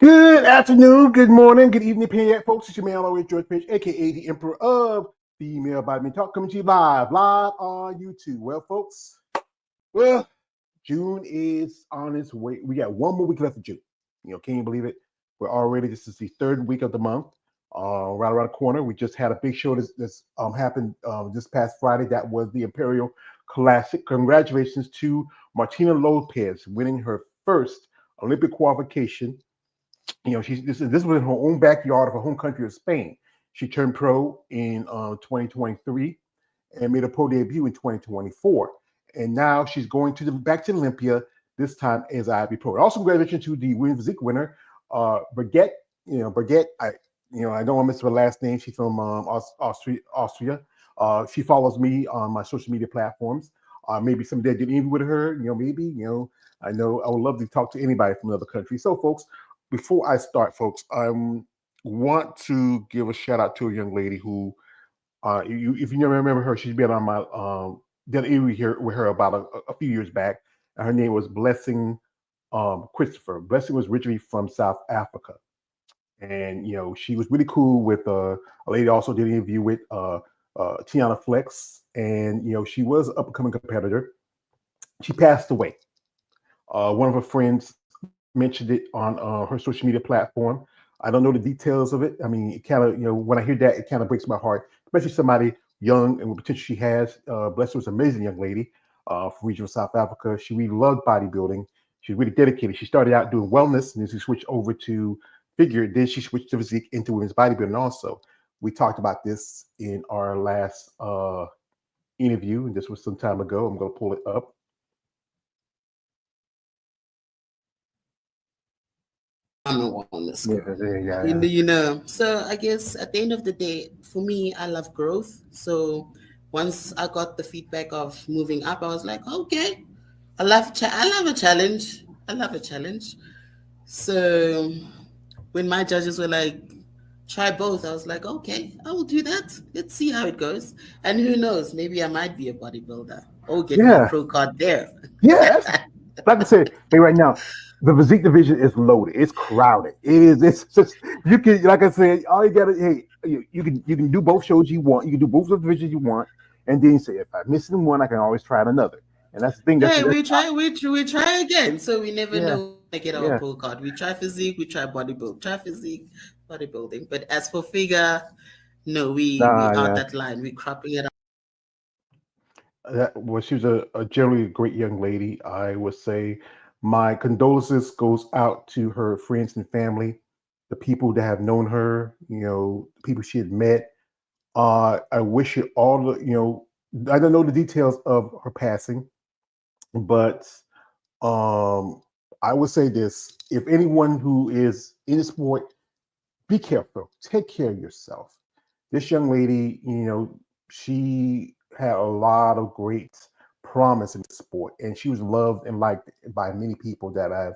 Good afternoon, good morning, good evening, Payette folks. It's your man, always George Page, aka the Emperor of Female Body Talk, coming to you live on YouTube. Well, folks, June is on its way. We got one more week left of June. Can you believe it? We're already, this is the third week of the month, right around the corner. We just had a big show that's happened this past Friday. That was the Imperial Classic. Congratulations to Martina Lopez winning her first Olympic qualification. This was in her own backyard of her home country of Spain. She turned pro in 2023 and made a pro debut in 2024. And now she's going back to Olympia, this time as IB pro. Also, congratulations to the women's physique winner, Brigitte. Brigitte. I don't want to miss her last name. She's from Austria. She follows me on my social media platforms. Maybe someday I did an interview with her. Maybe. I know I would love to talk to anybody from another country. So, folks, before I start, folks, I want to give a shout out to a young lady who, if you never remember her, she's been on my did an interview here with her about a few years back. And her name was Blessing Christopher. Blessing was originally from South Africa, and she was really cool with a lady. Also did an interview with Tiana Flex, and she was an up and coming competitor. She passed away. One of her friends mentioned it on her social media platform. I don't know the details of it. I mean, it kind of, when I hear that, it kind of breaks my heart, especially somebody young and what potential she has. Bless her was an amazing young lady from regional South Africa. She really loved bodybuilding. She's really dedicated. She started out doing wellness, and then she switched over to figure. Then she switched to physique into women's bodybuilding also. We talked about this in our last interview, and this was some time ago. I'm going to pull it up. Wellness. Yeah. So I guess at the end of the day, for me, I love growth. So once I got the feedback of moving up, I was like, okay, I love a challenge. I love a challenge. So when my judges were like, try both, I was like, okay, I will do that. Let's see how it goes. And who knows, maybe I might be a bodybuilder or get my pro card there. Yeah, like I said, hey, right now, the physique division is loaded. It's crowded. It is. It's just you can, like I said, all you gotta. Hey, you can do both shows you want. You can do both of the divisions you want, and then you say, if I'm missing one, I can always try another. And that's the thing. Hey, we try again. So we never Yeah, know when I get our yeah. pro card. We try physique, we try bodybuilding, try physique, bodybuilding. But as for figure, no, we Nah, out yeah. that line. We cropping it up. Well, she was a generally great young lady. I would say my condolences goes out to her friends and family, the people that have known her. The people she had met. I wish her all the. I don't know the details of her passing, but um, I would say this: if anyone who is in the sport, be careful. Take care of yourself. This young lady, she had a lot of great promise in the sport, and she was loved and liked by many people that have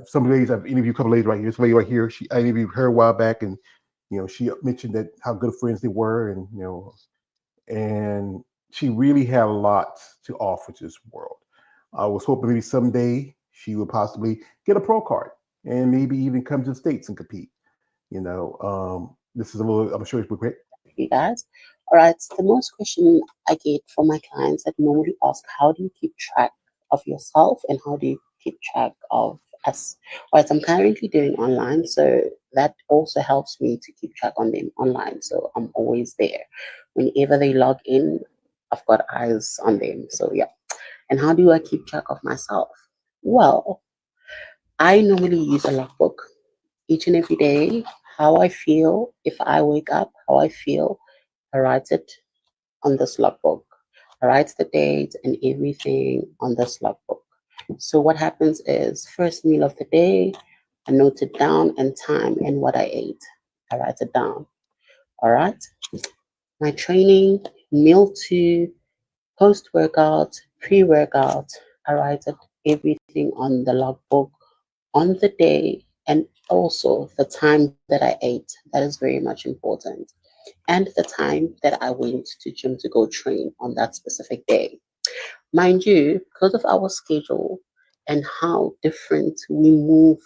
some ladies I've interviewed a couple ladies right here. This lady right here, I interviewed her a while back, and she mentioned that how good friends they were, and she really had a lot to offer to this world. I was hoping maybe someday she would possibly get a pro card and maybe even come to the States and compete. This is a little, I'm sure it's great. You guys. All right. The most question I get from my clients that normally ask, how do you keep track of yourself and how do you keep track of us? All right. I'm currently doing online, so that also helps me to keep track on them online. So I'm always there. Whenever they log in, I've got eyes on them. So yeah. And how do I keep track of myself? Well, I normally use a logbook each and every day. How I feel, if I wake up, how I feel, I write it on this logbook. I write the date and everything on this logbook. So what happens is first meal of the day, I note it down and time and what I ate. I write it down. All right. My training, meal two, post workout, pre workout. I write it everything on the logbook on the day and also the time that I ate. That is very much important. And the time that I went to gym to go train on that specific day. Mind you, because of our schedule and how different we move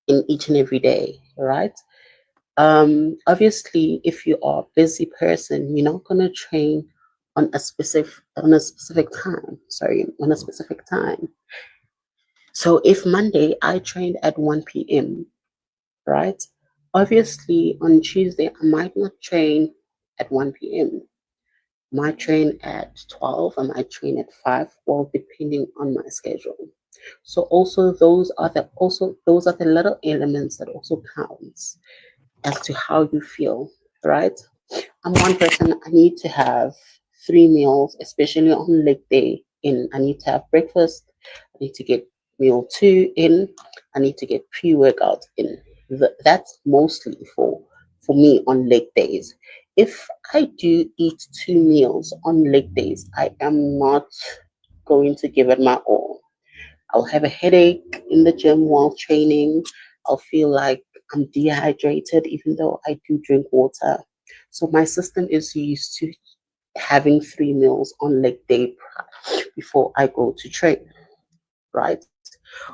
in each and every day, right? Obviously, if you are a busy person, you're not gonna train on a specific time. Sorry, on a specific time. So if Monday I trained at 1 p.m., right? Obviously, on Tuesday I might not train at 1 p.m. Might train at 12, I might train at 5, well, depending on my schedule. So those are the little elements that also counts as to how you feel, right? I'm one person, I need to have 3 meals, especially on leg day. I need to have breakfast, I need to get meal two in, I need to get pre-workout in. That's mostly for me on leg days. If I do eat 2 meals on leg days, I am not going to give it my all. I'll have a headache in the gym while training. I'll feel like I'm dehydrated, even though I do drink water. So my system is used to having 3 meals on leg day before I go to train, right?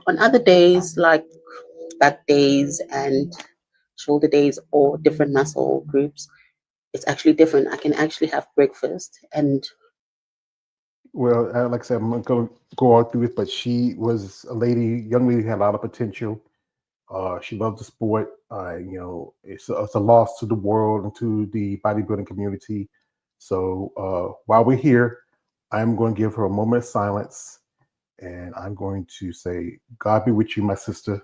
On other days, like back days and shoulder days or different muscle groups, it's actually different. I can actually have breakfast and Well, like I said, I'm not going to go all through it, but she was a lady, young lady, had a lot of potential. She loved the sport. It's a loss to the world and to the bodybuilding community. So while we're here, I'm going to give her a moment of silence, and I'm going to say, "God be with you, my sister,"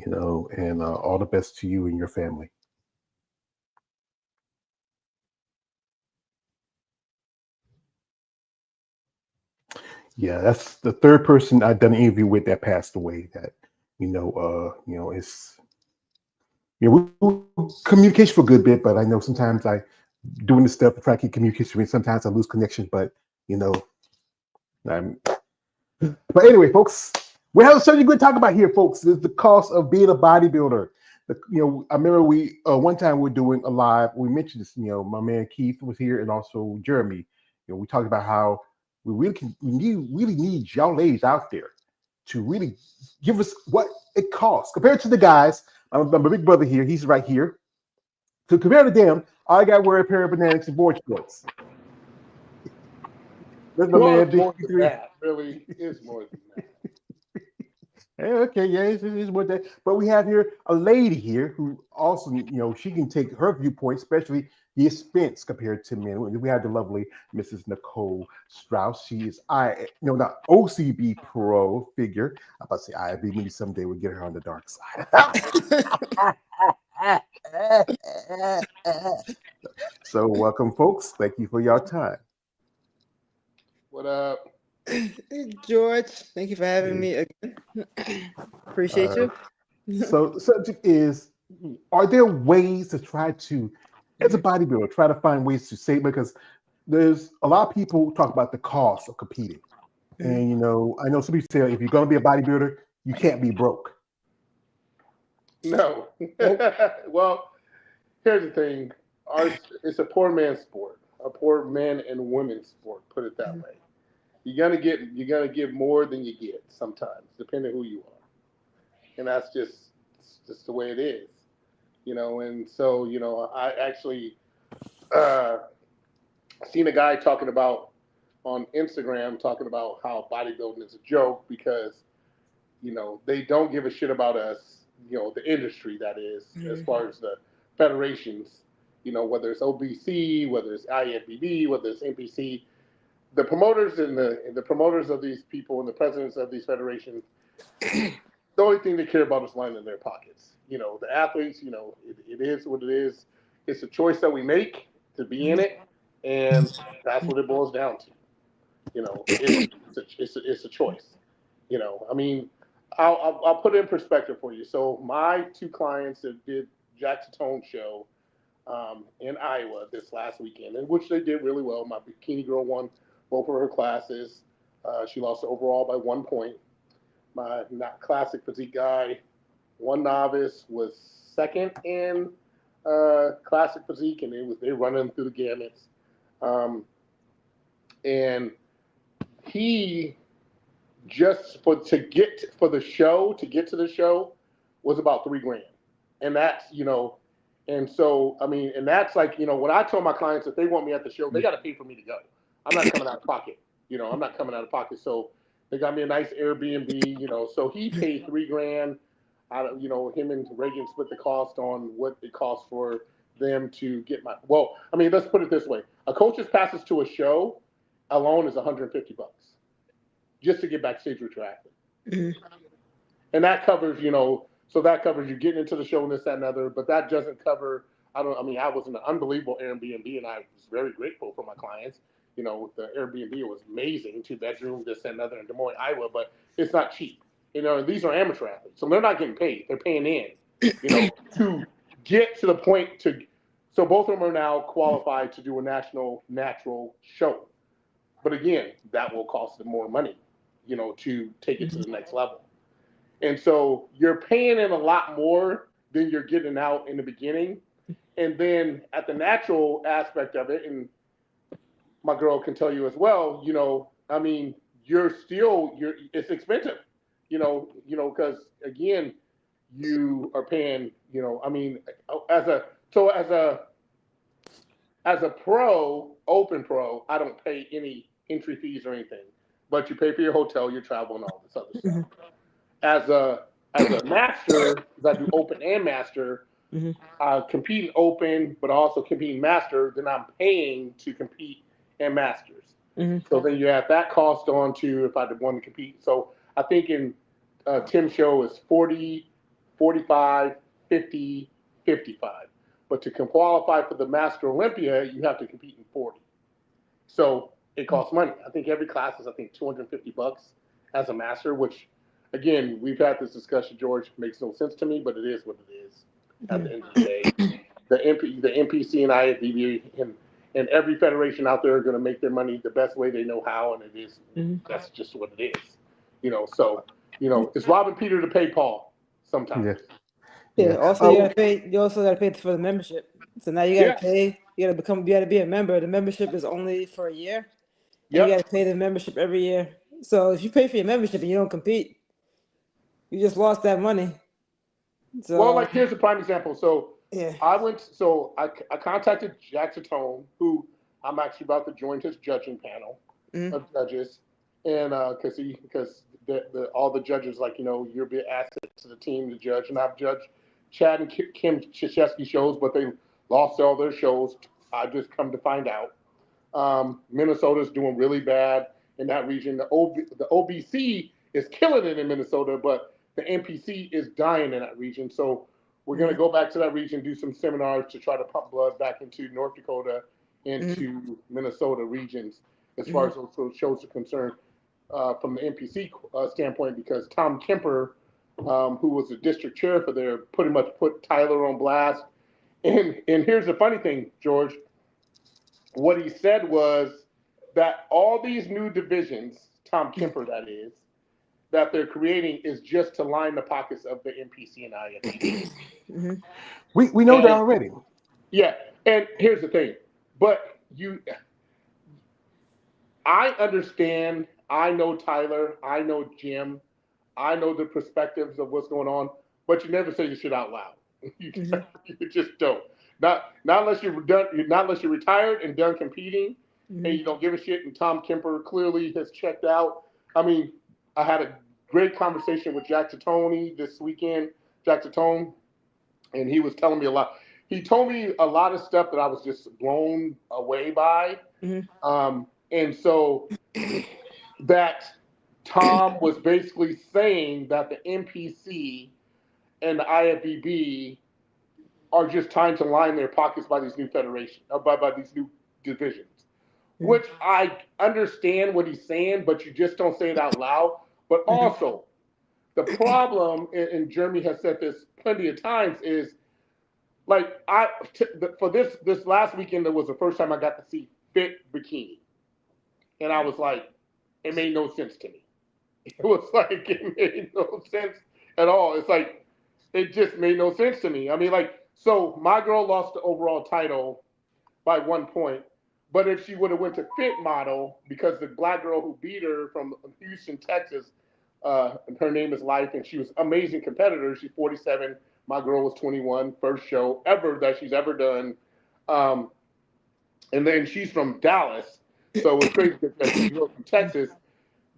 and all the best to you and your family. Yeah, that's the third person I've done an interview with that passed away. That it's we communication for a good bit, but I know sometimes I doing this stuff to try to keep communication. Sometimes I lose connection, but you know, I'm. But anyway, folks, we have something good to talk about here, folks. Is the cost of being a bodybuilder. I remember we one time we were doing a live. We mentioned this. My man Keith was here, and also Jeremy. We talked about how really need y'all ladies out there to really give us what it costs compared to the guys. My big brother here, he's right here. To compare to them, all I got to wear a pair of bananas and board shorts. That's my Well, man, it's Big more than Three. that. Really, it's more than that. Okay, yeah, it's more that. But we have here a lady here who also, she can take her viewpoint, especially the expense compared to men. We have the lovely Mrs. Nicole Strauss. She is not OCB pro figure. I'm about to say IB. Maybe someday we'll get her on the dark side. So welcome, folks. Thank you for your time. What up? George, thank you for having me again. Appreciate you. So the subject is: are there ways to try to, as a bodybuilder, try to find ways to save? Because there's a lot of people talk about the cost of competing, and I know some people say if you're going to be a bodybuilder, you can't be broke. No. Well, here's the thing. It's a poor man's sport, a poor man and women's sport. Put it that way. You're gonna get more than you get sometimes, depending who you are, and that's just the way it is. And so I actually uh, seen a guy talking about on Instagram talking about how bodybuilding is a joke because they don't give a shit about us, the industry that is, as far as the federations, whether it's OBC, whether it's IFBB, whether it's NPC, the promoters and the promoters of these people and the presidents of these federations, the only thing they care about is lining their pockets. The athletes, it is what it is. It's a choice that we make to be in it, and that's what it boils down to. It's a choice. I mean, I'll put it in perspective for you. So my two clients that did Jack Tone show in Iowa this last weekend, in which they did really well. My bikini girl won both of her classes. She lost overall by 1 point. My not classic physique guy, one novice, was second in classic physique, and they running through the gamuts. Um, and he just for to get to the show, was about $3,000, and that's and so I mean, and that's like when I tell my clients if they want me at the show, they got to pay for me to go. I'm not coming out of pocket. I'm not coming out of pocket. So they got me a nice Airbnb. So he paid $3,000. Him and Reagan split the cost on what it costs for them to get my. Well, I mean, let's put it this way: a coach's passes to a show alone is $150 just to get backstage with your athlete. Mm-hmm. And that covers, so that covers you getting into the show and this, that, and other, but that doesn't cover, I was in an unbelievable Airbnb and I was very grateful for my clients. With the Airbnb, it was amazing, 2-bedroom, this, that, and other in Des Moines, Iowa, but it's not cheap. And these are amateur athletes, so they're not getting paid. They're paying in, to get to the point so both of them are now qualified to do a national natural show. But again, that will cost them more money, to take it to the next level. And so you're paying in a lot more than you're getting out in the beginning. And then at the natural aspect of it, and my girl can tell you as well, I mean, it's expensive, because again, you are paying, I mean, as a pro, open pro, I don't pay any entry fees or anything, but you pay for your hotel, your travel, and all this other stuff. Mm-hmm. As a master, because I do open and master, competing open, but also competing master, then I'm paying to compete in masters. Mm-hmm. So then you add that cost on to if I want to compete. So I think in Tim's show is 40, 45, 50, 55. But to qualify for the Master Olympia, you have to compete in 40. So it costs money. I think every class is, $250 as a master, which, again, we've had this discussion, George, makes no sense to me, but it is what it is at the end of the day. The NPC and IFBB and every federation out there are going to make their money the best way they know how, and it is that's just what it is. So, it's robbing Peter to pay Paul sometimes. Yeah. Also, you also gotta pay for the membership. So now you gotta pay. You gotta be a member. The membership is only for a year. And you gotta pay the membership every year. So if you pay for your membership and you don't compete, you just lost that money. So, well, here's a prime example. So I contacted Jack Satone, who I'm actually about to join his judging panel of judges, and because all the judges you'll be an asset to the team to judge, and I've judged Chad and Kim Krzyzewski shows, but they lost all their shows. I just come to find out Minnesota's doing really bad in that region. The OBC is killing it in Minnesota, but the NPC is dying in that region. So we're going to go back to that region, do some seminars to try to pump blood back into North Dakota, into Minnesota regions, as far as those shows are concerned, from the NPC standpoint, because Tom Kemper, who was the district chair for there, pretty much put Tyler on blast. And here's the funny thing, George. What he said was that all these new divisions, Tom Kemper that is, that they're creating is just to line the pockets of the NPC and IFBB. We know that already. Yeah, and here's the thing. But I understand. I know Tyler. I know Jim. I know the perspectives of what's going on. But you never say your shit out loud. You just don't. Not unless you're done. Not unless you're retired and done competing, and you don't give a shit. And Tom Kemper clearly has checked out. I mean, I had a great conversation with Jack Satone this weekend. Jack Satone, and he was telling me a lot. He told me a lot of stuff that I was just blown away by. And so that Tom was basically saying that the NPC and the IFBB are just trying to line their pockets by these new federations, by these new divisions, which I understand what he's saying, but you just don't say it out loud. But also, the problem, and Jeremy has said this plenty of times, is for this last weekend, that was the first time I got to see fit bikini. And I was like, it made no sense to me. It was like, it made no sense at all. It's like, it just made no sense to me. I mean, so my girl lost the overall title by 1 point. But if she would have went to fit model, because the black girl who beat her from Houston, Texas, Her name is Life, and she was an amazing competitor. She's 47. My girl was 21. First show ever that she's ever done. And then she's from Dallas, so it was crazy because she's from Texas.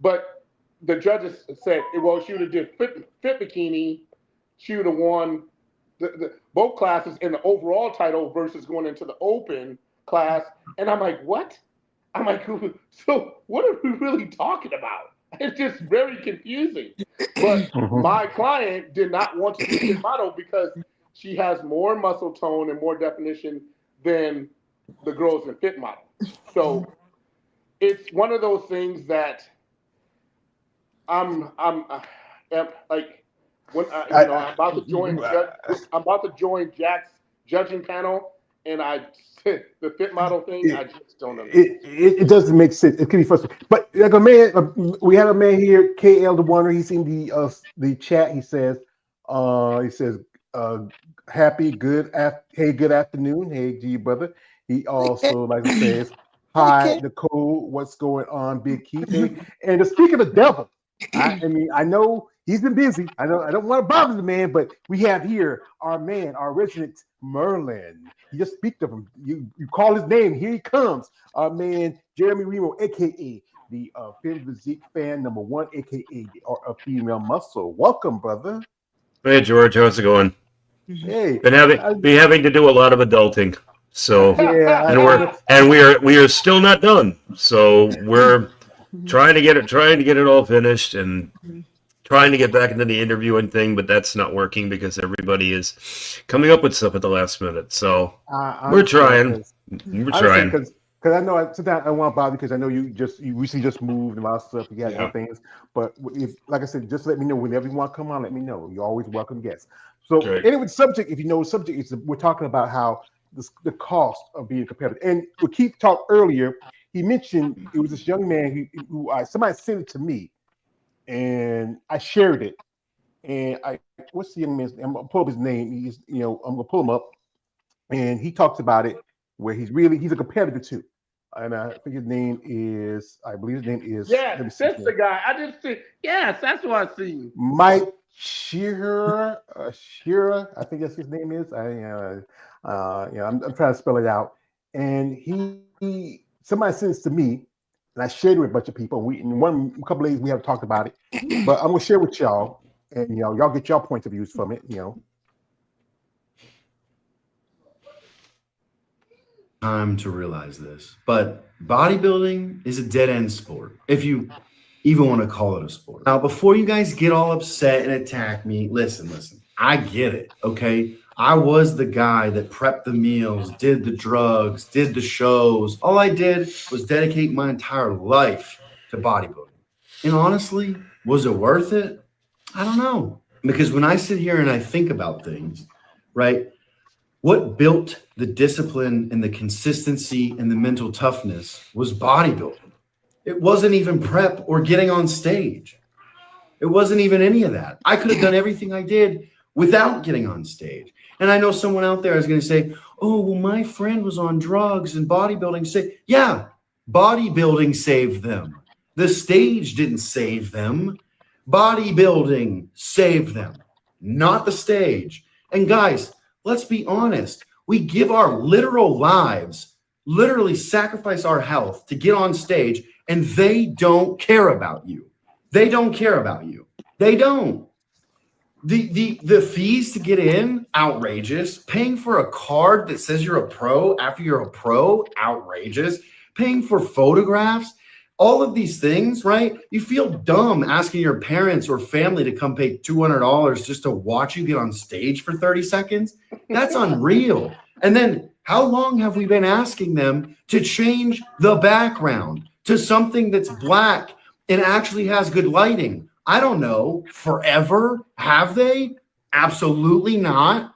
But the judges said, well, she would have did fit bikini, she would have won both classes in the overall title versus going into the open class. And I'm like, what? I'm like, so what are we really talking about? It's just very confusing. But my client did not want to do fit model because she has more muscle tone and more definition than the girls in fit model. So it's one of those things that I'm like when I'm about to join Jack's judging panel, and the fit model thing, I just don't know. It doesn't make sense. It can be frustrating. But like a man, we have a man here, KL the Wonder. He's in the chat. He says, happy good afternoon. Hey, G brother. He also like says, hi Nicole, what's going on, Big Keith? Hey, and to speak of the devil, I mean, I know he's been busy. I don't want to bother the man, but we have here our man, our resident Merlin. You just speak of him. You call his name. Here he comes. Our man Jeremy Remo, aka the Femme Physique fan #1, aka a female muscle. Welcome, brother. Hey George, how's it going? Hey, been having to do a lot of adulting. So yeah, we are still not done. So we're trying to get it all finished and trying to get back into the interviewing thing, but that's not working because everybody is coming up with stuff at the last minute. So we're trying. We're trying. Because I know sometimes I want to bother because I know you recently just moved and a lot of stuff. You got other things, but if, like I said, just let me know whenever you want to come on. Let me know. You're always welcome guests. So anyway, subject, if you know the subject, is we're talking about how the cost of being competitive. And what Keith talked earlier, he mentioned it was this young man who somebody sent it to me, and I shared it. And what's the young man's name? I'm gonna pull up his name. I'm gonna pull him up, and he talks about it where he's a competitor too. And I think his name is, yes, that's the guy. I just see, yes, that's what I see. Mike Shearer, I think that's his name is. I'm trying to spell it out. And somebody sent this to me, and I shared it with a bunch of people. In a couple of days we haven't talked about it, but I'm gonna share with y'all, and y'all get your points of views from it. Time to realize this, but bodybuilding is a dead-end sport, if you even want to call it a sport. Now, before you guys get all upset and attack me, listen, I get it, okay? I was the guy that prepped the meals, did the drugs, did the shows. All I did was dedicate my entire life to bodybuilding. And honestly, was it worth it? I don't know. Because when I sit here and I think about things, right, what built the discipline and the consistency and the mental toughness was bodybuilding. It wasn't even prep or getting on stage. It wasn't even any of that. I could have done everything I did without getting on stage. And I know someone out there is going to say, oh, well, my friend was on drugs and bodybuilding saved. Yeah, bodybuilding saved them. The stage didn't save them. Bodybuilding saved them, not the stage. And guys, let's be honest. We give our literal lives, literally sacrifice our health to get on stage, and they don't care about you. They don't care about you. They don't. The fees to get in, outrageous. Paying for a card that says you're a pro after you're a pro, outrageous. Paying for photographs, all of these things, right? You feel dumb asking your parents or family to come pay $200 just to watch you get on stage for 30 seconds. That's unreal. And then how long have we been asking them to change the background to something that's black and actually has good lighting? I don't know. Forever? Have they? Absolutely not.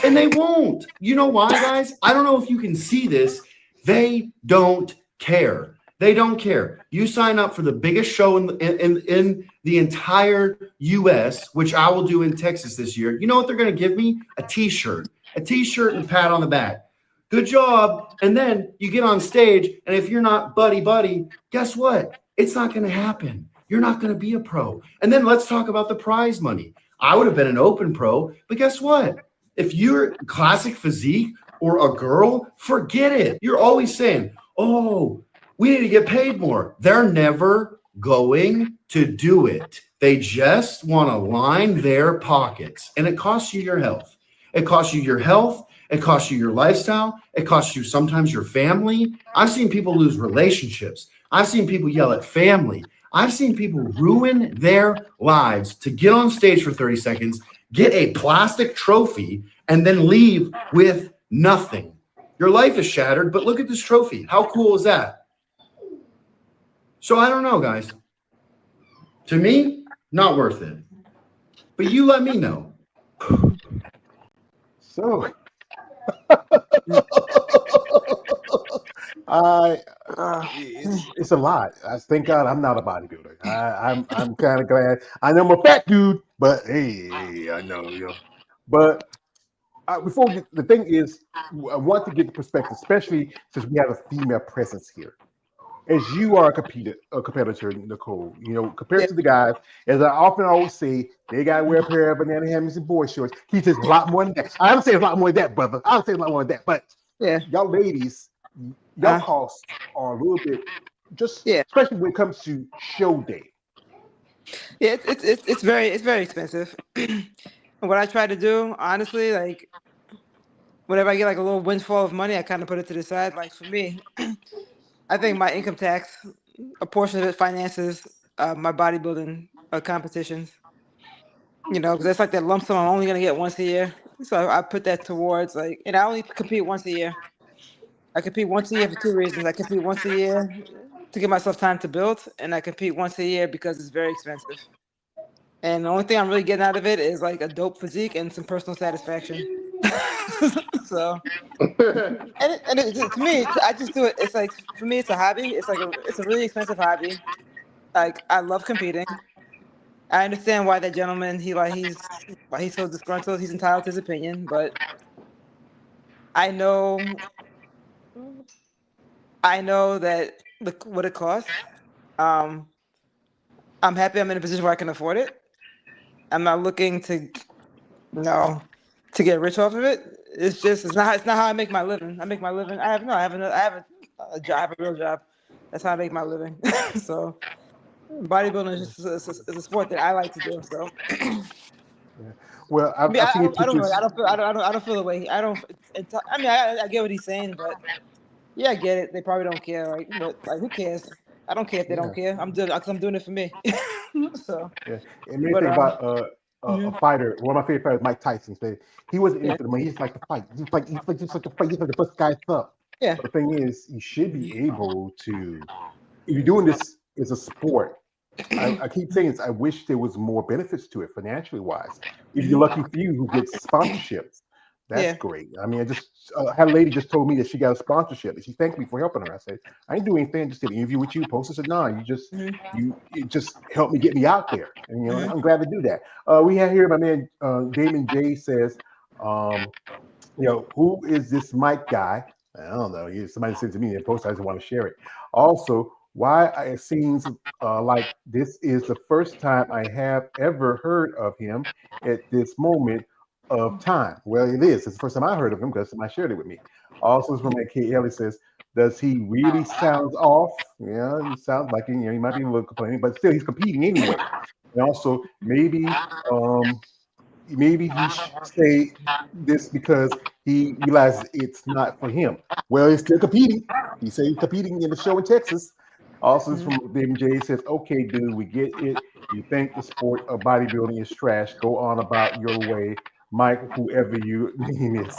And they won't. You know why, guys? I don't know if you can see this. They don't care. They don't care. You sign up for the biggest show in the entire U.S., which I will do in Texas this year. You know what they're going to give me? A T-shirt and pat on the back. Good job. And then you get on stage, and if you're not buddy, guess what? It's not going to happen. you're not going to be a pro. And then let's talk about the prize money. I would have been an open pro, but guess what? If you're classic physique or a girl, forget it. You're always saying, oh, we need to get paid more. They're never going to do it. They just want to line their pockets, and it costs you your health. It costs you your health. It costs you your lifestyle. It costs you sometimes your family. I've seen people lose relationships. I've seen people yell at family. I've seen people ruin their lives to get on stage for 30 seconds, get a plastic trophy, and then leave with nothing. Your life is shattered, but look at this trophy. How cool is that? So I don't know, guys. To me, not worth it. But you let me know. So it's a lot. Thank God I'm not a bodybuilder. I'm kind of glad. I know I'm a fat dude, but hey, I know. But before the thing is, I want to get the perspective, especially since we have a female presence here. As you are a competitor, Nicole, compared to the guys, as I often always say, they got to wear a pair of banana hammies and boy shorts. He says a lot more than that. I don't say a lot more than that, brother. I don't say a lot more than that. But y'all ladies, y'all costs are a little bit, especially when it comes to show day. Yeah, it's very expensive. And what I try to do, honestly, like whenever I get like a little windfall of money, I kind of put it to the side. Like for me, I think my income tax, a portion of it finances my bodybuilding competitions. Because that's like that lump sum I'm only gonna get once a year. So I put that towards and I only compete once a year. I compete once a year for two reasons. I compete once a year to give myself time to build, and I compete once a year because it's very expensive. And the only thing I'm really getting out of it is like a dope physique and some personal satisfaction. So, to me, I just do it. It's like for me, it's a hobby. It's a really expensive hobby. Like I love competing. I understand why that gentleman he's so disgruntled. He's entitled to his opinion, but I know that what it costs. I'm happy I'm in a position where I can afford it. I'm not looking to get rich off of it. It's not how I make my living. I make my living. I have a job. I have a real job. That's how I make my living. So bodybuilding is just a sport that I like to do. So. Yeah. Well, I've seen your I don't know. pictures. I don't feel the way. I mean, I get what he's saying, but yeah, I get it. They probably don't care, right? But who cares? I don't care if they don't care. I'm doing it for me. So. Yeah, and main thing about a fighter, one of my favorite fighters, Mike Tyson, said he wasn't in it for the money. He's like the fight. He's like just like the fight. He's like the first guy up. Yeah. But the thing is, you should be able to. If you're doing this as a sport, I keep saying this. I wish there was more benefits to it financially wise. If you're lucky few who gets sponsorships, that's great. I mean, I just had a lady just told me that she got a sponsorship and she thanked me for helping her. I said, I ain't doing anything. I just did an interview with you. Posted said, no, it just helped me get me out there. And I'm glad to do that. We have here my man Damon J says, who is this Mike guy? I don't know. Somebody sent it to me and posted. I just want to share it. Also, why it seems like this is the first time I have ever heard of him at this moment of time. Well, it is. It's the first time I heard of him because somebody shared it with me. Also, from Kate Ellie says, does he really sound off? Yeah, he sounds like he might be a little complaining, but still he's competing anyway. And also, maybe he should say this because he realizes it's not for him. Well, he's still competing. He said he's competing in the show in Texas. Also, this from David J says, okay, dude, we get it. You think the sport of bodybuilding is trash. Go on about your way, Mike, whoever your name is.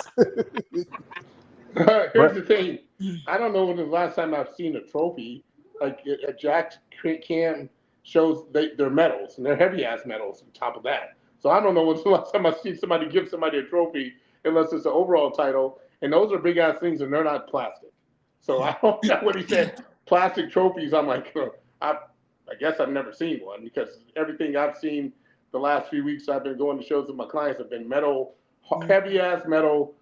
Here's the thing. I don't know when the last time I've seen a trophy. Like a Jack Can shows their medals, and they're heavy-ass medals on top of that. So I don't know when's the last time I've seen somebody give somebody a trophy, unless it's an overall title. And those are big-ass things, and they're not plastic. So I don't know what he said. Plastic trophies, I'm like, I guess I've never seen one because everything I've seen the last few weeks I've been going to shows with my clients have been metal, heavy-ass metal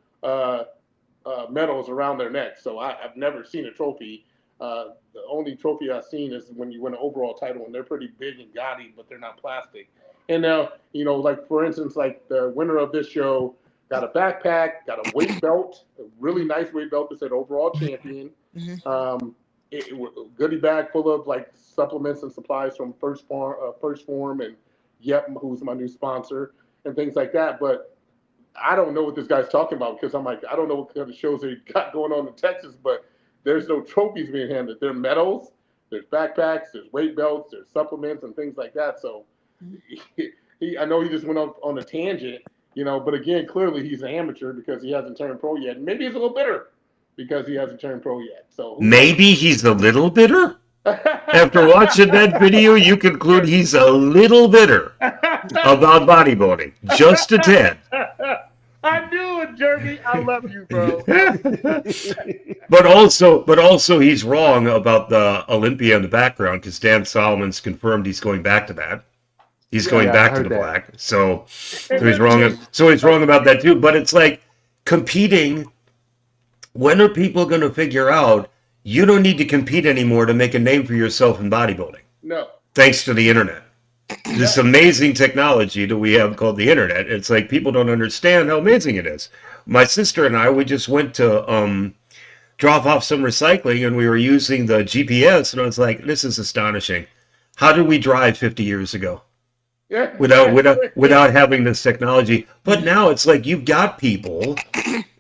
medals around their necks. So I've never seen a trophy. The only trophy I've seen is when you win an overall title, and they're pretty big and gaudy, but they're not plastic. And now, like for instance, like the winner of this show got a backpack, got a weight belt, a really nice weight belt that said overall champion. Goodie bag full of like supplements and supplies from First Form, and Yep, who's my new sponsor, and things like that. But I don't know what this guy's talking about, because I'm like, I don't know what kind of shows they got going on in Texas, but there's no trophies being handed. There are medals, there's backpacks, there's weight belts, there's supplements and things like that. So I know he just went on a tangent, but again, clearly he's an amateur because he hasn't turned pro yet. Maybe he's a little bitter because he hasn't turned pro yet. So maybe he's a little bitter? After watching that video, you conclude he's a little bitter about bodybuilding. Just a tad. I knew it, Jeremy. I love you, bro. But also he's wrong about the Olympia in the background, because Dan Solomon's confirmed he's going back to that. He's going back to the black. So he's wrong. So he's wrong about that too. But it's like competing. When are people going to figure out you don't need to compete anymore to make a name for yourself in bodybuilding? No. Thanks to the internet. This amazing technology that we have called the internet. It's like people don't understand how amazing it is. My sister and I, we just went to drop off some recycling, and we were using the GPS, and I was like, this is astonishing. How did we drive 50 years ago? Without having this technology? But now it's like you've got people,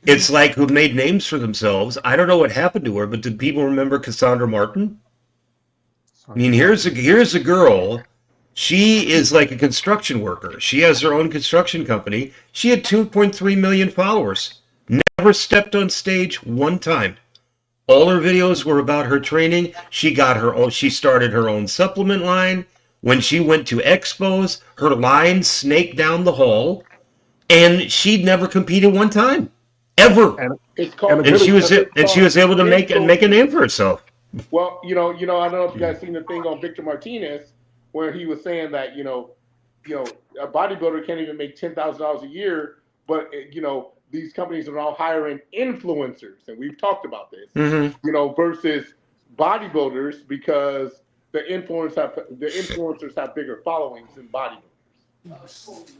it's like, who made names for themselves. I don't know what happened to her, but did people remember Cassandra Martin? I mean, here's a girl. She is like a construction worker. She has her own construction company. She had 2.3 million followers. Never stepped on stage one time. All her videos were about her training. She started her own supplement line. When she went to expos, her line snaked down the hall, and she'd never competed one time, ever. And she was able to make a name for herself. Well, I don't know if you guys seen the thing on Victor Martinez where he was saying that a bodybuilder can't even make $10,000 a year, but these companies are all hiring influencers, and we've talked about this. Versus bodybuilders, because the influencers have bigger followings than bodybuilders.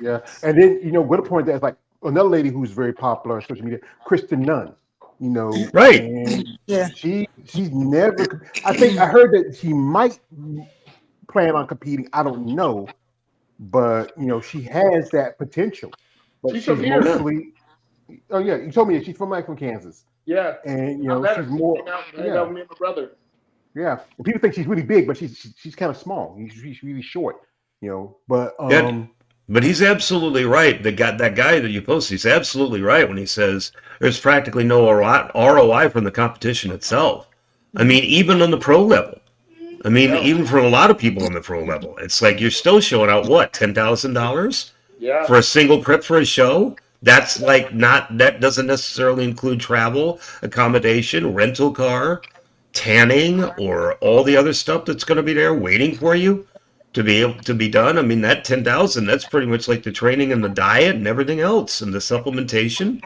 Yeah, and then with a point that's like another lady who's very popular on social media, Kristen Nunn. Right? And she's never. I think I heard that she might plan on competing. I don't know, but she has that potential. But she's mostly. Oh yeah, you told me she's from Kansas. Yeah, and she's more. Me and my brother. Yeah, and people think she's really big, but she's kind of small. She's really short, But but he's absolutely right. That guy that you posted, he's absolutely right when he says there's practically no ROI from the competition itself. I mean, even on the pro level. I mean, even for a lot of people on the pro level, it's like you're still showing out what, $10,000 for a single prep for a show. That's like that doesn't necessarily include travel, accommodation, rental car, tanning, or all the other stuff that's going to be there waiting for you to be able to be done. I mean, that $10,000, that's pretty much like the training and the diet and everything else and the supplementation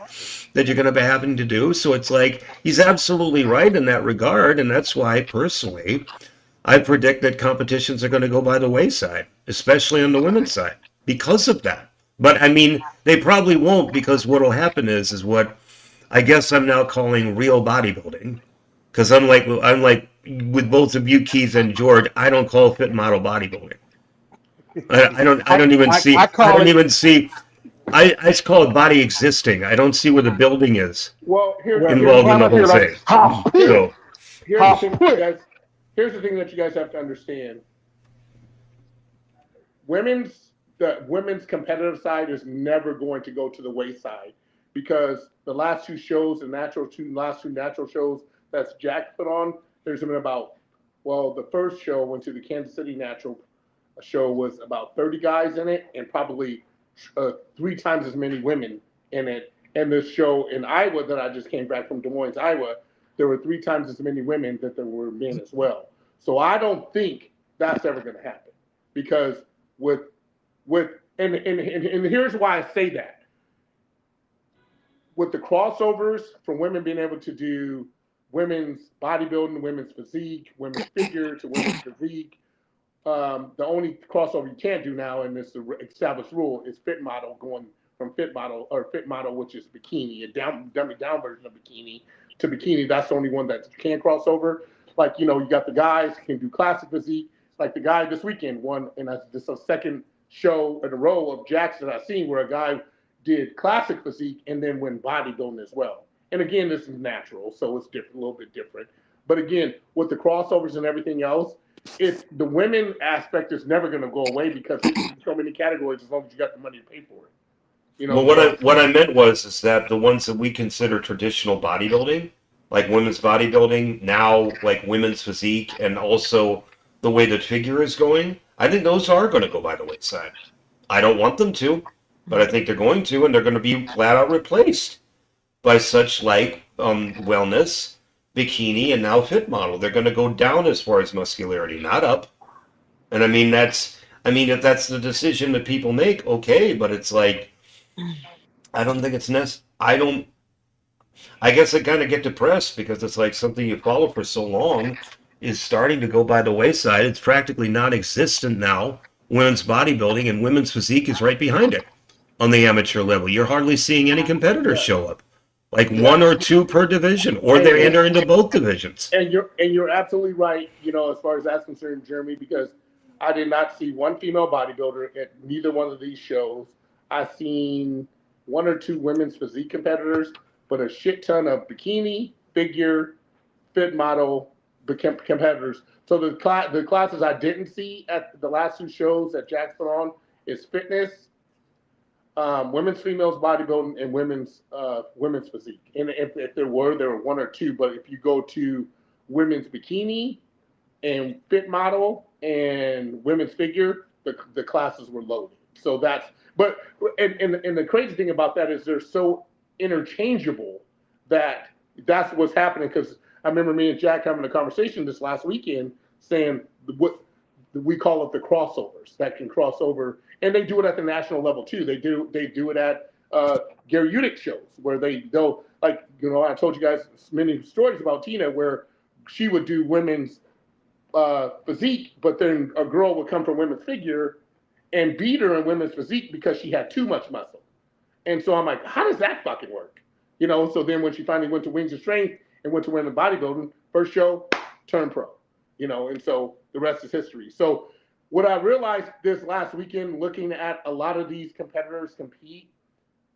that you're going to be having to do. So it's like he's absolutely right in that regard, and that's why personally I predict that competitions are going to go by the wayside, especially on the women's side, because of that. But I mean, they probably won't, because what will happen is what I guess I'm now calling real bodybuilding. Because I'm like with both of you, Keith and George, I don't call fit model bodybuilding. I just call it body existing. I don't see where the building is involved in the whole thing. Here's the thing that you guys have to understand. The women's competitive side is never going to go to the wayside, because the last two natural shows that's Jack put on, there's been the first show went to the Kansas City Natural show, was about 30 guys in it, and probably 3 times as many women in it. And this show in Iowa that I just came back from Des Moines, Iowa, there were 3 times as many women that there were men as well. So I don't think that's ever going to happen, because and here's why I say that. With the crossovers from women being able to do women's bodybuilding, women's physique, women's figure to women's physique. The only crossover you can't do now, and it's the established rule, is fit model going from fit model, which is bikini, a dumbed down version of bikini, to bikini. That's the only one that can cross over. Like, you got the guys who can do classic physique. Like the guy this weekend won, and this is a second show in a row of Jackson I've seen where a guy did classic physique and then went bodybuilding as well. And again, this is natural, so it's different, a little bit different. But again, with the crossovers and everything else, it's the women aspect is never going to go away because there's so many categories as long as you got the money to pay for it. Well, what I meant is that the ones that we consider traditional bodybuilding, like women's bodybuilding, now like women's physique, and also the way the figure is going, I think those are going to go by the wayside. I don't want them to, but I think they're going to, and they're going to be flat out replaced by such like wellness, bikini, and now fit model. They're going to go down as far as muscularity, not up. And I mean, if that's the decision that people make, okay, but it's like, I don't think it's necessary. I guess I kind of get depressed because it's like something you follow for so long is starting to go by the wayside. It's practically non-existent now. Women's bodybuilding and women's physique is right behind it on the amateur level. You're hardly seeing any competitors show up, like one or two per division, or they enter into both divisions. And you're absolutely right. As far as that's concerned, Jeremy, because I did not see one female bodybuilder at neither one of these shows. I've seen one or two women's physique competitors, but a shit ton of bikini, figure, fit model competitors. So the classes I didn't see at the last two shows that Jack's put on is fitness, women's, females bodybuilding, and women's physique. And if there were one or two. But if you go to women's bikini and fit model and women's figure, the classes were loaded. So and the crazy thing about that is they're so interchangeable that's what's happening. Because I remember me and Jack having a conversation this last weekend saying what we call it the crossovers that can cross over, and they do it at the national level too. They do it at Gary Udick shows where they'll like I told you guys many stories about Tina where she would do women's physique, but then a girl would come from women's figure and beat her in women's physique because she had too much muscle. And so I'm like, how does that fucking work? So then when she finally went to Wings of Strength and went to women's bodybuilding, first show, turned pro, and so the rest is history. So what I realized this last weekend, looking at a lot of these competitors compete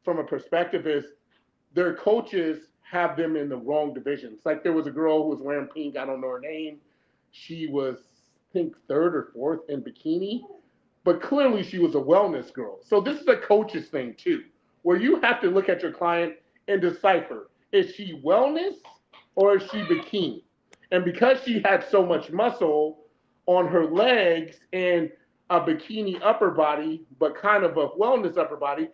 from a perspective is their coaches have them in the wrong divisions. Like there was a girl who was wearing pink, I don't know her name. She was, I think, third or fourth in bikini, but clearly she was a wellness girl. So this is a coach's thing too, where you have to look at your client and decipher, is she wellness or is she bikini? And because she had so much muscle on her legs and a bikini upper body, but kind of a wellness upper body,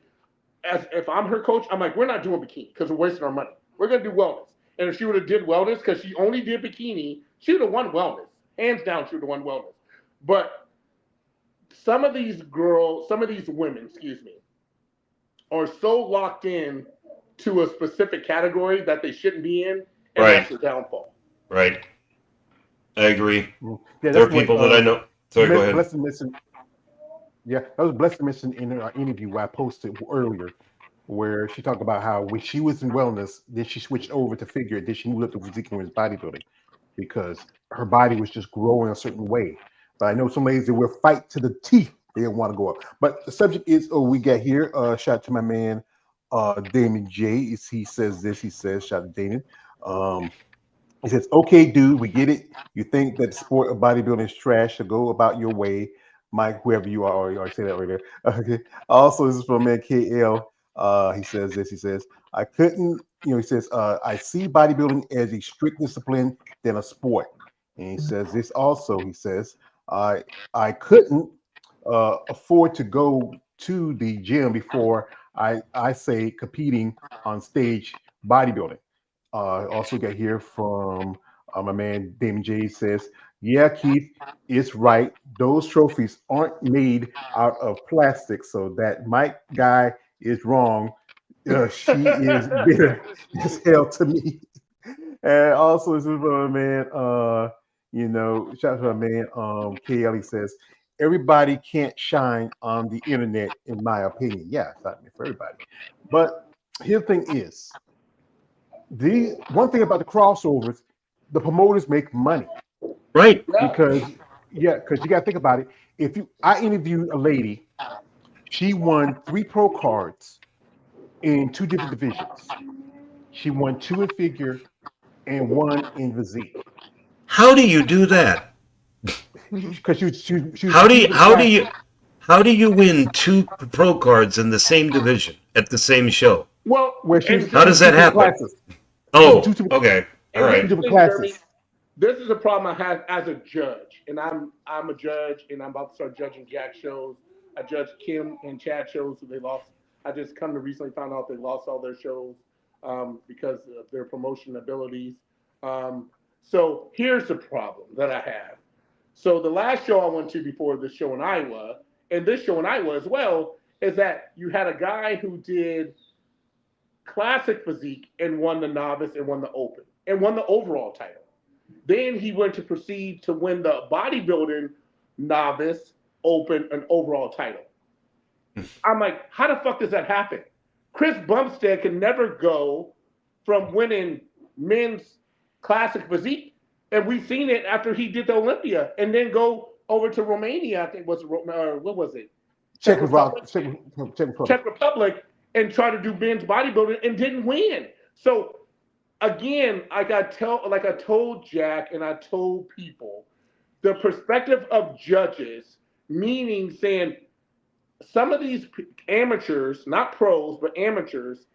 as if I'm her coach, I'm like, we're not doing bikini because we're wasting our money. We're going to do wellness. And if she would have did wellness because she only did bikini, she would have won wellness. Hands down, she would have won wellness. But some of these women, are so locked in to a specific category that they shouldn't be in, and that's the downfall. Right. I agree. Yeah, there are people that I know. Sorry, go ahead. That was Blessed Mission in her interview I posted earlier, where she talked about how when she was in wellness, then she switched over to figure, then she moved up to physique and bodybuilding because her body was just growing a certain way. But I know some ladies that will fight to the teeth. They didn't want to go up. But the subject is, we got here. Shout out to my man, Damon J. He says this. He says, shout out to Damon. He says, okay, dude, we get it. You think that the sport of bodybuilding is trash, so go about your way. Mike, whoever you are, or you already say that right there. Okay. Also, this is from man KL. He says this. He says, I couldn't, he says, I see bodybuilding as a strict discipline than a sport. And he says this also. He says, I couldn't afford to go to the gym before I say competing on stage bodybuilding. Also got here from my man Damon J. Says, yeah, Keith is right. Those trophies aren't made out of plastic, so that Mike guy is wrong. She is bitter as hell to me. And also, this is my man. Shout out to my man. Kelly says everybody can't shine on the internet, in my opinion. Yeah, it's not meant for everybody. But here's the thing: is the one thing about the crossovers, the promoters make money, right? Because you got to think about it. I interviewed a lady, she won 3 pro cards in 2 different divisions. She won 2 in figure and 1 in physique. How do you do that? Because she How do you win 2 pro cards in the same division at the same show? Well, how does that happen? Classes. Oh, okay, all right. 2 different classes. This is a problem I have as a judge, and I'm a judge, and I'm about to start judging Jack shows. I judge Kim and Chad shows. They lost. I just come to recently found out they lost all their shows because of their promotion abilities. So here's the problem that I have. So the last show I went to before this show in Iowa, and this show in Iowa as well, is that you had a guy who did classic physique and won the novice and won the open and won the overall title. Then he went to proceed to win the bodybuilding novice, open, and overall title. I'm like, how the fuck does that happen? Chris Bumstead can never go from winning men's classic physique, and we've seen it after he did the Olympia, and then go over to Romania, I think what was it? Czech Republic, and try to do men's bodybuilding and didn't win. So again, I told Jack and I told people, the perspective of judges, meaning saying some of these amateurs, not pros, but amateurs,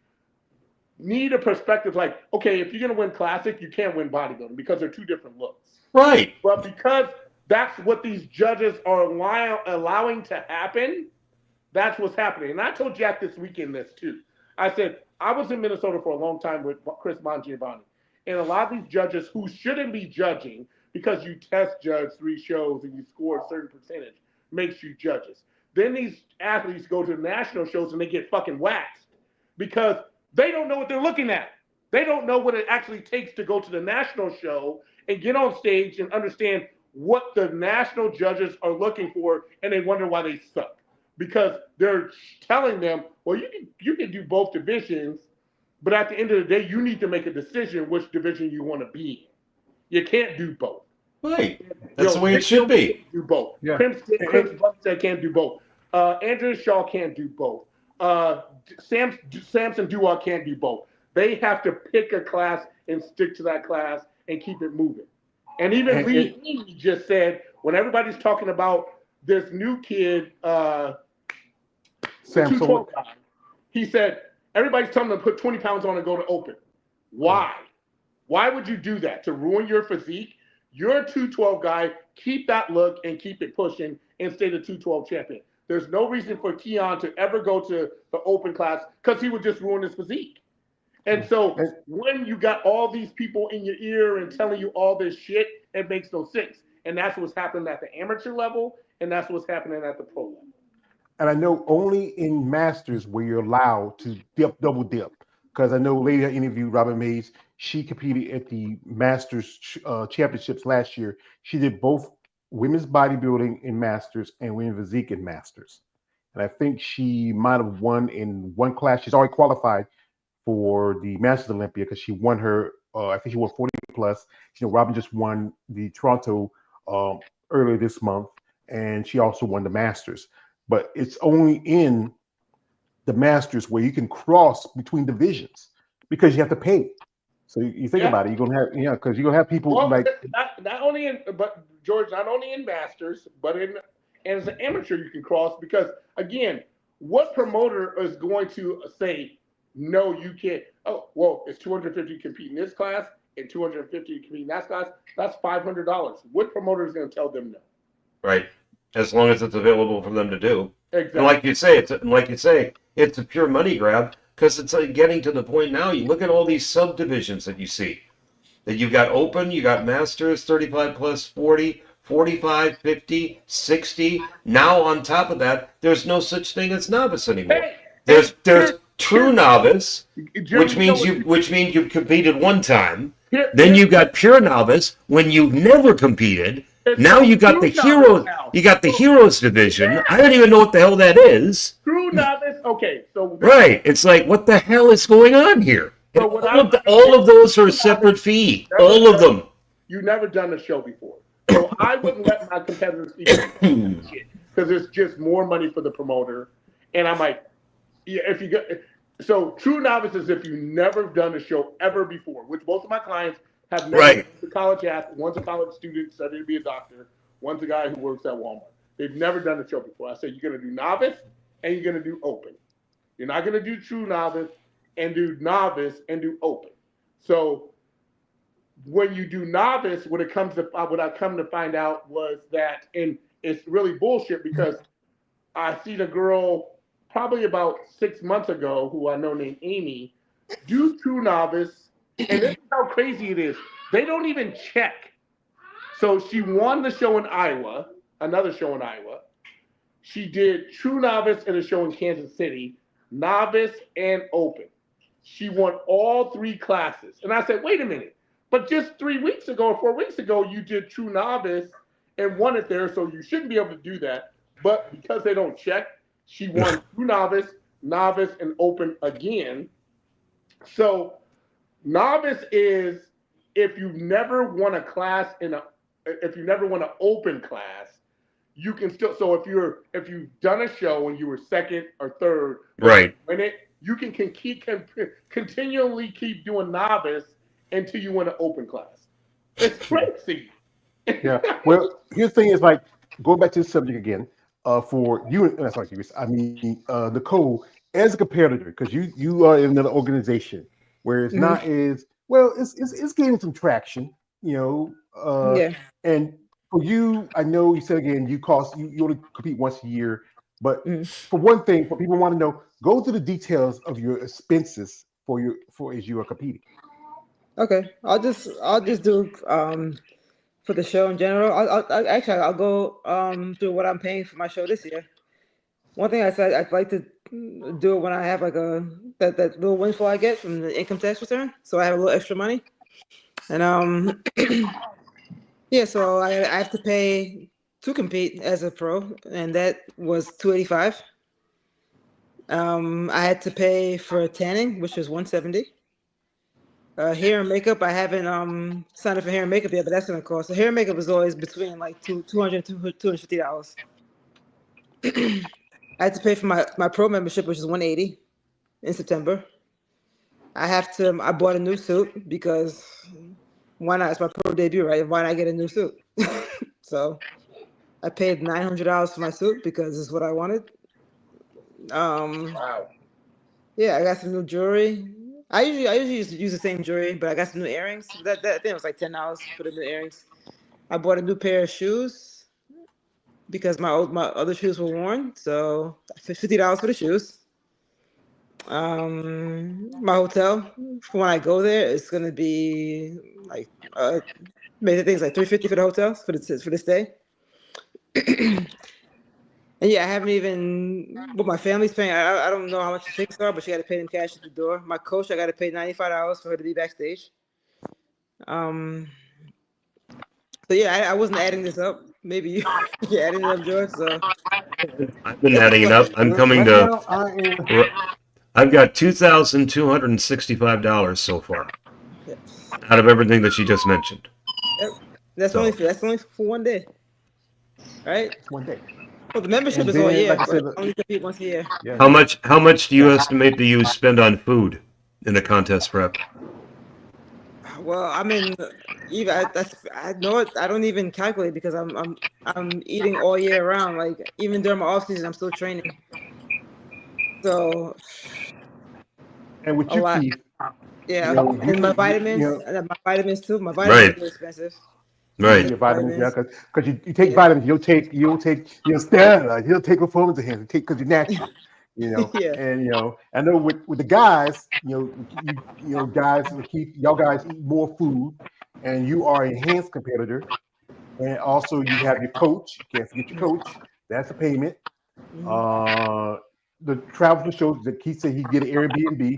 need a perspective like, okay, if you're going to win classic, you can't win bodybuilding because they're 2 different looks. Right. But because that's what these judges are allowing to happen, that's what's happening. And I told Jack this weekend this too. I said, I was in Minnesota for a long time with Chris Mangiovanni. And a lot of these judges who shouldn't be judging because you test judge 3 shows and you score a certain percentage makes you judges. Then these athletes go to national shows and they get fucking waxed because they don't know what they're looking at. They don't know what it actually takes to go to the national show and get on stage and understand what the national judges are looking for, and they wonder why they suck. Because they're telling them, well, you can do both divisions, but at the end of the day, you need to make a decision which division you want to be in. You can't do both. Right. That's the way it should be. Do both. Yeah. Chris Bumstead can't do both. Andrew Shaw can't do both. Samson Duwa can't do both. They have to pick a class and stick to that class and keep it moving. And even Lee just said, when everybody's talking about this new kid, Samson, he said, everybody's telling them to put 20 pounds on and go to open. Why? Why would you do that? To ruin your physique? You're a 212 guy. Keep that look and keep it pushing and stay the 212 champion. There's no reason for Keon to ever go to the open class because he would just ruin his physique. And so when you got all these people in your ear and telling you all this shit, it makes no sense. And that's what's happening at the amateur level, and that's what's happening at the pro level. And I know only in Masters where you're allowed to double dip. Because I know a lady I interviewed, Robin Mays, she competed at the Masters championships last year. She did both women's bodybuilding in Masters and women's physique in Masters. And I think she might have won in one class. She's already qualified for the Masters Olympia because she won her, I think she won 40 plus. You know, Robin just won the Toronto earlier this month, and she also won the Masters. But it's only in the Masters where you can cross between divisions because you have to pay. So you think about it, you're gonna have, because you're gonna have people like not only in Masters, but as an amateur you can cross because again, what promoter is going to say no, you can't? Oh, well, it's $250 to compete in this class and $250 to compete in that class. That's $500. What promoter is going to tell them no? Right. As long as it's available for them to do. Exactly. And like you say, it's a pure money grab because it's like getting to the point now. You look at all these subdivisions that you see. That you've got open, you got masters, 35 plus 40, 45, 50, 60. Now on top of that, there's no such thing as novice anymore. There's true novice, which means you've competed one time, Then you got pure novice when you've never competed. Now you got the hero. You got the heroes division. I don't even know what the hell that is. True novice. Okay, so right. It's like, what the hell is going on here? So all of those are a separate fee. All of them. You've never done a show before, so I wouldn't let my competitors because it's just more money for the promoter. And I'm like, yeah, if you get so true novice is if you've never done a show ever before, which most of my clients have never. Right. One's a college athlete, one's a college student studying to be a doctor, one's a guy who works at Walmart. They've never done a show before. I said, you're going to do novice and you're going to do open. You're not going to do true novice and do novice and do open. So when you do novice, what I come to find out was that, and it's really bullshit because I seen a girl probably about 6 months ago who I know named Amy do true novice, and this is how crazy it is. They don't even check. So she won the show in Iowa, another show in Iowa. She did true novice in a show in Kansas City, novice and open. She won all 3 classes. And I said, wait a minute, but just 3 weeks ago or 4 weeks ago, you did true novice and won it there, so you shouldn't be able to do that. But because they don't check, she won true novice, novice, and open again. So novice is if you've never won a class if you never won an open class, you can still. So if you've done a show and you were second or third, right, you can continually keep doing novice until you win an open class. It's crazy. Yeah. Well, here's the thing: is like going back to the subject again. For you, Nicole, as a competitor, because you are in another organization where it's not as well. It's gaining some traction, And for you, I know you said again, you only compete once a year. But for one thing, for people who want to know, go through the details of your expenses as you are competing. Okay, I'll just do for the show in general. I'll go through what I'm paying for my show this year. One thing I said I'd like to do it when I have like that little windfall I get from the income tax return, so I have a little extra money, and yeah, so I have to pay to compete as a pro, and that was $285. I had to pay for tanning, which was $170. Hair and makeup, I haven't signed up for hair and makeup yet, but that's gonna cost. So hair and makeup is always between like $200 to $250. I had to pay for my pro membership, which is $180 in September. I bought a new suit because why not? It's my pro debut, right? Why not get a new suit? So I paid $900 for my suit because it's what I wanted. Wow. Yeah, I got some new jewelry. I usually use the same jewelry, but I got some new earrings. That thing was like $10 for the new earrings. I bought a new pair of shoes because my other shoes were worn, so $50 for the shoes. My hotel for when I go there, it's gonna be like maybe things like $350 for the hotel for the stay. And yeah, I haven't even what my family's paying. I don't know how much the tickets are, but you got to pay them cash at the door. My coach, I got to pay $95 for her to be backstage. So yeah, I wasn't adding this up. Maybe you're adding it up, George. So I've been adding it up. I'm coming to. I've got $2,265 so far out of everything that she just mentioned. Yep. That's only for one day, right? One day. Well, the membership is all year. Like only compete once a year. Yeah. How much do you estimate that you spend on food in a contest prep? Well, I mean, I know it. I don't even calculate because I'm eating all year round. Like even during my off season, I'm still training. So. And with you, Keith, yeah, and my vitamins, my vitamins too. My vitamins are expensive. Right. Your vitamins, because you take vitamins, you don't take steroids, you don't take performance enhancers, because you're natural, Yeah. And I know with the guys, guys, Keith, y'all guys eat more food, and you are an enhanced competitor, and also you have your coach. You can't forget your coach. That's a payment. Mm-hmm. The travel shows that Keith said he'd get an Airbnb.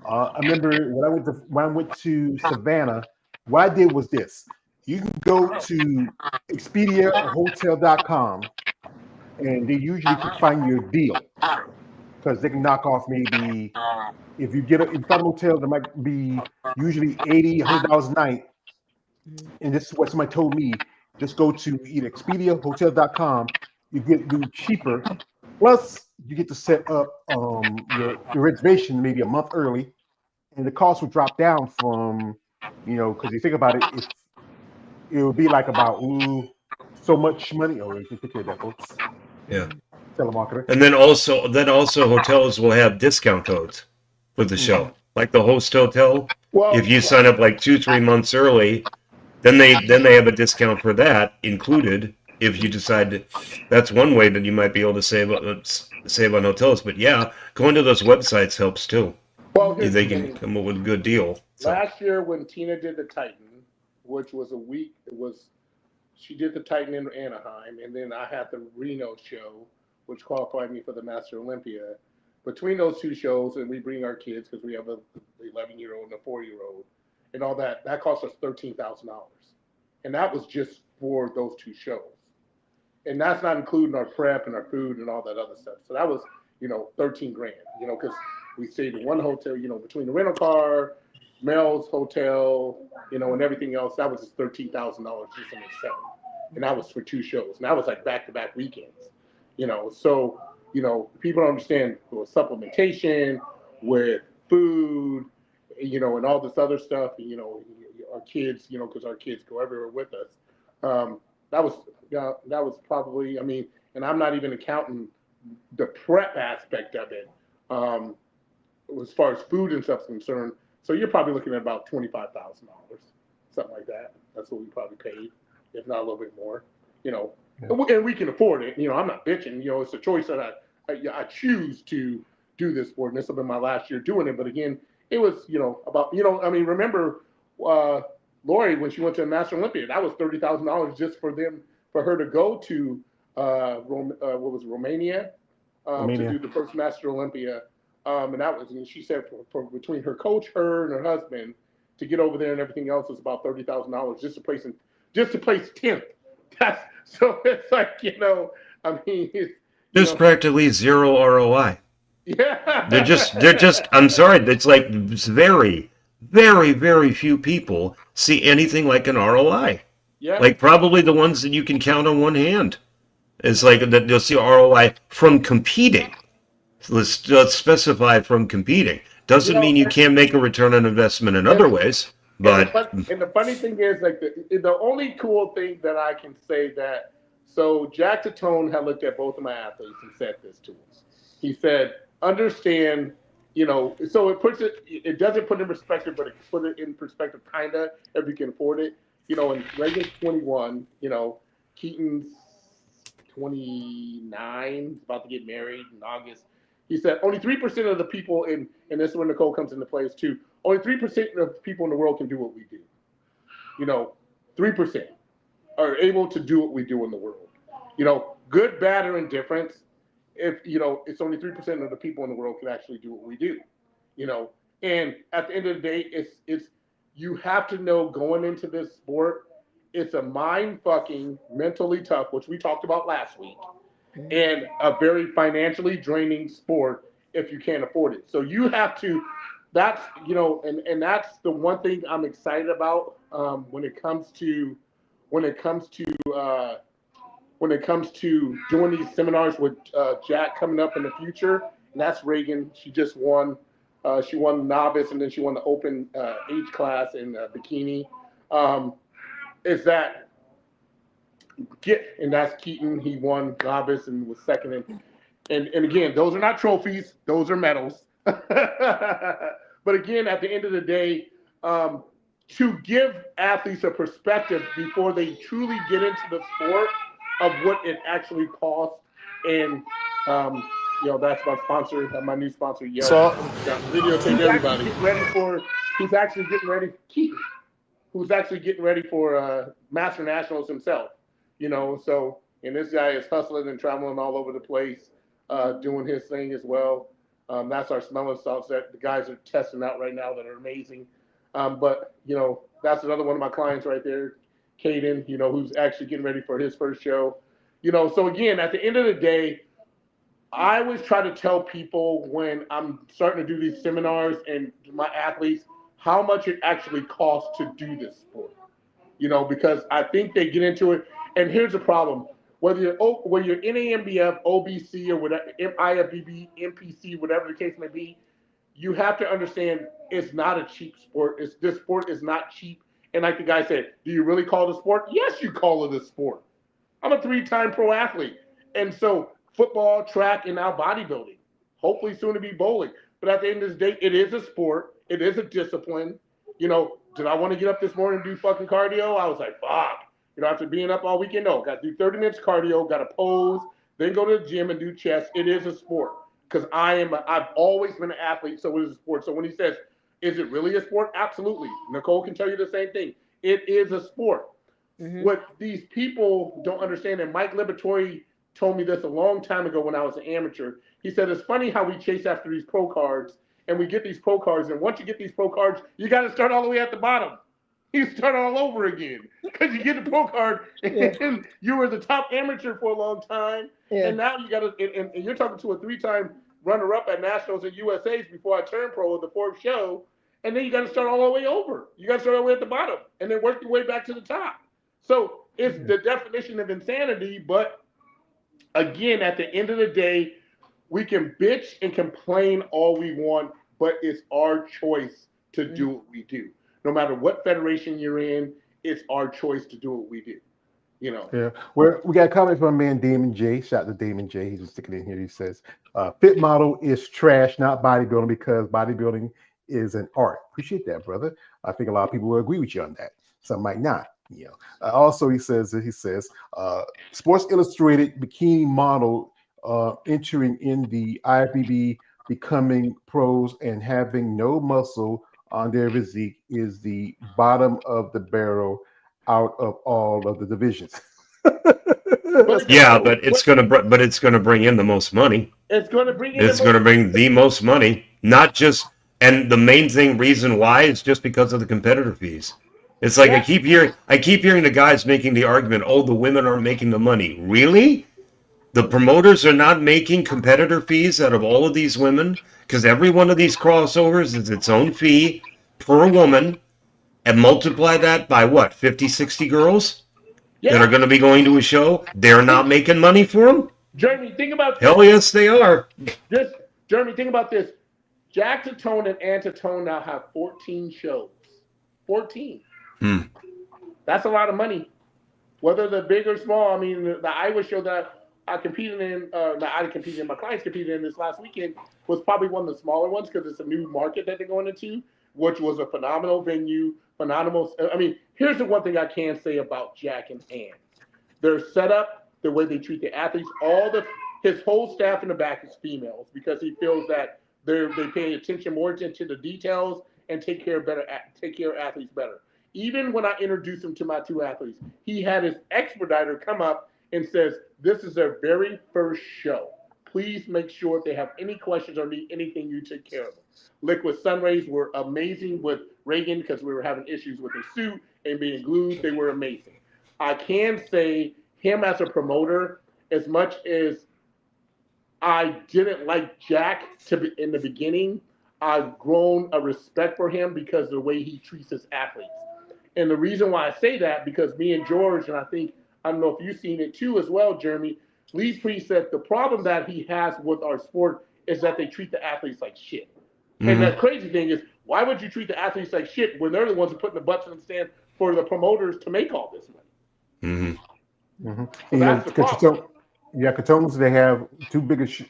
I remember when I went to Savannah. what I did was this. You can go to Expedia or Hotel.com, and they usually can find you a deal because they can knock off maybe if you find a hotel that might be usually $80, $100 a night. And this is what somebody told me. Just go to either Expedia, Hotel.com. You get do cheaper. Plus, you get to set up your reservation maybe a month early, and the cost will drop down from, because you think about it, if it will be like about so much money. Oh, you can take care of that, folks. Yeah. Telemarketer. And then also hotels will have discount codes for the show. Like the host hotel, if you sign up like 2-3 months early, then they have a discount for that included. If you decide that's one way that you might be able to save on hotels. But yeah, going to those websites helps too. Well, they can come up with a good deal. So. Last year when Tina did the Titan, which was a week, she did the Titan in Anaheim, and then I had the Reno show, which qualified me for the Master Olympia. Between those two shows, and we bring our kids because we have a 11-year-old and a 4-year-old, and all that cost us $13,000, and that was just for those two shows, and that's not including our prep and our food and all that other stuff. So that was $13,000, because we stayed in one hotel, between the rental car, Mel's hotel, and everything else. That was just $13,000 just in itself, and that was for two shows, and that was like back-to-back weekends, So people don't understand with supplementation, with food, and all this other stuff. Our kids, because our kids go everywhere with us. That was probably, and I'm not even accounting the prep aspect of it, as far as food and stuff is concerned. So you're probably looking at about $25,000, something like that. That's what we probably paid, if not a little bit more. Yeah. And we can afford it. I'm not bitching. It's a choice that I choose to do this for, and this will be my last year doing it. But again, it was about remember Lori when she went to the Master Olympia, that was $30,000 just for her to go to Romania, to do the first Master Olympia. And that was, and she said for between her coach, her, and her husband to get over there and everything else was about $30,000 just to place 10th. So it's like there's practically zero ROI. Yeah, they're just. I'm sorry. It's like very, very, very few people see anything like an ROI. Yeah, like probably the ones that you can count on one hand. It's like that you'll see ROI from competing. Let's specify from competing. Doesn't mean you can't make a return on investment in other ways. But and the funny thing is, like the only cool thing that I can say that, so Jack Tatone had looked at both of my athletes and said this to us. He said, understand, so it doesn't put it in perspective, but it put it in perspective kinda if you can afford it. And Reagan's 21, Keaton's 29, about to get married in August. He said only 3% of the people and this is when Nicole comes into place too. Only 3% of people in the world can do what we do. 3% are able to do what we do in the world. Good, bad, or indifference. If it's only 3% of the people in the world can actually do what we do. And at the end of the day, it's you have to know going into this sport, it's a mind-fucking, mentally tough, which we talked about last week, and a very financially draining sport if you can't afford it. So you have to, that's, and that's the one thing I'm excited about when it comes to doing these seminars with Jack coming up in the future. And that's Reagan. She just won. She won novice, and then she won the open age class in bikini. Is that and that's Keaton. He won novice and was second. And again, those are not trophies; those are medals. But again, at the end of the day, to give athletes a perspective before they truly get into the sport of what it actually costs, and that's my sponsor, my new sponsor, Yelp. So, videotape everybody. Who's actually getting ready? Keaton, who's actually getting ready for Master Nationals himself. So, and this guy is hustling and traveling all over the place, doing his thing as well. That's our smelling salts that the guys are testing out right now that are amazing. But That's another one of my clients right there, Caden, who's actually getting ready for his first show. So again, at the end of the day, I always try to tell people when I'm starting to do these seminars and my athletes how much it actually costs to do this sport. Because I think they get into it. And here's the problem: whether you're NAMBF, OBC, or whatever, IFBB, MPC, whatever the case may be, you have to understand it's not a cheap sport. This sport is not cheap. And like the guy said, do you really call it a sport? Yes, you call it a sport. I'm a 3-time pro athlete. And so football, track, and now bodybuilding. Hopefully soon to be bowling. But at the end of the day, it is a sport. It is a discipline. Did I want to get up this morning and do fucking cardio? I was like, fuck. After being up all weekend, no. Got to do 30 minutes cardio, got to pose, then go to the gym and do chest. It is a sport. Because I've always been an athlete, so it is a sport. So when he says, is it really a sport? Absolutely. Nicole can tell you the same thing. It is a sport. Mm-hmm. What these people don't understand, and Mike Liberatore told me this a long time ago when I was an amateur. He said, it's funny how we chase after these pro cards, and we get these pro cards, and once you get these pro cards, you got to start all the way at the bottom. You start all over again because you get the pro card, and you were the top amateur for a long time, and now you got to, and you're talking to a 3-time runner-up at Nationals and USA's before I turned pro at the 4th show, and then you got to start all the way over. You got to start all the way at the bottom, and then work your way back to the top. So it's the definition of insanity, but again, at the end of the day, we can bitch and complain all we want, but it's our choice to do what we do. No matter what federation you're in, it's our choice to do what we do. Yeah. We got a comment from my man Damon J. Shout out to Damon J. He's just sticking in here. He says, fit model is trash, not bodybuilding, because bodybuilding is an art. Appreciate that, brother. I think a lot of people will agree with you on that. Some might not. Also, he says, Sports Illustrated bikini model entering in the IFBB, becoming pros and having no muscle on their physique is the bottom of the barrel out of all of the divisions. Yeah, but it's gonna bring in the most money. It's gonna bring the most money. Not just, and the main reason why is just because of the competitor fees. It's like I keep hearing the guys making the argument, oh, the women aren't making the money. Really? The promoters are not making competitor fees out of all of these women? Because every one of these crossovers is its own fee per woman, and multiply that by what, 50, 60 girls that are going to be going to a show? They're not making money for them? Jeremy, think about this. Hell yes, they are. Jeremy, think about this. Jack Tatone and Ann Tatone now have 14 shows. 14. That's a lot of money. Whether they're big or small, I mean, the Iowa show that I competed in, my clients competed in this last weekend was probably one of the smaller ones because it's a new market that they're going into, which was a phenomenal venue, I mean, here's the one thing I can say about Jack and Ann. Their setup, the way they treat the athletes, his whole staff in the back is females because he feels that they pay more attention to details and take care of athletes better. Even when I introduced him to my 2 athletes, he had his expediter come up and says, this is their very first show. Please make sure if they have any questions or need anything, you take care of them. Liquid Sunrays were amazing with Reagan because we were having issues with his suit and being glued. They were amazing. I can say him as a promoter, as much as I didn't like Jack in the beginning, I've grown a respect for him because of the way he treats his athletes. And the reason why I say that, because me and George, and I don't know if you've seen it too as well, Jeremy, Lee Priest said the problem that he has with our sport is that they treat the athletes like shit. Mm-hmm. And the crazy thing is, why would you treat the athletes like shit when they're the ones who put the butts in the stand for the promoters to make all this money? Mm-hmm. Mm-hmm. So that's the problem. Catones, they have two biggest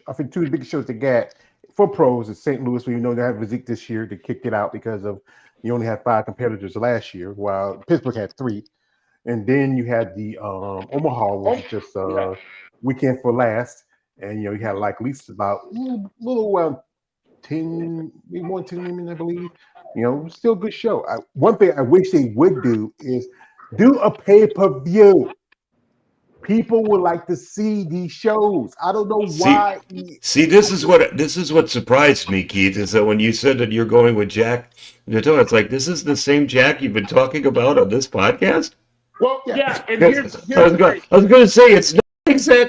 shows they got for pros in St. Louis, where they have physique this year. They kicked it out because of you only had 5 competitors last year, while Pittsburgh had 3. And then you had the Omaha, which was just weekend for last. And, you had like at least about a little around 10, maybe more than 10 women, I believe. Still a good show. One thing I wish they would do is do a pay-per-view. People would like to see these shows. I don't know why. See, this is what surprised me, Keith, is that when you said that you're going with Jack, it's like this is the same Jack you've been talking about on this podcast. Well, yeah, and I was going to say it's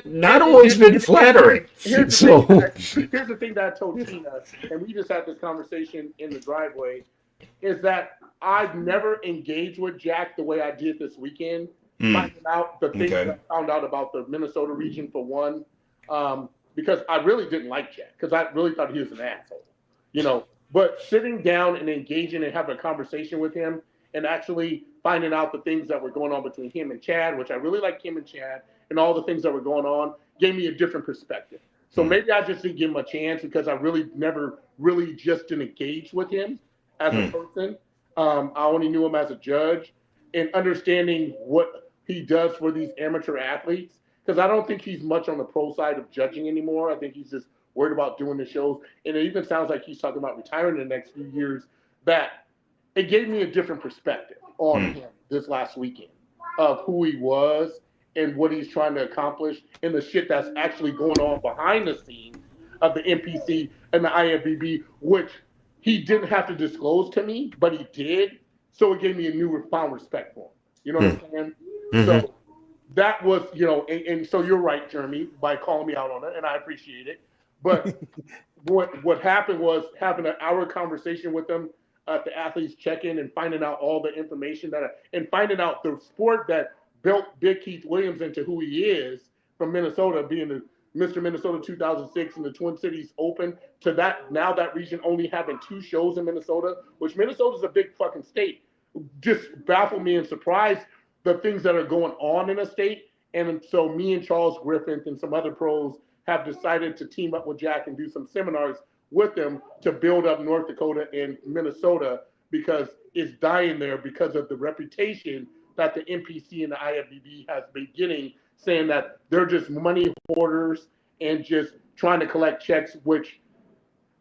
not always been flattering. Here's the thing that I told Tina, and we just had this conversation in the driveway, is that I've never engaged with Jack the way I did this weekend. Finding out the things that I found out about the Minnesota region for one, because I really didn't like Jack because I really thought he was an asshole, But sitting down and engaging and having a conversation with him and actually finding out the things that were going on between him and Chad, which I really like him and Chad, and all the things that were going on, gave me a different perspective. So maybe I just didn't give him a chance because I really never really just didn't engage with him as a person. I only knew him as a judge and understanding what he does for these amateur athletes, because I don't think he's much on the pro side of judging anymore. I think he's just worried about doing the shows, and it even sounds like he's talking about retiring in the next few years. That it gave me a different perspective on him this last weekend of who he was and what he's trying to accomplish and the shit that's actually going on behind the scenes of the NPC and the IFBB, which he didn't have to disclose to me, but he did. So it gave me a newfound respect for him. You know what I'm saying? So that was, and so you're right, Jeremy, by calling me out on it, and I appreciate it. But what happened was having an hour conversation with them at the athletes check-in and finding out all the information and finding out the sport that built Big Keith Williams into who he is from Minnesota, being the Mr. Minnesota 2006 and the Twin Cities Open, to that now that region only having 2 shows in Minnesota, which Minnesota's a big fucking state, just baffled me and surprised the things that are going on in the state. And so me and Charles Griffith and some other pros have decided to team up with Jack and do some seminars with them to build up North Dakota and Minnesota, because it's dying there because of the reputation that the NPC and the IFBB has been getting, saying that they're just money hoarders and just trying to collect checks, which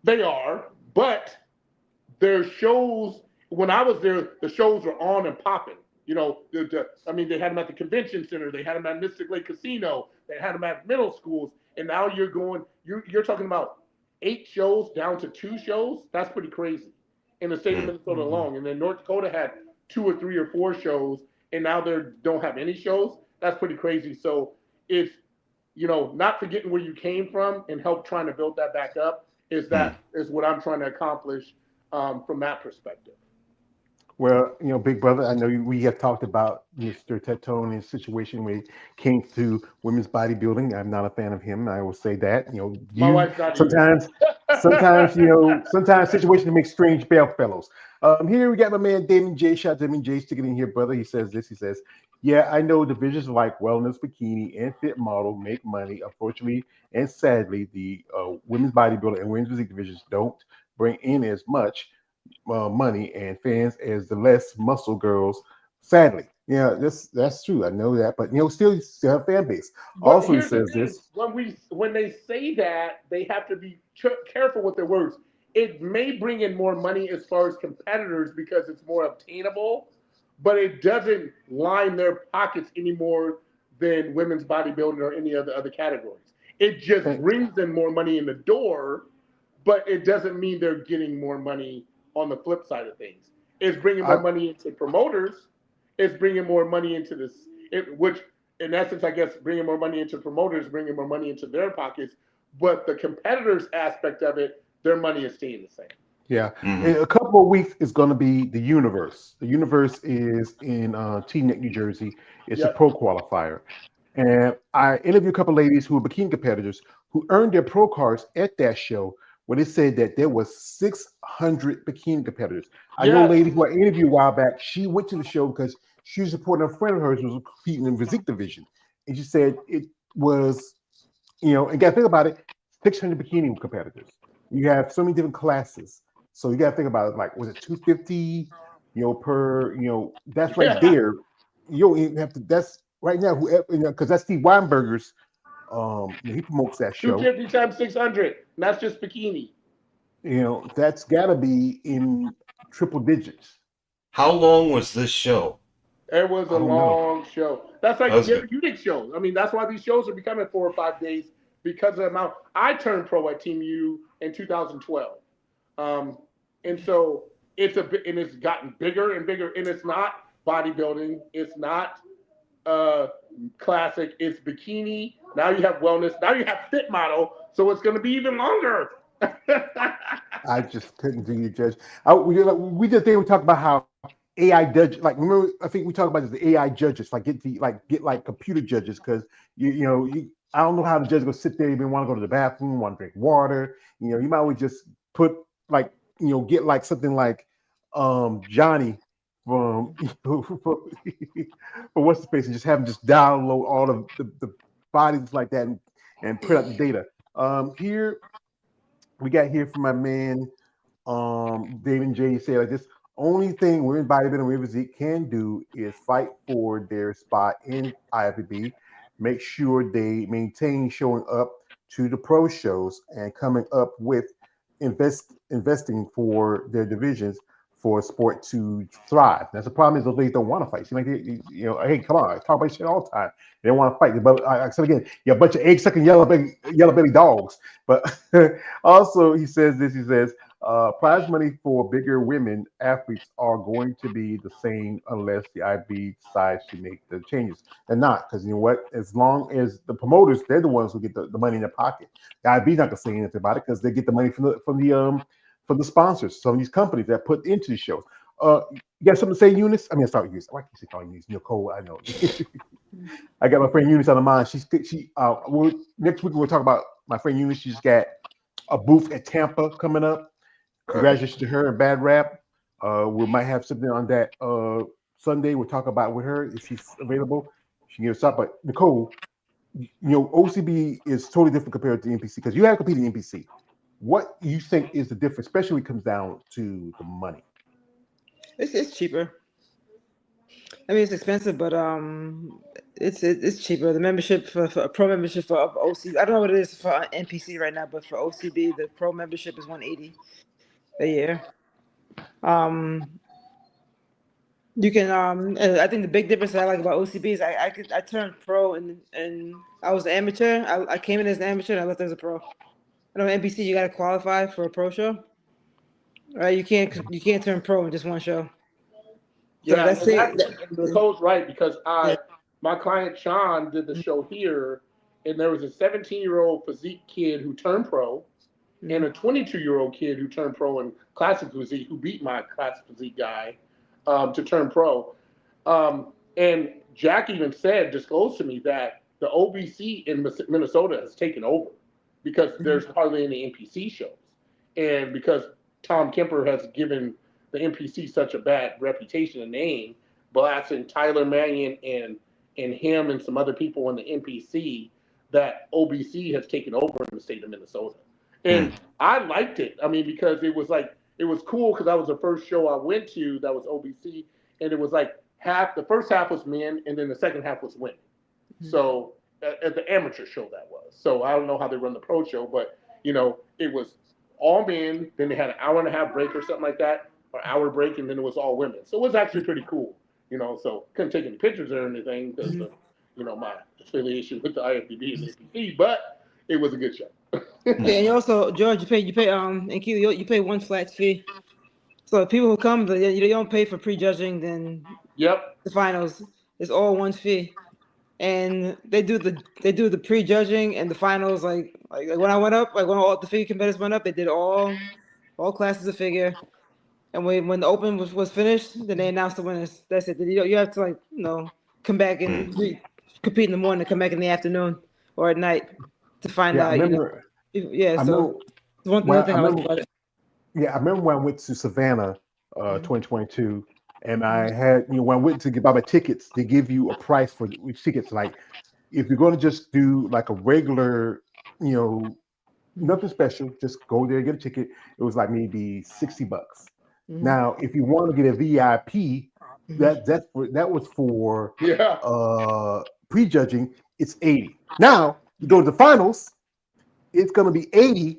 they are. But their shows, when I was there, the shows were on and popping. They had them at the convention center, they had them at Mystic Lake Casino, they had them at middle schools, and now you're talking about 8 shows down to 2 shows. That's pretty crazy in the state of Minnesota alone. And then North Dakota had 2 or 3 or 4 shows, and now they don't have any shows. That's pretty crazy. So it's, not forgetting where you came from and help trying to build that back up is what I'm trying to accomplish from that perspective. Well, Big Brother, I know we have talked about Mr. Tetone and his situation when it came to women's bodybuilding. I'm not a fan of him. I will say that. My wife's not sometimes situations make strange fellows. Here we got my man Damon J. Shout out to Damon J. sticking in here, brother. He says this. He says, "Yeah, I know divisions like wellness, bikini, and fit model make money. Unfortunately and sadly, the women's bodybuilding and women's physique divisions don't bring in as much money and fans as the less muscle girls, sadly." Yeah, that's true. I know that, but still have fan base. But also, he says this: when they say that, they have to be careful with their words. It may bring in more money as far as competitors because it's more obtainable, but it doesn't line their pockets any more than women's bodybuilding or any other categories. It just brings in more money in the door, but it doesn't mean they're getting more money on the flip side of things. It's bringing more money into promoters. It's bringing more money into this, which in essence, I guess, bringing more money into promoters, bringing more money into their pockets. But the competitors aspect of it, their money is staying the same. Yeah. In a couple of weeks, it's going to be the Universe. The Universe is in Teaneck, New Jersey. It's a pro qualifier. And I interviewed a couple of ladies who were bikini competitors who earned their pro cards at that show, where they said that there was 600 bikini competitors. I know a lady who I interviewed a while back. She went to the show because she was supporting a friend of hers who was competing in the physique division. And she said it was, and got to think about it, 600 bikini competitors. You have so many different classes. So you got to think about it, like, was it 250, per, that's right there. You don't even have to, that's right now, whoever, because that's Steve Weinberger's, he promotes that show. 250 times 600, and that's just bikini. That's got to be in triple digits. How long was this show? It was a long show. That's like unit shows. I mean, that's why these shows are becoming 4 or 5 days because of the amount. I turned pro at Team U in 2012, and so it's gotten bigger and bigger. And it's not bodybuilding. It's not classic. It's bikini. Now you have wellness. Now you have fit model. So it's going to be even longer. I just couldn't do you, Judge. We did a thing. We talked about how AI judge, like remember, I think we talked about this, the AI judges, like get computer judges, because I don't know how the judge go sit there, even want to go to the bathroom, want to drink water. You might always just put get like something like Johnny from for what's the space, and just have him just download all of the bodies like that and print out the data. Here we got here from my man David J. Say like this. Only thing women bodybuilding and physique can do is fight for their spot in IFBB, make sure they maintain showing up to the pro shows and coming up with investing for their divisions for a sport to thrive. That's the problem, is those ladies don't want to fight. Seem like hey, come on, I talk about shit all the time. They don't want to fight. But I said again, you're a bunch of egg-sucking yellow belly dogs. But also he says this. He says prize money for bigger women athletes are going to be the same unless the IB decides to make the changes. They're not, because you know what? As long as the promoters, they're the ones who get the money in their pocket. The IB's not going to say anything about it because they get the money from the sponsors, some of these companies that put into the shows. You got something to say, Eunice? I mean, start with Eunice. Why can't you call Eunice? Nicole, I know. I got my friend Eunice on the mind. Next week we'll talk about my friend Eunice. She's got a booth at Tampa coming up. Congratulations to her and Bad Rap. We might have something on that Sunday. We'll talk about with her if she's available. She can give us up. But Nicole, OCB is totally different compared to NPC, because you have to compete in NPC. What do you think is the difference, especially when it comes down to the money? It's cheaper. I mean, it's expensive, but it's cheaper. The membership for a pro membership for OCB, I don't know what it is for NPC right now, but for OCB, the pro membership is $180 a year. You can I think the big difference that I like about OCB is I turned pro and I was an amateur. I came in as an amateur and I left as a pro. I know NPC you got to qualify for a pro show, right? You can't turn pro in just one show. So yeah, that's and Nicole's right, because my client Sean did the show here, and there was a 17-year-old physique kid who turned pro, and a 22-year-old kid who turned pro in classic physique, who beat my classic physique guy to turn pro. And Jack even disclosed to me that the OBC in Minnesota has taken over because there's hardly any NPC shows. And because Tom Kemper has given the NPC such a bad reputation and name, blasting Tyler Mannion and him and some other people in the NPC, that OBC has taken over in the state of Minnesota. And I liked it. I mean, because it was cool, because that was the first show I went to that was OBC, and it was like the first half was men, and then the second half was women. So at the amateur show that was. So I don't know how they run the pro show, but it was all men. Then they had an hour and a half break or something like that, or hour break, and then it was all women. So it was actually pretty cool. So couldn't take any pictures or anything because of my affiliation with the IFBB and the APC, but it was a good show. Yeah, and you also, George, you pay and Q, you pay one flat fee. So people who come, you don't pay for prejudging. Then the finals, it's all one fee, and they do the prejudging and the finals. Like when I went up, like when all the figure competitors went up, they did all classes of figure, and when the open was finished, then they announced the winners. That's it. You have to come back and compete in the morning, come back in the afternoon or at night to find out. So one thing I like about it. Yeah, I remember when I went to Savannah 2022, and I had, when I went to buy my tickets, they give you a price for each tickets. Like, if you're going to just do like a regular, nothing special, just go there, get a ticket. It was like maybe $60. Now, if you want to get a VIP, that was for prejudging, it's $80. Now, you go to the finals, it's going to be $80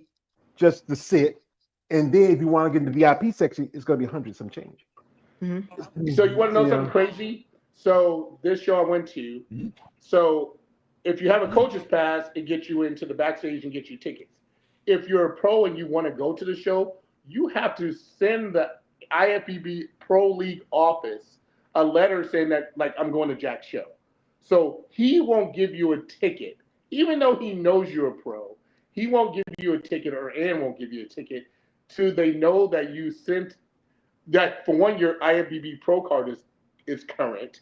just to sit. And then if you want to get in the VIP section, it's going to be 100 some change. So you want to know something crazy? So this show I went to, so if you have a coach's pass, it gets you into the backstage and gets you tickets. If you're a pro and you want to go to the show, you have to send the IFBB Pro League office a letter saying that, like, I'm going to Jack's show. So he won't give you a ticket, even though he knows you're a pro. He won't give you a ticket, or Ann won't give you a ticket, till they know that you sent that. For one, your IFBB Pro card is current,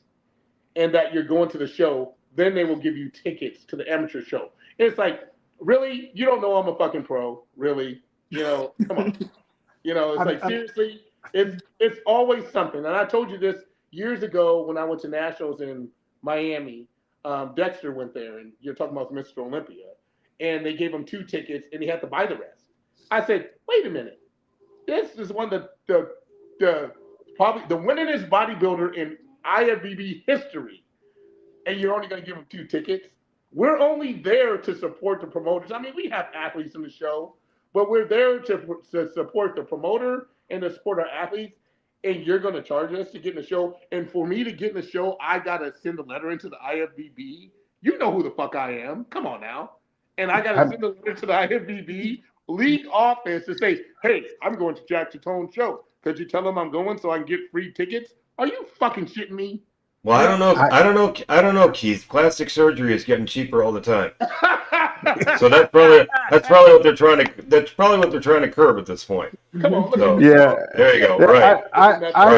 and that you're going to the show. Then they will give you tickets to the amateur show. It's like, really? You don't know I'm a fucking pro, really? Come on. It's like, seriously, it's always something. And I told you this years ago when I went to nationals in Miami. Dexter went there, and you're talking about Mr. Olympia, and they gave him 2 tickets, and he had to buy the rest. I said, wait a minute, this is one of the probably the winningest bodybuilder in IFBB history, and you're only going to give him 2 tickets? We're only there to support the promoters. I mean, we have athletes in the show, but we're there to support the promoter and to support our athletes, and you're going to charge us to get in the show. And for me to get in the show, I got to send a letter into the IFBB. You know who the fuck I am. Come on now. And I got to send a letter to the IFBB league office to say, hey, I'm going to Jack Chatone's show. Could you tell them I'm going so I can get free tickets? Are you fucking shitting me? Well, I don't know, Keith. Plastic surgery is getting cheaper all the time. So that's probably what they're trying to curb at this point. Come on, there you go. Right. I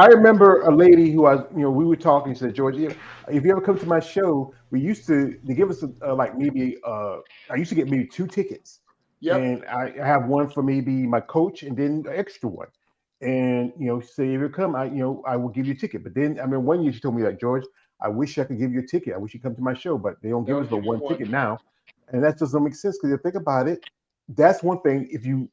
remember a lady who we were talking. She said, George, if you ever come to my show, they give us I used to get maybe 2 tickets. Yep. And I have one for maybe my coach and then an extra one. And say if you come, I will give you a ticket. But then one year she told me, like, George, I wish I could give you a ticket. I wish you come to my show, but they don't give us but one ticket now, and that doesn't make sense. Because you think about it, that's one thing. If you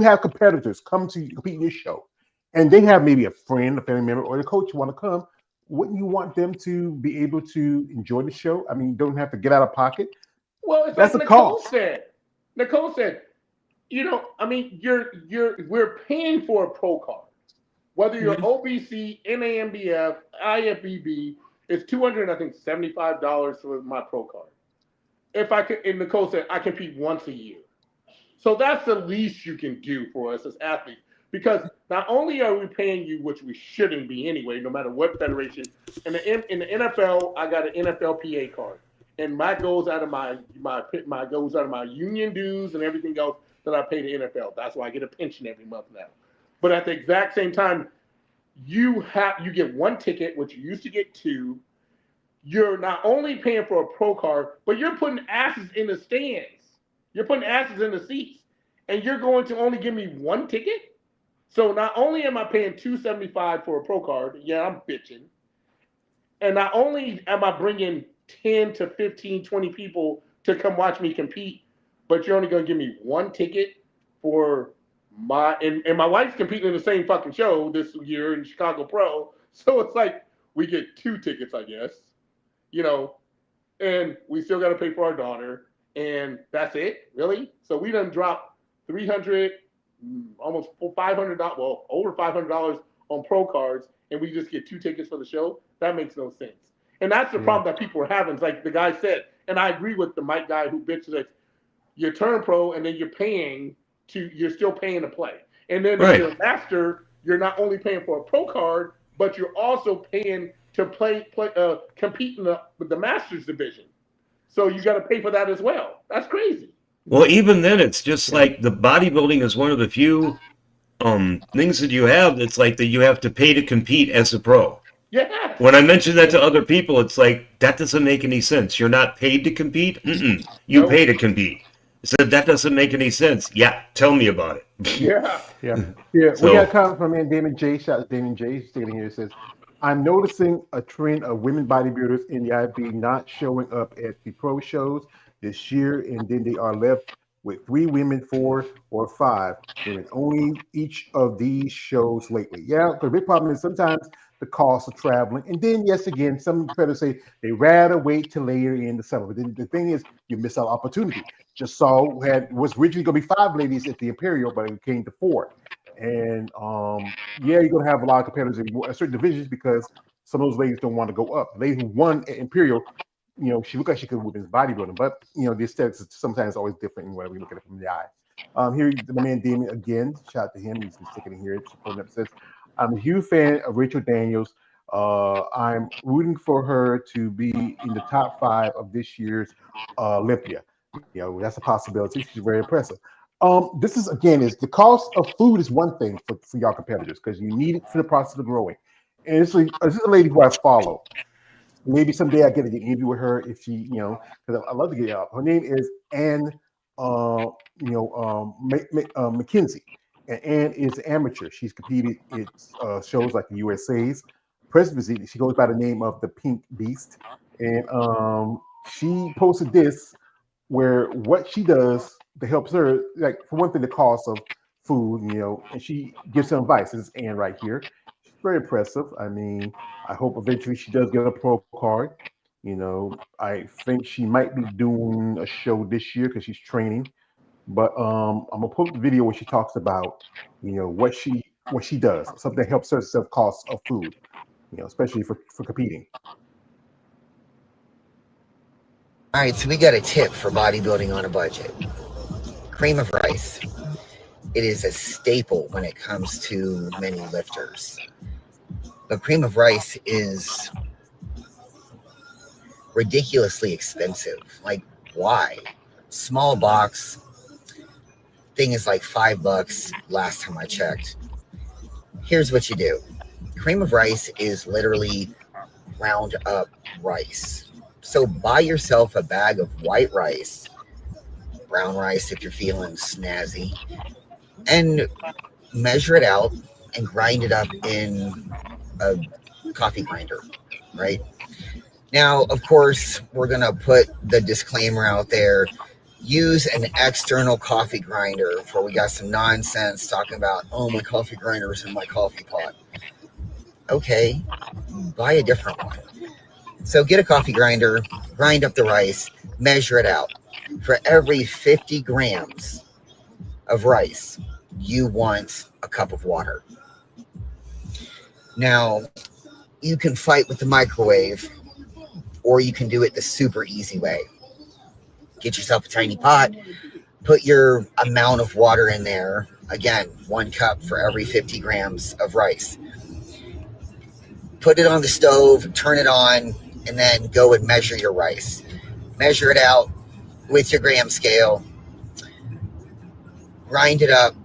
have competitors come to compete in your show, and they have maybe a friend, a family member, or the coach want to come, wouldn't you want them to be able to enjoy the show? I mean, you don't have to get out of pocket. Well, it's that's like Nicole said. Nicole said, we're paying for a pro card. Whether you're OBC, NAMBF, IFBB, it's $275 for my pro card. If I could, and Nicole said, I compete once a year. So that's the least you can do for us as athletes. Because not only are we paying you, which we shouldn't be anyway, no matter what federation. In the NFL, I got an NFLPA card, and my goes out of my goes out of my union dues and everything else that I pay to NFL. That's why I get a pension every month now. But at the exact same time, you get 1 ticket, which you used to get 2. You're not only paying for a pro card, but you're putting asses in the stands. You're putting asses in the seats, and you're going to only give me 1 ticket. So not only am I paying $275 for a pro card, yeah, I'm bitching, and not only am I bringing 10 to 15, 20 people to come watch me compete, but you're only going to give me 1 ticket for and my wife's competing in the same fucking show this year in Chicago Pro. So it's like we get 2 tickets, I guess, and we still got to pay for our daughter, and that's it, really. So we done dropped $300, almost $500, well, over $500 on pro cards, and we just get 2 tickets for the show. That makes no sense. And that's the problem that people are having. It's like the guy said, and I agree with the Mike guy who bitches that you turn pro and then you're still paying to play. And then if you're a master, you're not only paying for a pro card, but you're also paying to compete in the masters division. So you got to pay for that as well. That's crazy. Well, even then, it's just like the bodybuilding is one of the few things that you have that's like that you have to pay to compete as a pro. Yeah. When I mention that to other people, it's like, that doesn't make any sense. You're not paid to compete? You pay to compete. So that doesn't make any sense. Yeah, tell me about it. Yeah. We got a comment from Damon J. Shout out to Damon J. Stating here, says, I'm noticing a trend of women bodybuilders in the IFB not showing up at the pro shows this year, and then they are left with 3 women, 4 or 5 women only each of these shows lately. Yeah, the big problem is sometimes the cost of traveling, and then yes, again, some competitors say they rather wait till later in the summer. But then the thing is, you miss out opportunity. Just saw was originally going to be 5 ladies at the Imperial, but it came to 4. And yeah, you're gonna have a lot of competitors in certain divisions because some of those ladies don't want to go up. The lady who won at Imperial, she looked like she could have women's bodybuilding, but the aesthetics is sometimes always different in whatever we look at it from the eye. Here, the man Damien again. Shout out to him. He's been sticking in here, supporting up. Says, "I'm a huge fan of Rachel Daniels. I'm rooting for her to be in the top 5 of this year's Olympia. That's a possibility. She's very impressive. This is again is the cost of food is one thing for y'all competitors because you need it for the process of growing. And this is a lady who I follow. Maybe someday I get an interview with her if she, because I love to get out. Her name is Anne, McKenzie, and Anne is an amateur. She's competed at shows like the USA's presidency. She goes by the name of the Pink Beast, and she posted this where what she does to help her, like for one thing, the cost of food, and she gives some advice. This is Anne right here. She's very impressive. I mean, I hope eventually she does get a pro card. I think she might be doing a show this year because she's training. But I'm gonna put the video where she talks about, what she does, something that helps her save costs of food, especially for competing. All right, so we got a tip for bodybuilding on a budget. Cream of rice. It is a staple when it comes to many lifters. But cream of rice is ridiculously expensive. Like, why? Small box. Thing is like $5 last time I checked. Here's what you do. Cream of rice is literally ground up rice. So buy yourself a bag of white rice, brown rice if you're feeling snazzy, and measure it out and grind it up in a coffee grinder, right? Now, of course, we're going to put the disclaimer out there. Use an external coffee grinder before we got some nonsense talking about, oh, my coffee grinder is in my coffee pot. Okay, buy a different one. So get a coffee grinder, grind up the rice, measure it out. For every 50 grams of rice, you want a cup of water. Now, you can fight with the microwave, or you can do it the super easy way. Get yourself a tiny pot, put your amount of water in there. Again, 1 cup for every 50 grams of rice. Put it on the stove, turn it on, and then go and measure your rice. Measure it out with your gram scale. Grind it up,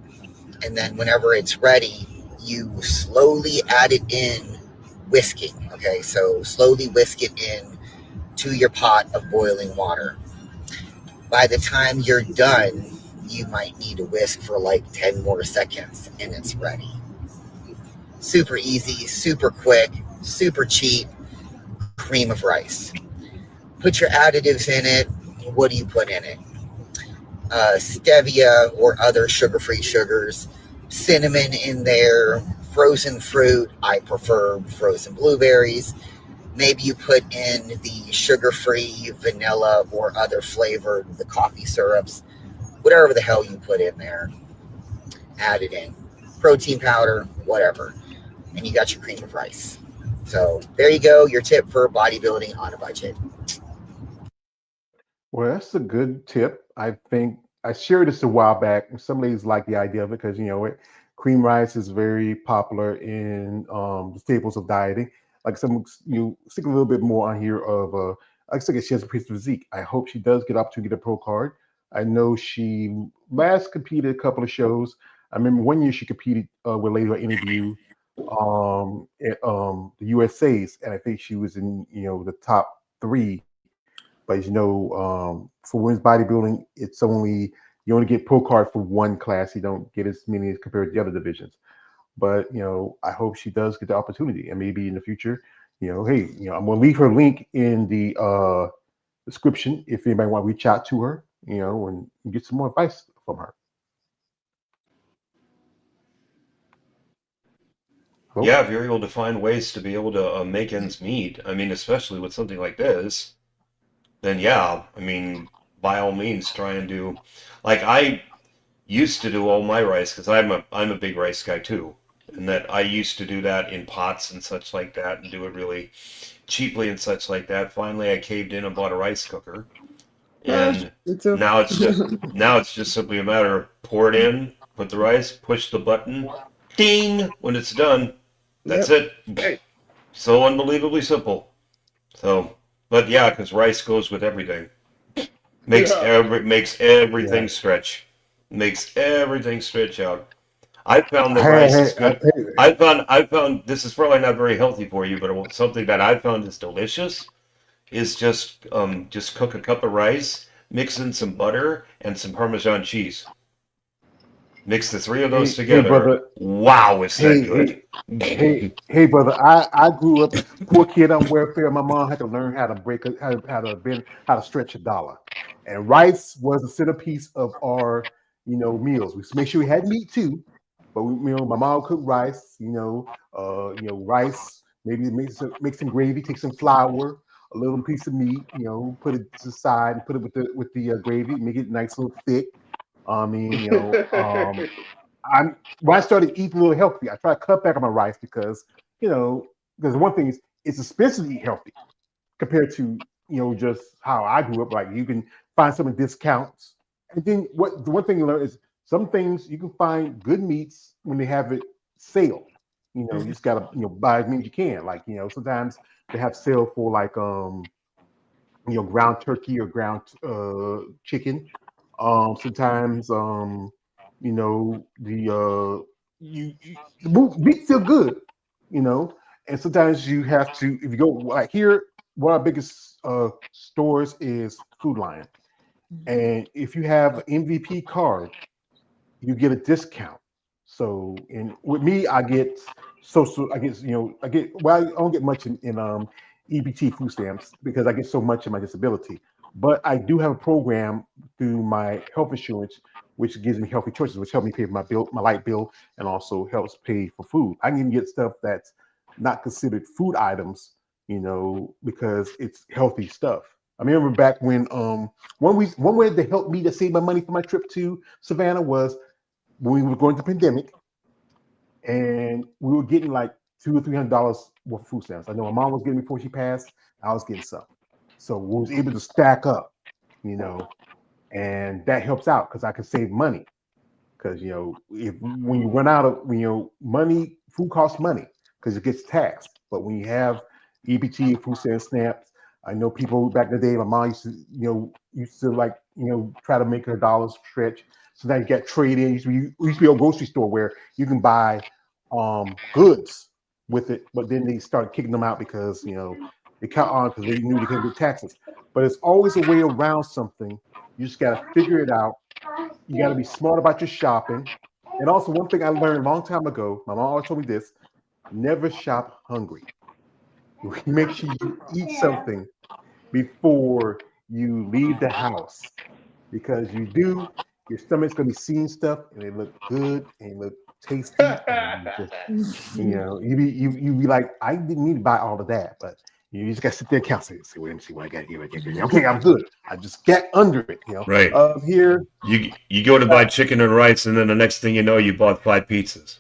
and then whenever it's ready, you slowly add it in whisking. Okay, so slowly whisk it in to your pot of boiling water. By the time you're done, you might need to whisk for like 10 more seconds, and it's ready. Super easy, super quick, super cheap cream of rice. Put your additives in it. What do you put in it? Stevia or other sugar-free sugars, cinnamon in there, frozen fruit. I prefer frozen blueberries. Maybe you put in the sugar-free vanilla or other flavored, the coffee syrups, whatever the hell you put in there. Add it in. Protein powder, whatever. And you got your cream of rice. So there you go, your tip for bodybuilding on a budget. Well, that's a good tip. I think I shared this a while back. Some ladies like the idea of it because cream rice is very popular in the staples of dieting. Like some, you stick a little bit more on here of I think she has a pretty physique. I hope she does get up to get a pro card. I know she last competed a couple of shows. I remember one year she competed with a lady I interviewed at the USA's, and I think she was in the top 3. But for women's bodybuilding, you only get pro card for one class. You don't get as many as compared to the other divisions. But I hope she does get the opportunity, and maybe in the future, hey, I'm gonna leave her link in the description if anybody want to reach out to her, and get some more advice from her. Hello? Yeah, if you're able to find ways to be able to make ends meet, I mean, especially with something like this, then yeah, I mean, by all means, try and do, like used to do all my rice because I'm a big rice guy too, and that I used to do that in pots and such like that, and do it really cheaply and such like that. Finally, I caved in and bought a rice cooker, and Me too. now it's just simply a matter of pour it in, put the rice, push the button, ding when it's done. That's Yep. it. So unbelievably simple. So, but yeah, because rice goes with everything. Makes everything stretch. Makes everything stretch out. I found that rice is good. I found this is probably not very healthy for you, but something that I found is delicious is just cook a cup of rice, mix in some butter and some Parmesan cheese. Mix the three of those Hey, together. brother. Wow, is that good? Hey, brother. I grew up poor kid on welfare. My mom had to learn how to how to stretch a dollar, and rice was the centerpiece of our meals. We make sure we had meat too, but my mom cooked rice. Rice. Maybe make some gravy, take some flour, a little piece of meat. Put it to the side and put it with the gravy, make it nice, little thick. I mean, when I started eating a little healthy, I try to cut back on my rice because because one thing is it's expensive to eat healthy compared to just how I grew up. Like you can find some discounts, and then the one thing you learn is some things you can find good meats when they have it sale. You just gotta buy as many as you can. Like sometimes they have sale for like ground turkey or ground chicken. Sometimes the meat feel good, and sometimes you have to if you go like here. One of our biggest stores is Food Lion, and if you have an MVP card, you get a discount. So, and with me, I get social. I get. Well, I don't get much in EBT food stamps because I get so much in my disability. But I do have a program through my health insurance, which gives me healthy choices, which help me pay for my bill, my light bill, and also helps pay for food. I can even get stuff that's not considered food items, because it's healthy stuff. I remember back when one way that helped me to save my money for my trip to Savannah was when we were going to pandemic, and we were getting like $200 or $300 worth of food stamps. I know my mom was getting before she passed. I was getting some, so we was able to stack up, and that helps out because I can save money. Because if when you run out of money, food costs money because it gets taxed. But when you have EBT, food stamps, I know people back in the day. My mom used to like try to make her dollars stretch. So now you got trade in. Used to be a grocery store where you can buy goods with it, but then they started kicking them out because they cut on because they knew they couldn't get taxes. But it's always a way around something. You just got to figure it out. You got to be smart about your shopping. And also, one thing I learned a long time ago, my mom always told me this: never shop hungry. Make sure you eat something before you leave the house, because you do, your stomach's gonna be seeing stuff and it look good and look tasty, and you be like, I didn't need to buy all of that, but you just gotta sit there and count. See, let me see what I got here. Okay, I'm good. I just get under it. Right. Here. You go to buy chicken and rice, and then the next thing you know, you bought 5 pizzas.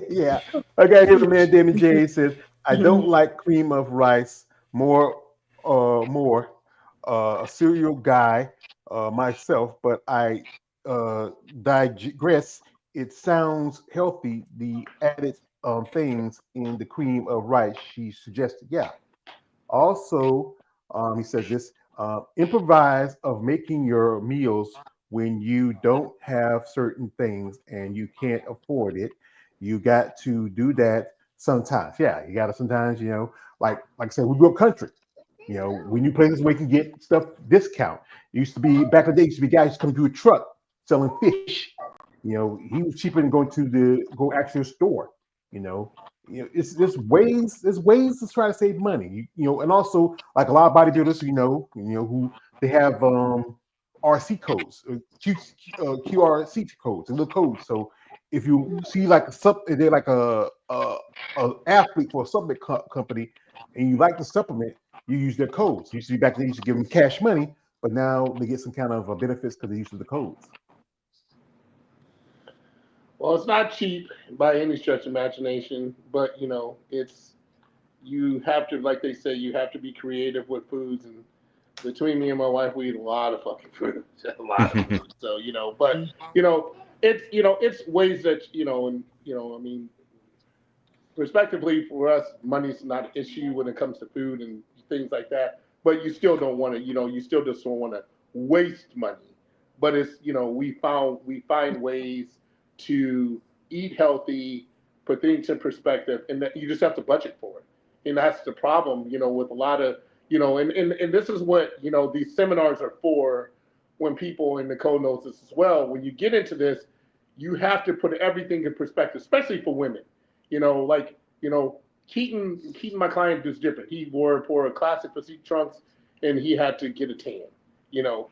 Yeah. Okay, here's a man, Damon J says, I don't like cream of rice. More a cereal guy myself, but I digress. It sounds healthy. The added things in the cream of rice she suggested. Yeah. Also, he says this: improvise of making your meals when you don't have certain things and you can't afford it. You got to do that sometimes. Yeah, you got to sometimes. Like I said, we grew up country. We knew places where you can get stuff discount. It used to be back in the day. Used to be guys come to a truck selling fish. He was cheaper than going to go actually a store. You know, it's there's ways to try to save money. And also like a lot of bodybuilders, who they have RC codes, QRC codes, and little codes. So if you see like they're like a athlete for a supplement company, and you like the supplement, you use their codes. Used to be back then, you used to give them cash money, but now they get some kind of benefits because they use the codes. Well, it's not cheap by any stretch of imagination, but you have to, like they say, you have to be creative with foods. And between me and my wife, we eat a lot of fucking food, a lot of food. So but it's ways that and I mean, respectively for us, money's not an issue when it comes to food and things like that. But you still don't want to, you still just don't want to waste money. But it's, we find ways to eat healthy, put things in perspective, and that you just have to budget for it. And that's the problem, with a lot of, and this is what, these seminars are for when people, and Nicole knows this as well, when you get into this, you have to put everything in perspective, especially for women. Keaton, my client, is different. He wore classic physique trunks, and he had to get a tan. And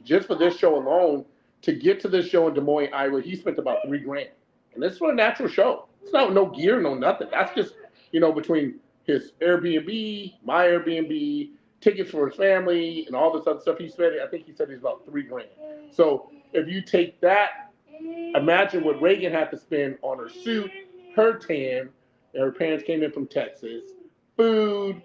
just for this show alone, to get to this show in Des Moines, Iowa, he spent about $3,000, and this was a natural show. It's not no gear, no nothing. That's just between his Airbnb, my Airbnb, tickets for his family, and all this other stuff he spent. I think he said he's about $3,000. So if you take that. Imagine what Reagan had to spend on her suit, her tan, and her parents came in from Texas, food,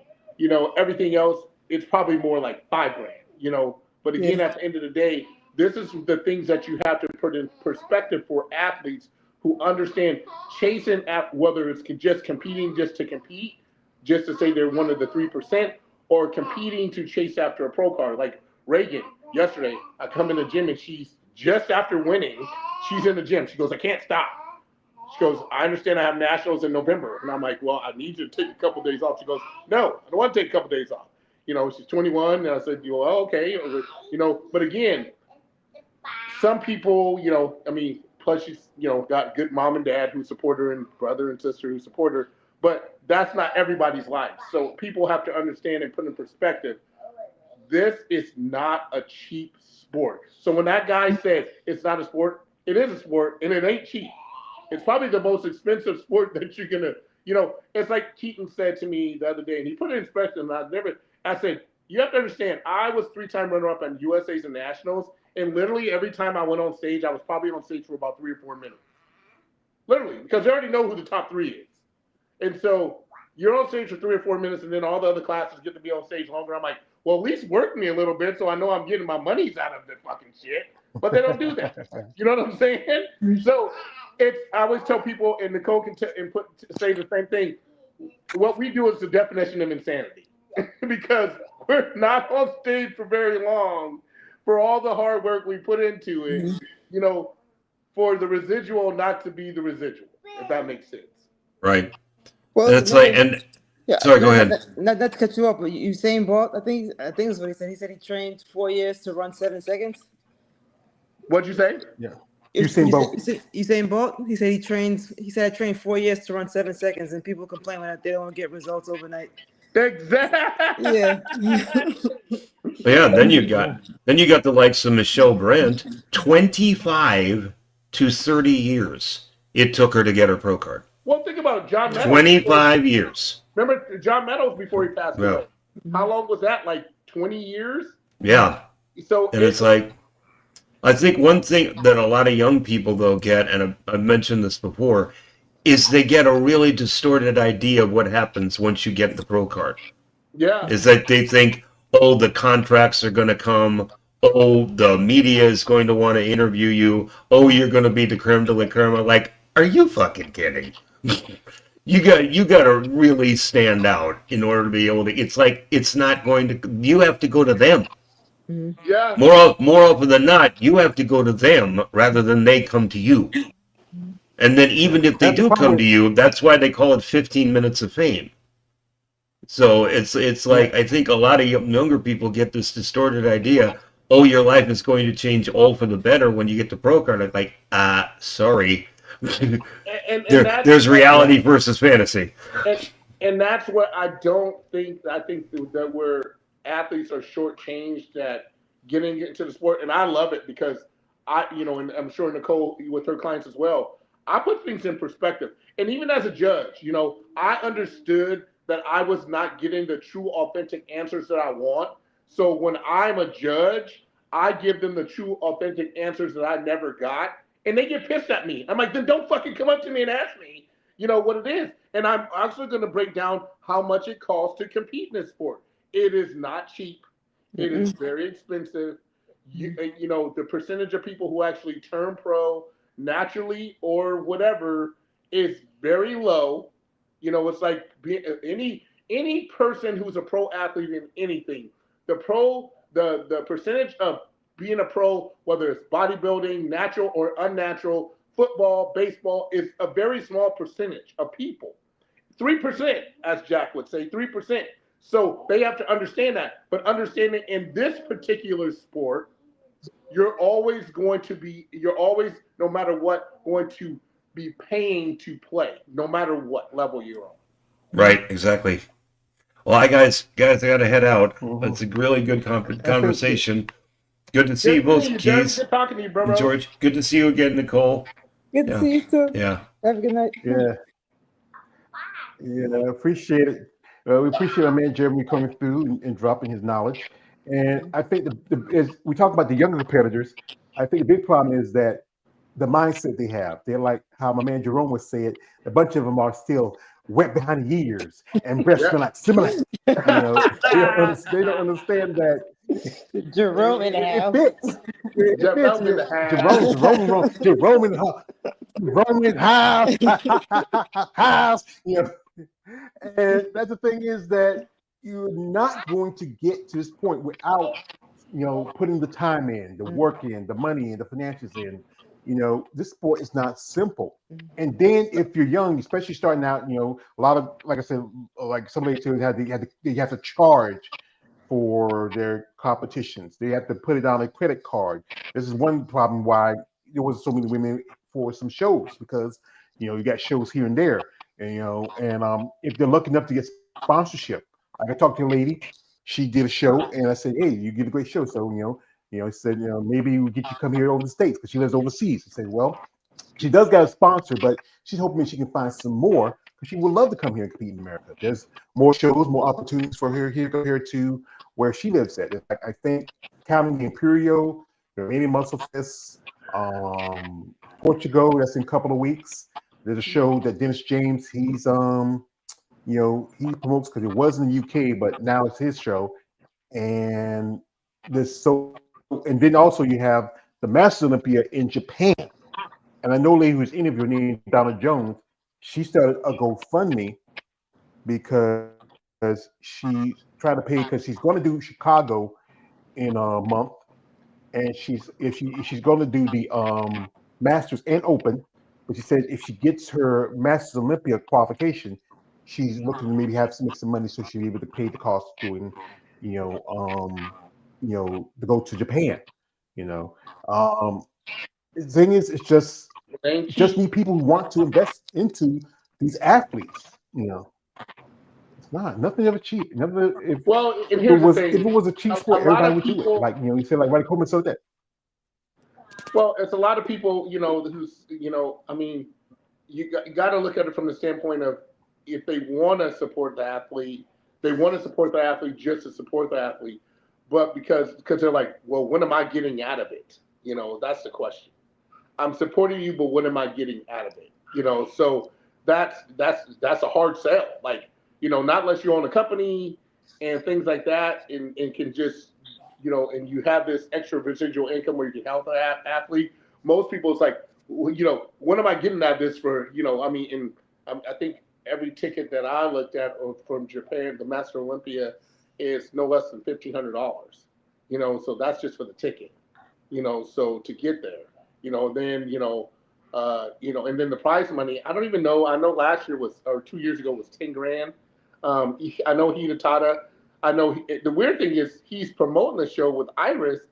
everything else. It's probably more like $5,000, But again, at the end of the day, this is the things that you have to put in perspective for athletes who understand chasing after, whether it's just competing just to compete, just to say they're one of the 3%, or competing to chase after a pro card. Like Reagan, yesterday, I come in the gym and she's just after winning. She's in the gym. She goes, I can't stop. She goes, I understand I have nationals in November. And I'm like, well, I need you to take a couple of days off. She goes, no, I don't want to take a couple of days off. She's 21. And I said, well, okay. But again, some people, plus she's, got good mom and dad who support her and brother and sister who support her. But that's not everybody's life. So people have to understand and put in perspective, this is not a cheap sport. So when that guy said it's not a sport, it is a sport, and it ain't cheap. It's probably the most expensive sport that you're gonna, it's like Keaton said to me the other day, and he put it in perspective. I said, you have to understand, I was 3-time runner-up on USA's and Nationals, and literally every time I went on stage, I was probably on stage for about 3 or 4 minutes. Literally, because they already know who the top 3 is. And so you're on stage for 3 or 4 minutes, and then all the other classes get to be on stage longer. I'm like, well, at least work me a little bit so I know I'm getting my monies out of the fucking shit. But they don't do that. You know what I'm saying? So I always tell people, and Nicole can say the same thing. What we do is the definition of insanity because we're not on stage for very long for all the hard work we put into it, for the residual not to be the residual, if that makes sense. Right. Well, and it's sorry, go ahead. Not to cut you off, but Usain Bolt, I think is what he said. He said he trained 4 years to run 7 seconds. What'd you say? Yeah. Usain Bolt. He said I trained 4 years to run 7 seconds, and people complain when they don't get results overnight. Exactly. Yeah. Yeah. Then you got the likes of Michelle Brandt, 25 to 30 years it took her to get her pro card. Well, think about it, John Meadows. 25 years. Remember John Meadows before he passed away? How long was that? Like 20 years? Yeah. So it's like, I think one thing that a lot of young people, though, get, and I've mentioned this before, is they get a really distorted idea of what happens once you get the pro card. Yeah. Is that they think, oh, the contracts are going to come. Oh, the media is going to want to interview you. Oh, you're going to be the creme de la creme. Like, are you fucking kidding? You got to really stand out in order to be able to. It's like it's not going to. You have to go to them. Yeah. More often than not, you have to go to them rather than they come to you. And then even if they do come to you, that's why they call it 15 minutes of fame. So it's like I think a lot of younger people get this distorted idea. Oh, your life is going to change all for the better when you get the pro card. It's like, sorry. There's reality versus fantasy. And that's what I think that where athletes are shortchanged at getting into the sport. And I love it because and I'm sure Nicole with her clients as well, I put things in perspective. And even as a judge, I understood that I was not getting the true authentic answers that I want. So when I'm a judge, I give them the true, authentic answers that I never got, and they get pissed at me. I'm like, then don't fucking come up to me and ask me, what it is. And I'm actually going to break down how much it costs to compete in this sport. It is not cheap. It is very expensive. The percentage of people who actually turn pro naturally or whatever is very low. It's like any person who's a pro athlete in anything, the percentage of being a pro, whether it's bodybuilding, natural or unnatural, football, baseball, is a very small percentage of people. 3%, as Jack would say, 3%. So they have to understand that. But understanding in this particular sport, you're always, no matter what, going to be paying to play, no matter what level you're on. Right, exactly. Well, guys, I got to head out. It's a really good conversation. Good to see you both, Keys. Good talking to you, bro. George, good to see you again, Nicole. Good to see you too. Yeah. Have a good night. Yeah. Yeah, appreciate it. We appreciate our man Jeremy coming through and dropping his knowledge. And I think as we talk about the younger competitors, I think the big problem is that the mindset they have. They're like how my man Jerome would say it. A bunch of them are still wet behind the ears and breath smell like Similac. They don't understand that. Jerome in the house. It fits. Jerome in the house. And that's the thing is that you're not going to get to this point without, putting the time in, the work in, the money in, the finances in. This sport is not simple. And then if you're young, especially starting out, a lot of, like I said, like somebody too they have to charge for their competitions. They have to put it on a credit card. This is one problem why there was so many women for some shows, because you got shows here and there, and if they're lucky enough to get sponsorship. I talked to a lady, she did a show, and I said, hey, you did a great show, so he said, maybe we get you to come here over the States, because she lives overseas. He said, well, she does got a sponsor, but she's hoping she can find some more, because she would love to come here and compete in America. There's more shows, more opportunities for her here compared to where she lives at. I think counting the Imperial, maybe Muscle Fest, Portugal, that's in a couple of weeks. There's a show that Dennis James, he's he promotes, because it was in the UK, but now it's his show. And and then also you have the Masters Olympia in Japan. And I know a lady who was interviewed named Donna Jones, she started a GoFundMe because she tried to pay, because she's going to do Chicago in a month, and she's going to do the Masters and Open, but she said if she gets her Masters Olympia qualification, she's looking to maybe make some money so she'll be able to pay the cost of doing, to go to Japan. The thing is, it's just need people who want to invest into these athletes. It's nothing ever cheap. If it was a cheap sport, everybody would do it. Like you said, like Ronnie Coleman said that. Well, it's a lot of people, who's, I mean, you got to look at it from the standpoint of, if they want to support the athlete, they want to support the athlete just to support the athlete, but because they're like, well, what am I getting out of it? That's the question. I'm supporting you, but what am I getting out of it? So that's a hard sell. Like, not unless you own a company and things like that, and can just, and you have this extra residual income where you can help the athlete. Most people, it's like, well, what am I getting out of this for? I think every ticket that I looked at from Japan, the Master Olympia, is no less than $1,500. So that's just for the ticket. So to get there, then and then the prize money. I don't even know. I know last year or 2 years ago was $10,000. I know Hidetada. I know the weird thing is he's promoting the show with Iris,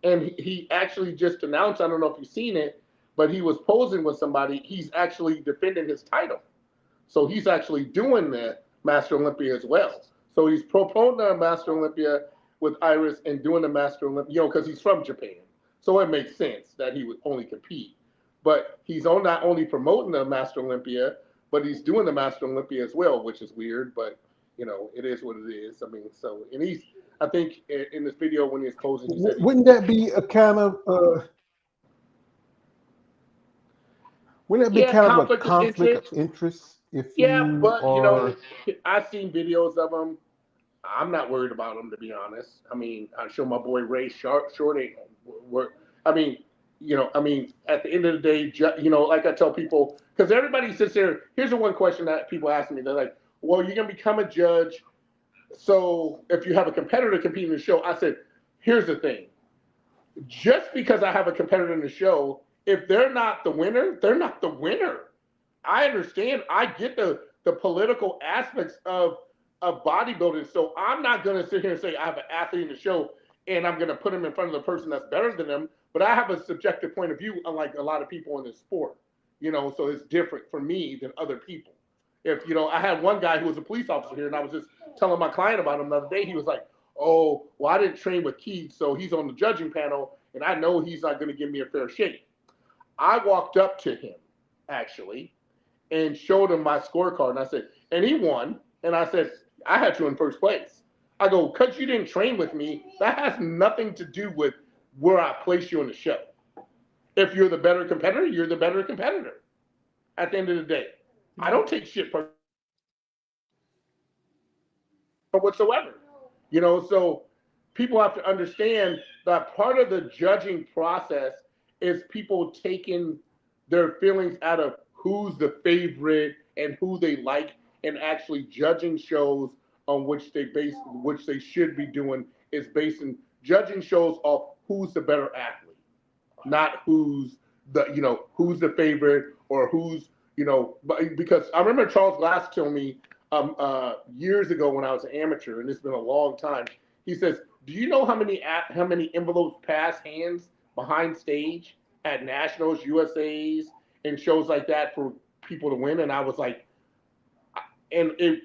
and he actually just announced. I don't know if you've seen it, but he was posing with somebody. He's actually defending his title. So he's actually doing the Master Olympia as well. So he's promoting the Master Olympia with Iris and doing the Master Olympia, because he's from Japan. So it makes sense that he would only compete. But he's not only promoting the Master Olympia, but he's doing the Master Olympia as well, which is weird. But, it is what it is. I mean, so, and I think in this video when he was closing, he said, wouldn't that be a kind of wouldn't that be kind of a conflict of interest if you but are? I've seen videos of him. I'm not worried about him, to be honest. I mean, I show my boy Ray Short ain't. I mean, at the end of the day, like I tell people, because everybody sits there. Here's the one question that people ask me. They're like, "Well, you're gonna become a judge, so if you have a competitor competing in the show," I said, "Here's the thing. Just because I have a competitor in the show, if they're not the winner, they're not the winner. I understand. I get the political aspects of bodybuilding. So I'm not going to sit here and say I have an athlete in the show and I'm going to put him in front of the person that's better than them. But I have a subjective point of view, unlike a lot of people in this sport. So it's different for me than other people. If I had one guy who was a police officer here, and I was just telling my client about him the other day. He was like, "Oh, well, I didn't train with Keith, so he's on the judging panel, and I know he's not going to give me a fair shake." I walked up to him, actually, and showed him my scorecard, and I said, and he won, and I said, "I had you in first place." I go, "Because you didn't train with me, that has nothing to do with where I place you in the show. If you're the better competitor, you're the better competitor at the end of the day. I don't take shit whatsoever. So people have to understand that part of the judging process is people taking their feelings out of who's the favorite and who they like, and actually judging shows on which they should be doing is basing judging shows off who's the better athlete, not who's the favorite or who's because I remember Charles Glass told me years ago when I was an amateur, and it's been a long time. He says, "Do you know how many envelopes pass hands behind stage at nationals, USAs, and shows like that for people to win?" And I was like, and it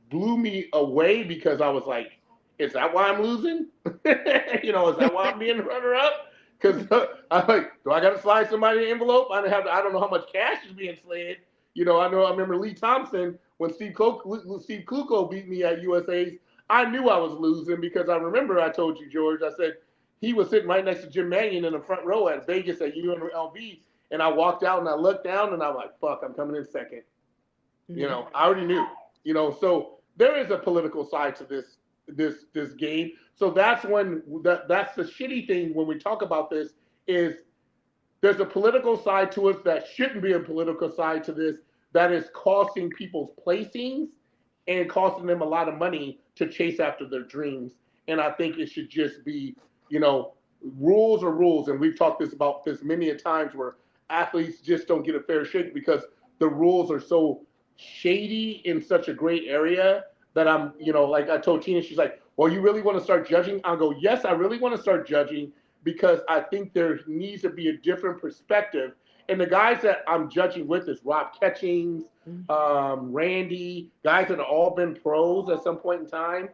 blew me away because I was like, "Is that why I'm losing? Is that why I'm being runner up?" Because I'm like, "Do I got to slide somebody an envelope? I don't know how much cash is being slid." I remember Lee Thompson when Steve Kluko beat me at USA's. I knew I was losing because I remember I told you, George, I said he was sitting right next to Jim Mannion in the front row at Vegas at UNLV, and I walked out and I looked down and I'm like, "Fuck, I'm coming in second." I already knew. So there is a political side to this game. So that's that's the shitty thing when we talk about this is there's a political side to us that shouldn't be a political side to this that is costing people's placings and costing them a lot of money to chase after their dreams. And I think it should just be, rules are rules. And we've talked about this many a times where athletes just don't get a fair shake because the rules are so shady in such a great area that I'm, like I told Tina, she's like, "Well, you really want to start judging?" I'll go, "Yes, I really want to start judging because I think there needs to be a different perspective." And the guys that I'm judging with is Rob Catchings, Randy, guys that have all been pros at some point in time,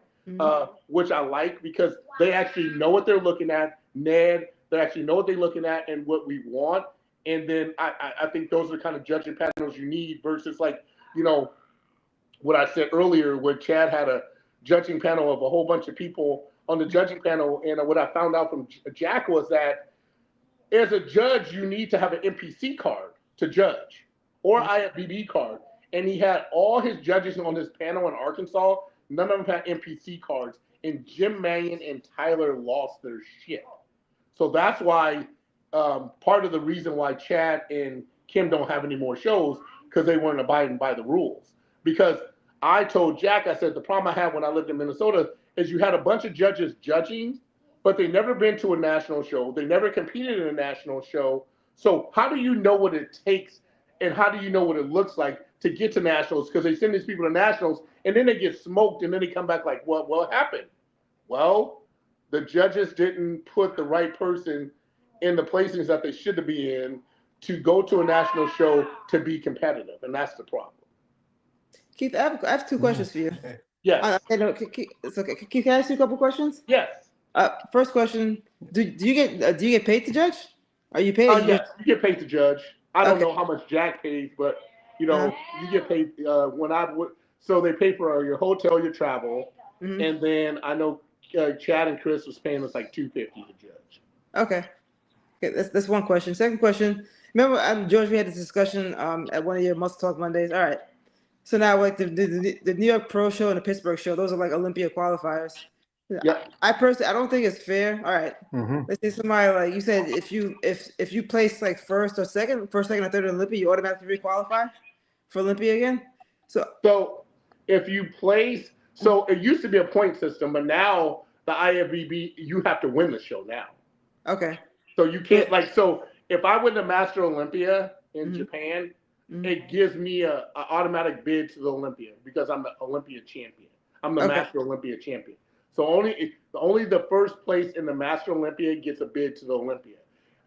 which I like because they actually know what they're looking at. Ned, they actually know what they're looking at and what we want. And then I think those are the kind of judging panels you need versus like, what I said earlier, where Chad had a judging panel of a whole bunch of people on the judging panel. And what I found out from Jack was that as a judge, you need to have an NPC card to judge or IFBB card. And he had all his judges on his panel in Arkansas. None of them had NPC cards. And Jim Mannion and Tyler lost their shit. So that's why part of the reason why Chad and Kim don't have any more shows because they weren't abiding by the rules. Because I told Jack, I said, the problem I had when I lived in Minnesota is you had a bunch of judges judging, but they never been to a national show. They never competed in a national show. So how do you know what it takes and how do you know what it looks like to get to nationals? Because they send these people to nationals and then they get smoked and then they come back like, what happened? Well, the judges didn't put the right person in the placings that they should be in to go to a national show to be competitive. And that's the problem. Keith, I have two questions for you. Yes. It's okay. Keith, can I ask you a couple questions? Yes. First question: Do you get paid to judge? Are you paid? Yes, you get paid to judge. I don't know how much Jack pays, but you get paid when I would. So they pay for your hotel, your travel, and then I know Chad and Chris was paying us like $250 to judge. Okay, that's one question. Second question. Remember, George, we had this discussion at one of your MuscleTalk Mondays. All right. So now, like the New York Pro Show and the Pittsburgh Show, those are like Olympia qualifiers. Yep. I personally, I don't think it's fair. All right. Let's say somebody like you said, if you place like first, second, or third in Olympia, you automatically requalify for Olympia again. So if you place, so it used to be a point system, but now the IFBB, you have to win the show now. Okay. So you can't so if I win the Master Olympia in Japan, it gives me a automatic bid to the Olympia because I'm the Olympia champion. I'm the Master Olympia champion. So only the first place in the Master Olympia gets a bid to the Olympia.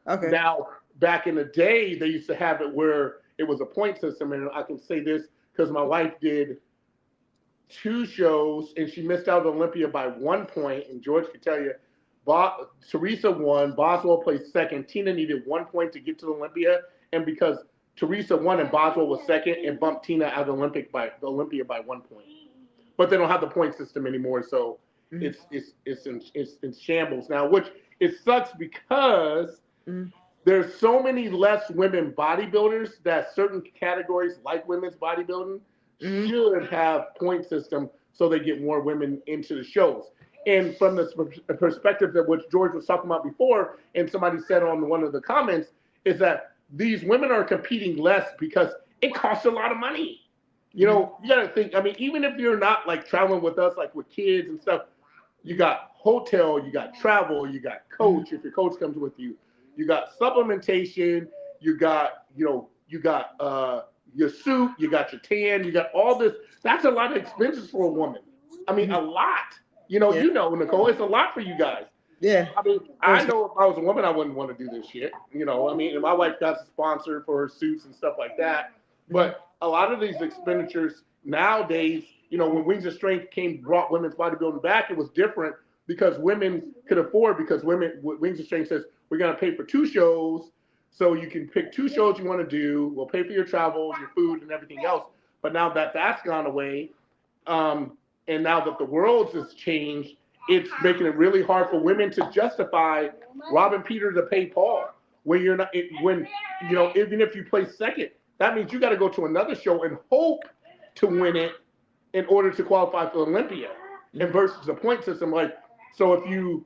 Okay. Now, back in the day, they used to have it where it was a point system, and I can say this because my wife did 2 shows, and she missed out on Olympia by 1 point, and George can tell you, Teresa won, Boswell placed second, Tina needed 1 point to get to the Olympia, and because Teresa won and Boswell was second, and bumped Tina out of the Olympia by 1 point. But they don't have the point system anymore, so it's in shambles now, which it sucks because there's so many less women bodybuilders that certain categories like women's bodybuilding should have point system so they get more women into the shows. And from the perspective that what George was talking about before, and somebody said on one of the comments, is that these women are competing less because it costs a lot of money. You know, you got to think, I mean, even if you're not like traveling with us, like with kids and stuff, you got hotel, you got travel, you got coach, if your coach comes with you, you got supplementation, you got your suit, you got your tan, you got all this. That's a lot of expenses for a woman. I mean, a lot. You know, Nicole, it's a lot for you guys. Yeah. I mean, I know if I was a woman, I wouldn't want to do this shit. You know, I mean, and my wife got a sponsor for her suits and stuff like that. But a lot of these expenditures nowadays, you know, when Wings of Strength brought women's bodybuilding back, it was different because women could afford, because Wings of Strength says, we're going to pay for 2 shows. So you can pick 2 shows you want to do. We'll pay for your travel, your food, and everything else. But now that that's gone away, and now that the world has changed, it's making it really hard for women to justify robbing Peter to pay Paul. When you're not, even if you place second, that means you got to go to another show and hope to win it in order to qualify for Olympia. And versus a point system, like, so if you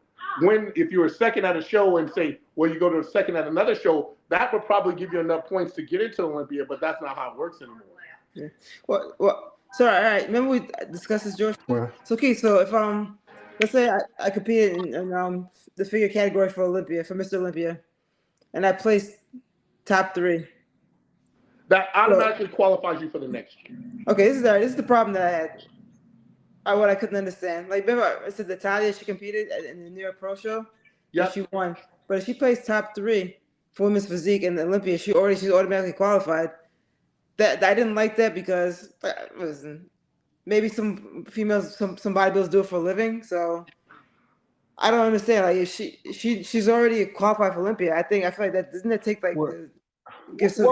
were second at a show and say, well, you go to a second at another show, that would probably give you enough points to get into Olympia, but that's not how it works anymore. Yeah. Well. Sorry. All right. Remember we discussed this, George. Well, So if let's say I competed in the figure category for Olympia, for Mr. Olympia, and I placed top 3. That automatically qualifies you for the next year. Okay, this is the problem that I had. What I couldn't understand. Like, remember I said Natalia, she competed in the New York Pro Show. Yeah. She won, but if she placed top 3 for women's physique in the Olympia, she's automatically qualified. That I didn't like that because maybe some females, some bodybuilders do it for a living. So I don't understand. Like, if she's already qualified for Olympia, I feel like that doesn't it take like. Here's 2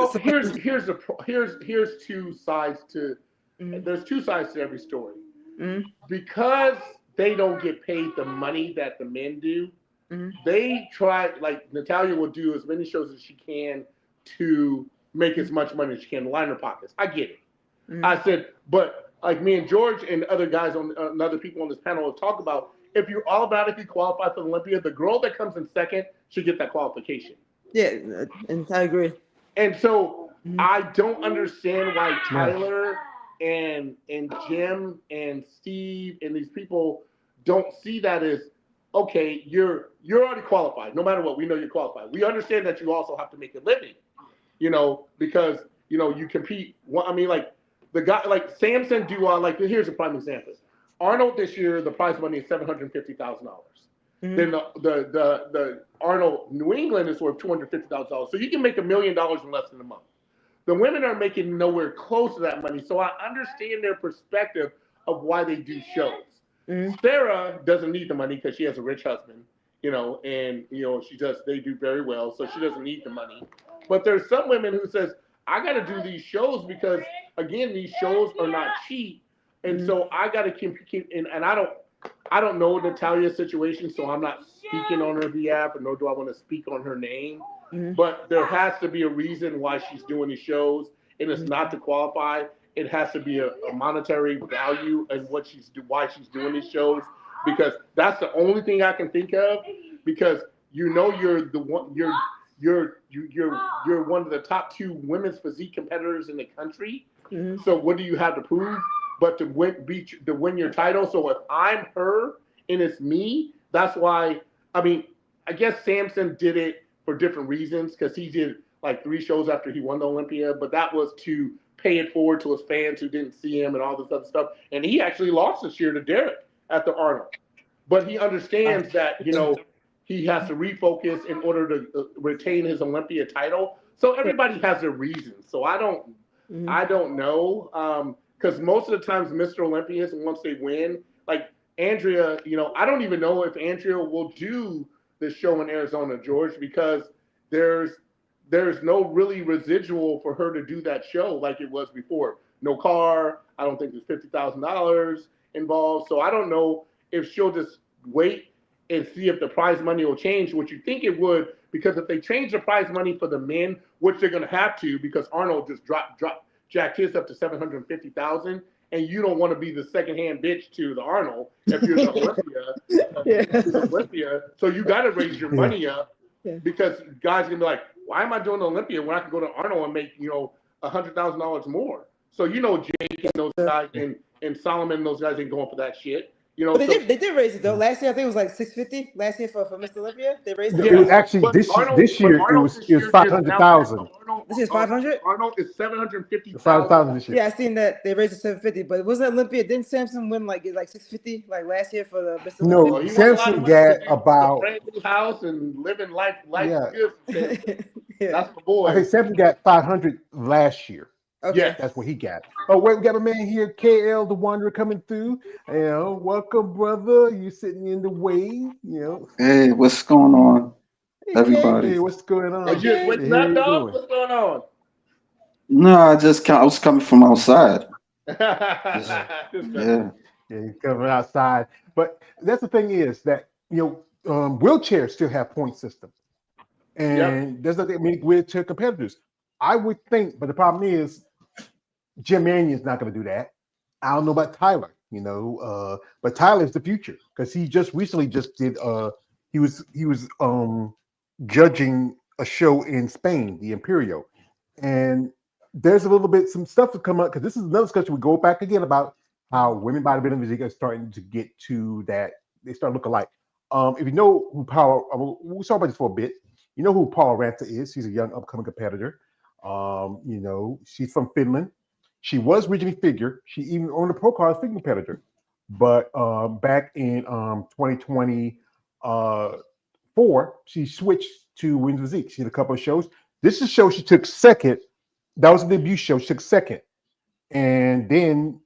sides to. There's 2 sides to every story. Because they don't get paid the money that the men do. They try, like Natalia will do as many shows as she can to make as much money as she can to line her pockets. I get it. I said, but like me and George and other guys and other people on this panel will talk about, if you automatically qualify for the Olympia, the girl that comes in second should get that qualification. Yeah, and I agree. And so I don't understand why Tyler and Jim and Steve and these people don't see that as, okay, you're already qualified. No matter what, we know you're qualified. We understand that you also have to make a living, because, you compete. I mean, like the guy, like Samson Dua, like here's a prime example. Arnold this year, the prize money is $750,000. Then the Arnold New England is worth $250,000. So you can make $1 million in less than a month. The women are making nowhere close to that money. So I understand their perspective of why they do shows. Sarah doesn't need the money because she has a rich husband, and they do very well. So she doesn't need the money. But there's some women who says, I got to do these shows because, again, these shows are not cheap. And so I got to keep and I don't know Natalia's situation, so I'm not speaking on her behalf, and nor do I want to speak on her name. But there has to be a reason why she's doing these shows, and it's not to qualify. It has to be a monetary value and why she's doing these shows, because that's the only thing I can think of. Because you're the one you're one of the top 2 women's physique competitors in the country. So what do you have to prove but to win your title? So if I'm her and it's me, that's why. I mean, I guess Samson did it for different reasons, because he did like 3 shows after he won the Olympia, but that was to pay it forward to his fans who didn't see him and all this other stuff. And he actually lost this year to Derek at the Arnold, but he understands that he has to refocus in order to retain his Olympia title. So everybody has their reasons. So I don't know, because most of the times Mr. Olympians, once they win, like Andrea, I don't even know if Andrea will do the show in Arizona, George, because there's no really residual for her to do that show like it was before. No car. I don't think there's $50,000 involved. So I don't know if she'll just wait and see if the prize money will change, which you think it would, because if they change the prize money for the men, which they're going to have to, because Arnold just jacked his up to $750,000, and you don't want to be the secondhand bitch to the Arnold if you're the Olympia. So you got to raise your money up, because guys are gonna be like, why am I doing the Olympia when I can go to Arnold and make $100,000 more? So Jake and those guys and Solomon, those guys ain't going for that shit. But they did raise it though. Last year I think it was like $650. Last year for Mr. Olympia, they raised it. It was actually this year it was 500,000. This year's 500. Arnold is 750,000. 5,000 this year. Yeah, I seen that they raised it 750. But it wasn't Olympia. Didn't Samson win like 650 like last year for the Mr. No, Olympia? Samson got about a brand new house and living life good. That's the boy. I think Samson got 500 last year. Okay. Yeah, That's what he got. Oh, wait, we got a man here, KL the Wanderer, coming through. Welcome, brother. You sitting in the way, Hey, what's going on, everybody? Hey, what's going on? What's going on? No, I was coming from outside. Yeah, you're coming outside. But that's the thing is that wheelchairs still have point system, and there's nothing many wheelchair competitors. I would think, but the problem is Jim Manion's not going to do that. I don't know about Tyler, but Tyler's the future, because he just recently did. He was judging a show in Spain, the Imperio, and there's a little bit some stuff to come up, because this is another discussion we go back again about how women bodybuilding physique are starting to get to that they start looking alike. If you know who we'll talk about this for a bit. You know who Paula Ranta is. She's a young upcoming competitor. She's from Finland. She was originally figure. She even owned a pro card figure competitor, but back in 2024, she switched to women's physique. She did a couple of shows. This is a show she took second. That was a debut show. She took second, and then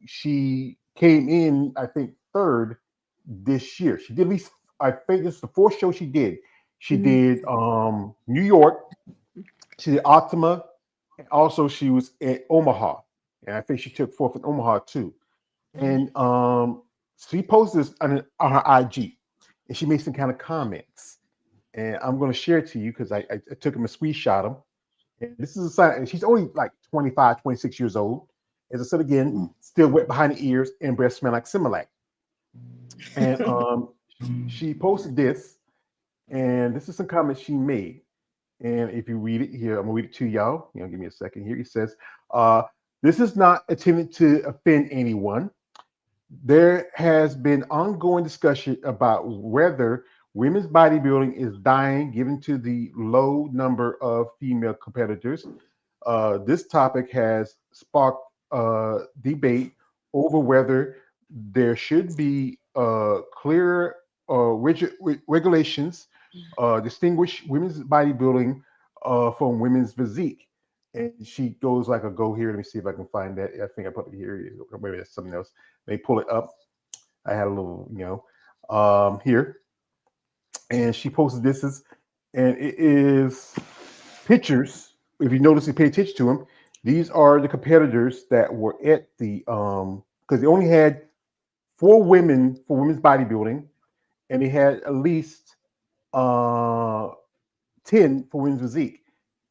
she came in, I think, third this year. She did at least, I think this is the 4th show she did. She did New York. She did Optima, and also she was at Omaha, and I think she took 4th in Omaha too. And she posted this on her IG, and she made some kind of comments, and I'm going to share it to you because I took them and screenshot them. And this is a sign, and she's only like 25, 26 years old. As I said again, still wet behind the ears and breath smell like Similac. And she posted this, and this is some comments she made. And if you read it here, I'm gonna read it to y'all. Give me a second here. It says, this is not intended to offend anyone. There has been ongoing discussion about whether women's bodybuilding is dying given to the low number of female competitors. This topic has sparked debate over whether there should be clear rigid regulations distinguish women's bodybuilding from women's physique. And she goes like a go here. Let me see if I can find that. I think I put it here. Maybe that's something else. They pull it up. I had a little, here. And she posted this, and it is pictures. If you notice, you pay attention to them. These are the competitors that were at the, because because they only had 4 women for women's bodybuilding, and they had at least 10 for women's physique.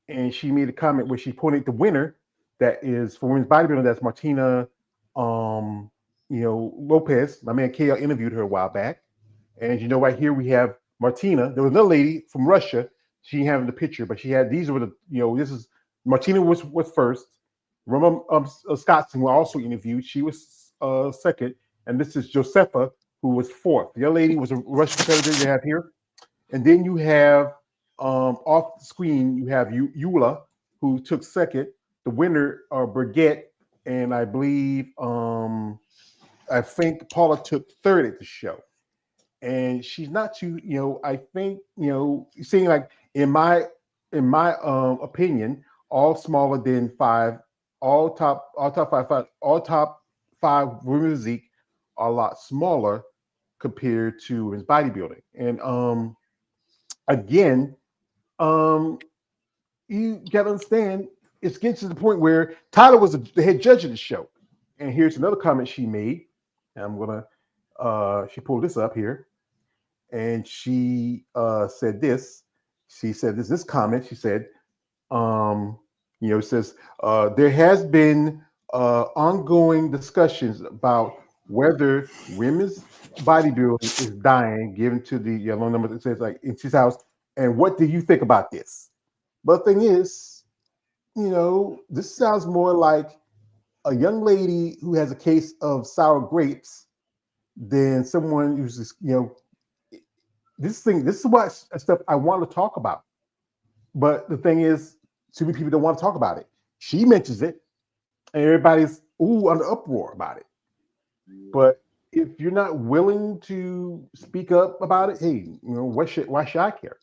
And she made a comment where she pointed the winner that is for women's bodybuilding. That's Martina, Lopez. My man KL interviewed her a while back, and right here we have Martina. There was another lady from Russia. She didn't have the picture, but she had these were the this is Martina was first. Roma Scottson, who I also interviewed, she was second, and this is Josefa, who was fourth. The other lady was a Russian competitor they have here, and then you have off the screen you have Eula, who took second. The winner, Brigitte, and I believe I think Paula took third at the show. And she's not too, I think, seeing like in my opinion, all smaller than 5, all top five women's physique are a lot smaller compared to women's bodybuilding. And again, you gotta understand, it's getting to the point where Tyler was the head judge of the show. And here's another comment she made. And I'm gonna she pulled this up here. And she said this. She said this comment. She said, it says there has been ongoing discussions about whether women's bodybuilding is dying, given to the low numbers. It says like in 2000. And what do you think about this? But the thing is, this sounds more like a young lady who has a case of sour grapes than someone who's just, this is what stuff I want to talk about. But the thing is, too many people don't want to talk about it. She mentions it, and everybody's under uproar about it. But if you're not willing to speak up about it, hey, why should I care?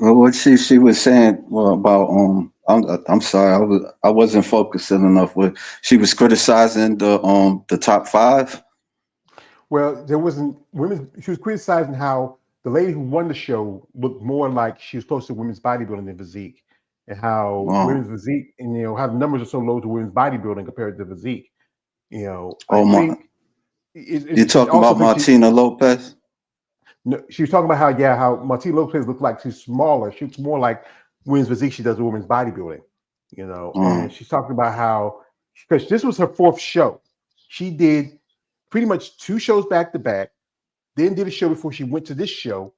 Well, what she was saying about I'm sorry, I wasn't focusing enough. With she was criticizing the top 5. Well, there wasn't women. She was criticizing how the lady who won the show looked more like she was close to women's bodybuilding than physique, and how women's physique and how the numbers are so low to women's bodybuilding compared to physique. I think you're talking about Martina Lopez. No, she was talking about how Martina Lopez looked like she's smaller. She looks more like women's physique she does with women's bodybuilding. And she's talking about how, because this was her 4th show, she did pretty much 2 shows back to back, then did a show before she went to this show,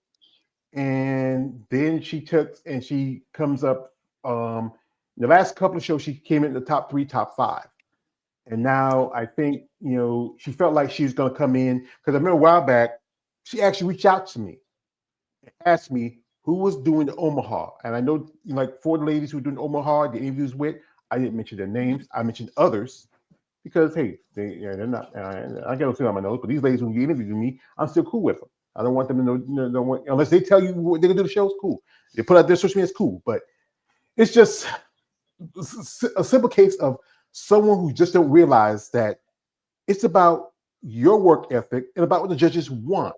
and then she comes up. The last couple of shows she came in the top 3, top 5, and now I think she felt like she was going to come in, because I remember a while back she actually reached out to me and asked me who was doing the Omaha, and I know like 4 ladies who were doing Omaha, the interviews with. I didn't mention their names. I mentioned others. Because hey, they're not. I got to sit on my nose, but these ladies who interviewed me, I'm still cool with them. I don't want them to know unless they tell you what they're gonna do. The show's cool. They put out their social media, it's cool. But it's just a simple case of someone who just don't realize that it's about your work ethic and about what the judges want.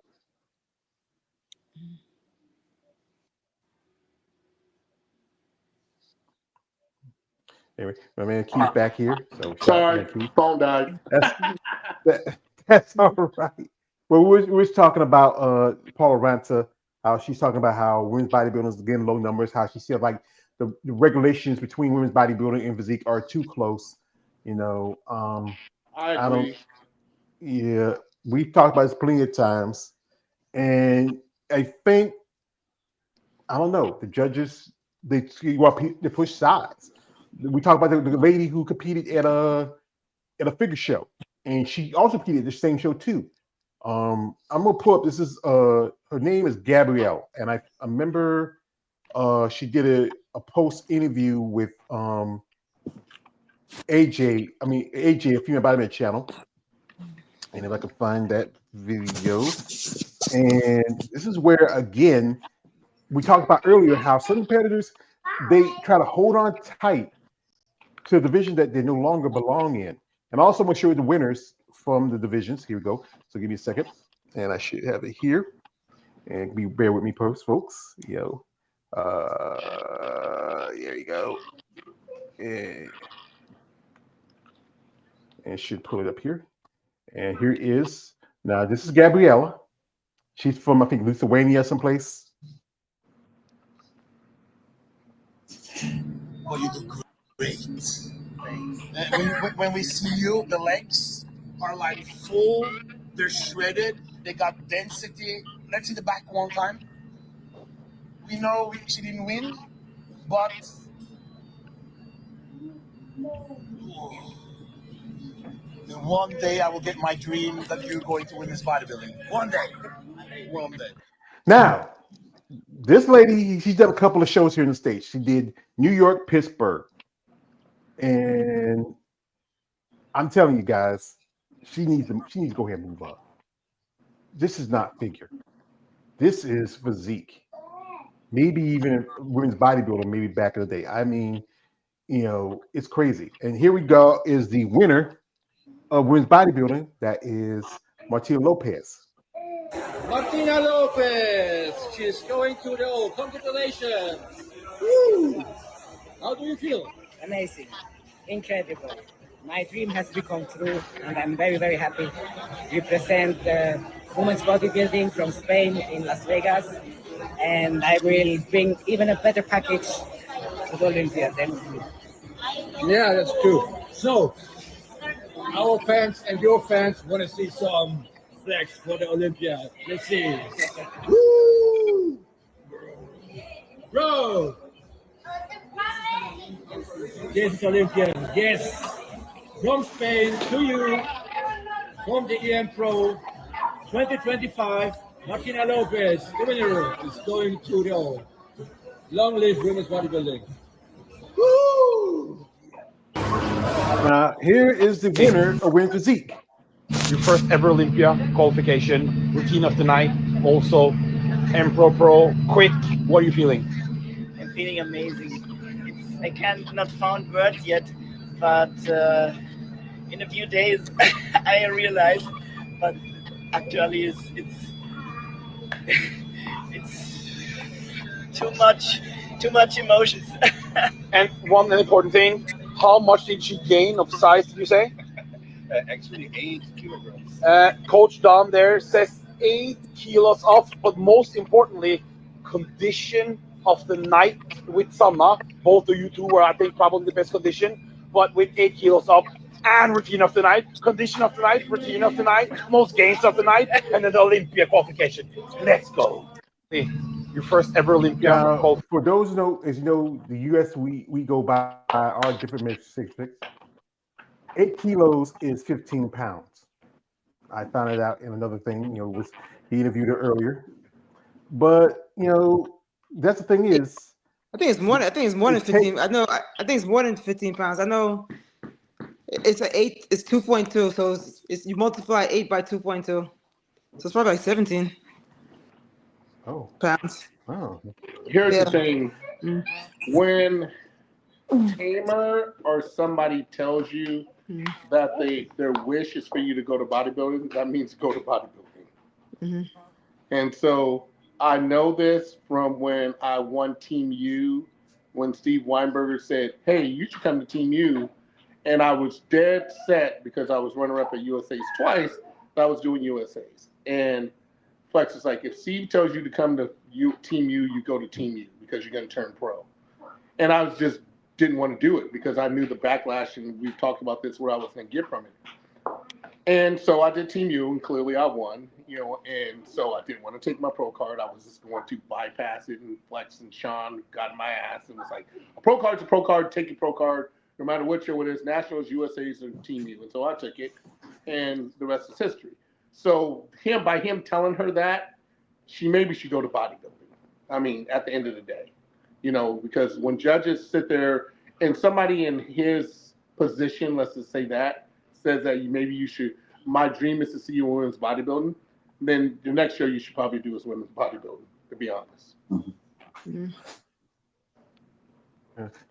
Anyway, my man Keith back here. So sorry, phone died. That's all right. Well, we're talking about Paula Ranta, how she's talking about how women's bodybuilding is getting low numbers, how she feels like the regulations between women's bodybuilding and physique are too close. I agree. Yeah, we've talked about this plenty of times, and I think I don't know the judges they push sides. We talked about the lady who competed at a figure show, and she also competed at the same show too. I'm gonna pull up. This is her name is Gabrielle, and I remember she did a post interview with AJ. AJ, a female bodybuilding channel, and if I can find that video, and this is where again we talked about earlier how some competitors they try to hold on tight to a division that they no longer belong in. And also, I'm going to show you the winners from the divisions. Here we go. So give me a second. And I should have it here. And bear with me, folks. There you go. and should pull it up here. And here is now. This is Gabriella. She's from I think Lithuania, someplace. Oh, you do great. When we see you, the legs are like full. They're shredded. They got density. Let's see the back one time. We know she didn't win, but one day I will get my dream that you're going to win this bodybuilding. One day. One day. Now, this lady, she's done a couple of shows here in the States. She did New York, Pittsburgh. And I'm telling you guys, she needs to go ahead and move up. This is not figure. This is physique. Maybe even women's bodybuilding, maybe back in the day. I mean, it's crazy. And here we go is the winner of women's bodybuilding. That is Martina Lopez. Martina Lopez, she's going to the O. Congratulations. Woo. How do you feel? Amazing. Incredible. My dream has become true, and I'm very, very happy. Represent women's bodybuilding from Spain in Las Vegas, and I will bring even a better package to the Olympia. Yeah, that's true. So, our fans and your fans want to see some flex for the Olympia. Let's see. Woo! Bro! Yes, Olympian. Yes. From Spain to you, from the EM Pro 2025, Martina Lopez, the winner, is going to the O. Long live women's bodybuilding. Woo! Now, here is the winner of women's physique. Your first ever Olympia qualification, routine of the night, also Empro Pro. Quick, what are you feeling? I'm feeling amazing. I can't not found words yet, but in a few days I realized. But actually, it's too much emotions. And one important thing, how much did she gain of size? Did you say? Actually, 8 kilograms. Coach Don there says 8 kilos off, but most importantly, condition of the night with Sanna. Both of you two were, I think, probably the best condition, but with 8 kilos up, and routine of the night, condition of the night, routine of the night, most gains of the night, and then the Olympia qualification. Let's go. Hey, your first ever Olympia qualification. For those who know, as you know, the U.S. we go by our different statistics. 8 kilos is 15 pounds. I found it out in another thing. He interviewed her earlier, but that's the thing is. I think it's more. I think it's more than 15. I know. I think it's more than 15 pounds. I know. It's 8. It's 2.2. So it's you multiply 8 by 2.2. So it's probably like 17. Oh. Pounds. Oh. Here's the thing. When tamer or somebody tells you that their wish is for you to go to bodybuilding, that means go to bodybuilding. Mm-hmm. And so I know this from when I won Team U, when Steve Weinberger said, hey, you should come to Team U. And I was dead set because I was runner-up at USA's twice, that I was doing USA's. And Flex was like, if Steve tells you to come to Team U, you go to Team U because you're going to turn pro. And I was just didn't want to do it because I knew the backlash, and we've talked about this, where I was going to get from it. And so I did Team U, and clearly I won, and so I didn't want to take my pro card. I was just going to bypass it, and Flex and Sean got in my ass and was like, a pro card's a pro card, take your pro card, no matter what show it is, Nationals, USA's, or Team U. And so I took it, and the rest is history. So by him telling her that, maybe should go to bodybuilding. I mean, at the end of the day, because when judges sit there and somebody in his position, let's just say that, says that maybe you should, my dream is to see you in women's bodybuilding, then the next show you should probably do is women's bodybuilding, to be honest. Mm-hmm.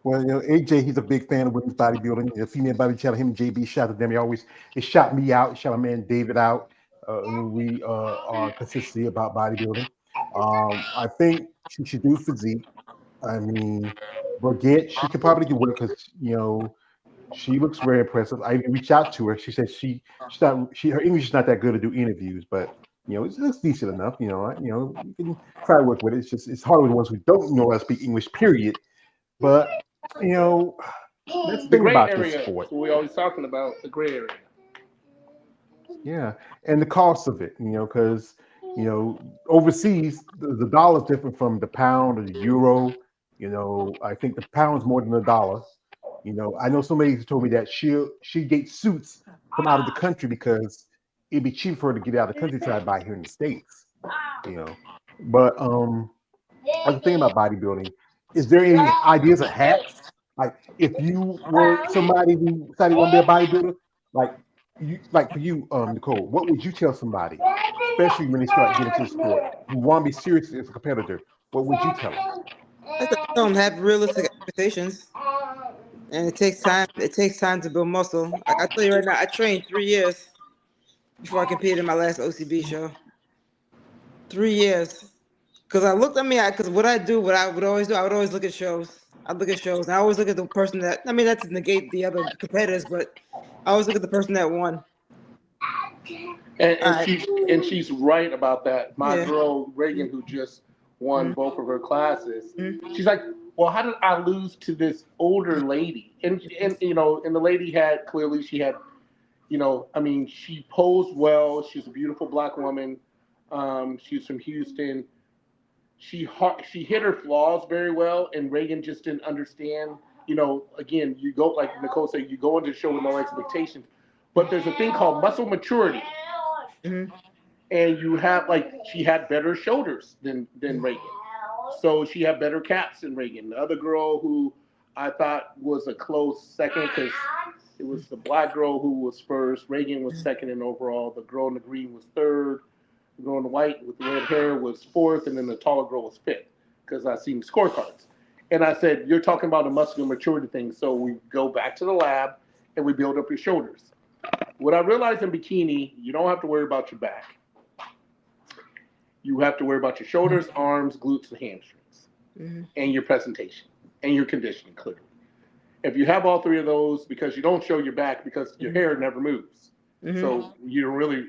Well, AJ, he's a big fan of women's bodybuilding. The female body channel, him and JB shot at them. It shot me out, it shot my man David out. We are consistently about bodybuilding. I think she should do physique. I mean, Baguette, she could probably do it because she looks very impressive. I even reached out to her. She said her English is not that good to do interviews, but it's decent enough. You can try to work with it. It's hard with the ones who don't know how to speak English. Period. But that's the The thing gray about this area. sport. That's what we always talking about. The gray area. Yeah, and the cost of it, because overseas the dollar is different from the pound or the euro. I think the pound's more than the dollar. I know somebody told me that she get suits from out of the country because it'd be cheaper for her to get out of the country to try to buy here in the States. But that's the thing about bodybuilding. Is there any ideas of hacks? Like if you were somebody who decided to want to be a bodybuilder, for you, Nicole, what would you tell somebody, especially when they start getting into the sport, who want to be serious as a competitor? What would you tell them? I don't have realistic expectations, and it takes time. It takes time to build muscle. Like I tell you right now, I trained 3 years before I competed in my last OCB show. 3 years, because I looked. Because what I would always do, I would always look at shows. I'd look at shows, and I always look at the person that. Not to negate the other competitors, but I always look at the person that won. She's right about that. My girl Reagan, who just won both of her classes, she's like, "Well, how did I lose to this older lady?" And the lady she had, she posed well. She's a beautiful black woman. She's from Houston. She hit her flaws very well, and Reagan just didn't understand. Again, you go like Nicole said, you go into the show with no expectations, but there's a thing called muscle maturity. And you have she had better shoulders than Reagan, so she had better caps than Reagan. The other girl who I thought was a close second because it was the black girl who was first. Reagan was second in overall. The girl in the green was third. The girl in the white with the red hair was fourth, and then the taller girl was fifth because I seen the scorecards. And I said, "You're talking about a muscular maturity thing." So we go back to the lab and we build up your shoulders. What I realized in bikini, you don't have to worry about your back. You have to worry about your shoulders, arms, glutes, and hamstrings, and your presentation, and your conditioning, clearly. If you have all three of those, because you don't show your back because your hair never moves. So you don't really,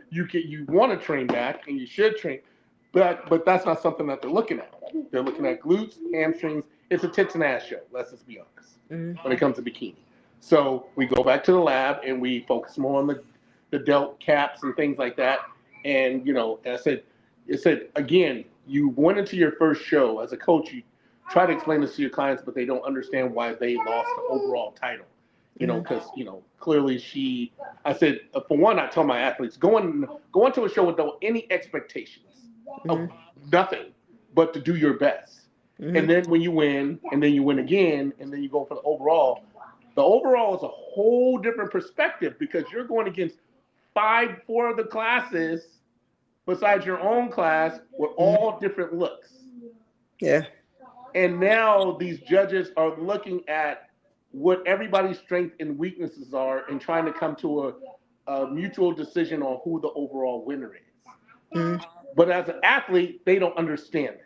you want to train back, and you should train, but that's not something that they're looking at. They're looking at glutes, hamstrings. It's a tits and ass show, let's just be honest, when it comes to bikini. So we go back to the lab, and we focus more on the delt caps and things like that. And, I said, again, you went into your first show as a coach, you try to explain this to your clients, but they don't understand why they lost the overall title. Because, clearly I said, for one, I tell my athletes, go into a show without any expectations of nothing but to do your best. And then when you win, and then you win again, and then you go for the overall is a whole different perspective because you're going against 4 of the classes besides your own class with all different looks. Yeah. And now these judges are looking at what everybody's strengths and weaknesses are and trying to come to a mutual decision on who the overall winner is. But as an athlete, they don't understand that.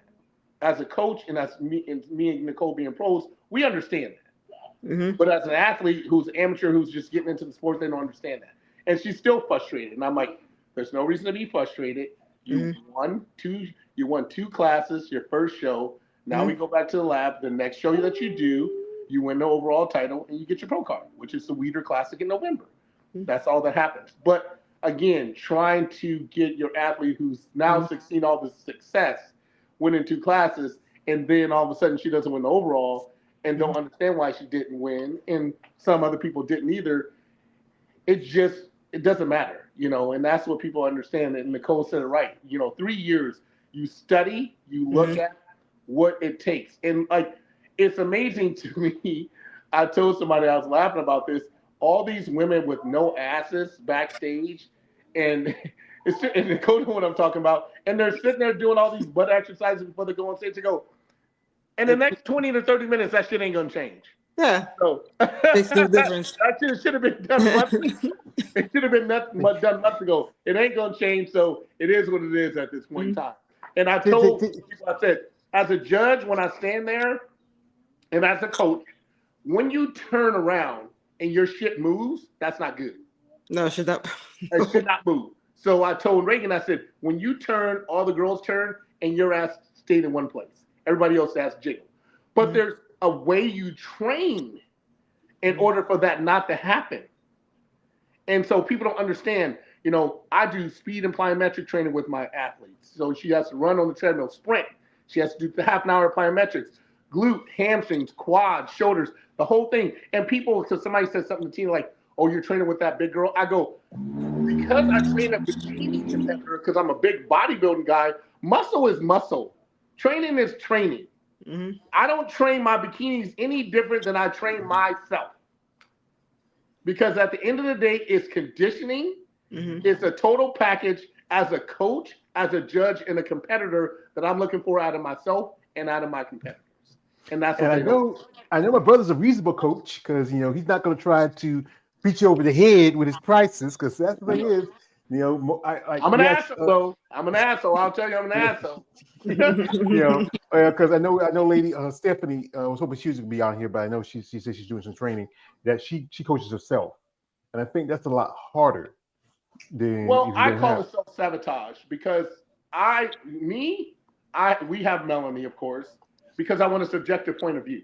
As a coach, and as me and Nicole being pros, we understand that. But as an athlete who's an amateur who's just getting into the sport, they don't understand that. And she's still frustrated. And I'm like, there's no reason to be frustrated. You won 2 classes, your first show. Now we go back to the lab. The next show that you do, you win the overall title and you get your pro card, which is the Weider Classic in November. That's all that happens. But again, trying to get your athlete who's now seen all this success, winning 2 classes, and then all of a sudden she doesn't win the overall and don't understand why she didn't win, and some other people didn't either. It doesn't matter, and that's what people understand. And Nicole said it right. 3 years, you study, you look at what it takes. And it's amazing to me. I told somebody, I was laughing about this, all these women with no asses backstage, and Nicole knows what I'm talking about, and they're sitting there doing all these butt exercises before they go on stage to go, in the next 20 to 30 minutes, that shit ain't gonna change. Yeah. So makes no difference. That should have been done months ago. It should have been done months ago. It ain't gonna change, so it is what it is at this point in time. And I told people, I said, as a judge, when I stand there, And as a coach, when you turn around and your shit moves, that's not good. No, it should not. It should not move. So I told Reagan, I said, when you turn, all the girls turn, and your ass stayed in one place. Everybody else ass jiggle. But there's a way you train in order for that not to happen. And so people don't understand, I do speed and plyometric training with my athletes. So she has to run on the treadmill, sprint. She has to do the half an hour plyometrics, glute, hamstrings, quads, shoulders, the whole thing. And people, so somebody said something to Tina like, oh, you're training with that big girl? I go, because I train a bikini competitor, because I'm a big bodybuilding guy, muscle is muscle. Training is training. Mm-hmm. I don't train my bikinis any different than I train myself. Because at the end of the day, it's conditioning. Mm-hmm. It's a total package as a coach, as a judge, and a competitor that I'm looking for out of myself and out of my competitors. And that's what I know my brother's a reasonable coach because he's not going to try to beat you over the head with his prices because that's what it is. I'm an asshole, though. I'm an asshole. I'll tell you, I'm an asshole. Because I know, lady Stephanie was hoping she was going to be out here, but I know she said she's doing some training that she coaches herself, and I think that's a lot harder than. Well, I call it self-sabotage because we have Melanie, of course, because I want a subjective point of view.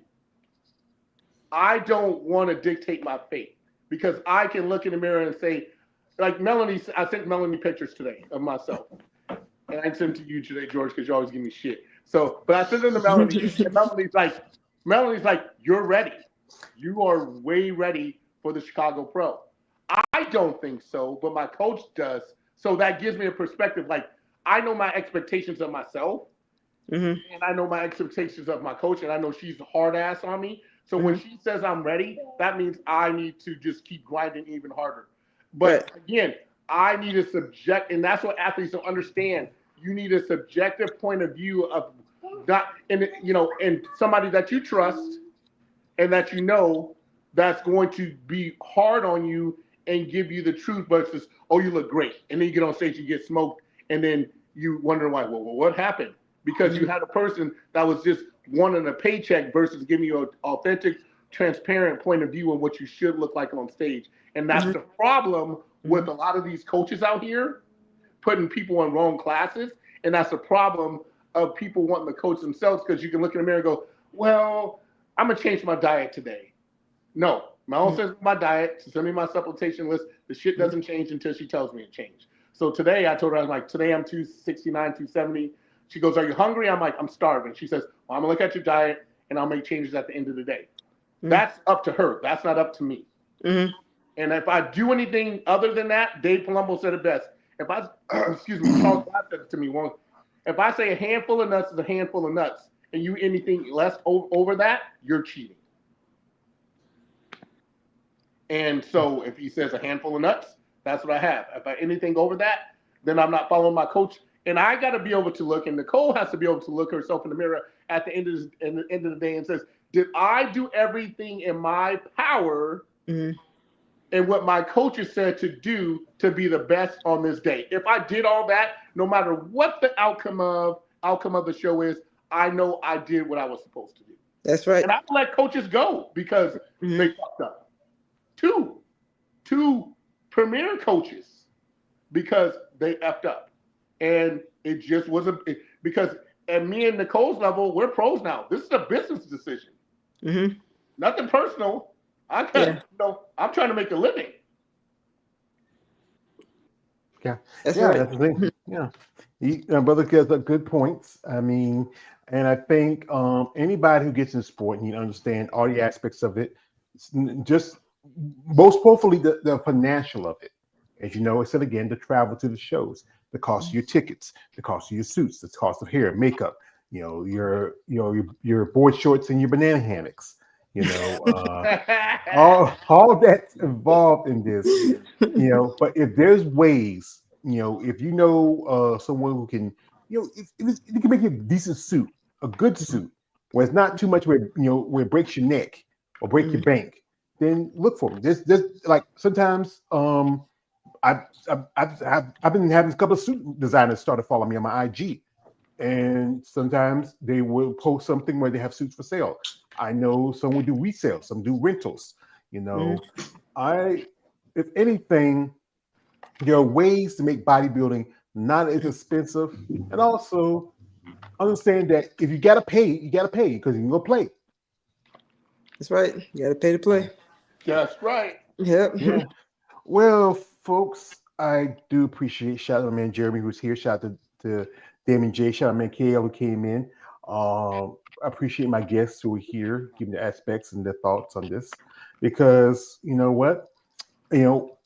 I don't want to dictate my fate because I can look in the mirror and say, like Melanie, I sent Melanie pictures today of myself. And I sent to you today, George, because you always give me shit. So, but I sent them to Melanie, and Melanie's like, you're ready. You are way ready for the Chicago Pro. I don't think so, but my coach does. So that gives me a perspective. Like, I know my expectations of myself, and I know my expectations of my coach, and I know she's a hard ass on me. So when she says I'm ready, that means I need to just keep grinding even harder. But again, I need a subject, and that's what athletes don't understand. You need a subjective point of view of that, and somebody that you trust and that that's going to be hard on you and give you the truth versus, oh, you look great, and then you get on stage, you get smoked, and then you wonder why. Well, what happened? Because you had a person that was just wanting a paycheck versus giving you an authentic, transparent point of view on what you should look like on stage. And that's the problem with a lot of these coaches out here putting people in wrong classes. And that's the problem of people wanting to coach themselves because you can look in the mirror and go, well, I'm going to change my diet today. No, my own says my diet. She sent me my supplementation list. The shit doesn't change until she tells me it changed. So today I told her, I was like, today I'm 269, 270. She goes, are you hungry? I'm like, I'm starving. She says, well, I'm going to look at your diet and I'll make changes at the end of the day. That's up to her. That's not up to me. And if I do anything other than that, Dave Palumbo said it best. If I, excuse me, Charles Black said it to me once. If I say a handful of nuts is a handful of nuts, and you anything less over that, you're cheating. And so if he says a handful of nuts, that's what I have. If I anything over that, then I'm not following my coach. And I got to be able to look, and Nicole has to be able to look herself in the mirror at the end of the day and says, did I do everything in my power and what my coaches said to do to be the best on this day? If I did all that, no matter what the outcome of the show is, I know I did what I was supposed to do. That's right. And I let coaches go because they fucked up. Two premier coaches because they effed up. And it just wasn't because at me and Nicole's level, we're pros now. This is a business decision. Nothing personal. I'm trying to make a living. Yeah, that's right. right. That's the thing. Yeah, brother gives up good points. I mean, and I think anybody who gets in sport, you understand all the aspects of it. Just most hopefully the financial of it. As you know, I said again, the travel to the shows, the cost of your tickets, the cost of your suits, the cost of hair, makeup, your board shorts and your banana hammocks, all that's involved in this, but if there's ways, if someone who can, if you can make a decent suit, a good suit, where it's not too much where it breaks your neck or break your bank, then look for them. Just like sometimes I've been having a couple of suit designers started following me on my IG, and sometimes they will post something where they have suits for sale. I know some will do resale, some do rentals. You know, if anything, there are ways to make bodybuilding not as expensive, and also understand that if you gotta pay, you gotta pay because you're gonna play. That's right. You gotta pay to play. That's right. Yep. Yeah. Well, folks, I do appreciate shout out to my man Jeremy who's here. Shout out to Damon J. Shout out to man KL who came in. I appreciate my guests who are here, giving their aspects and their thoughts on this, because you know what,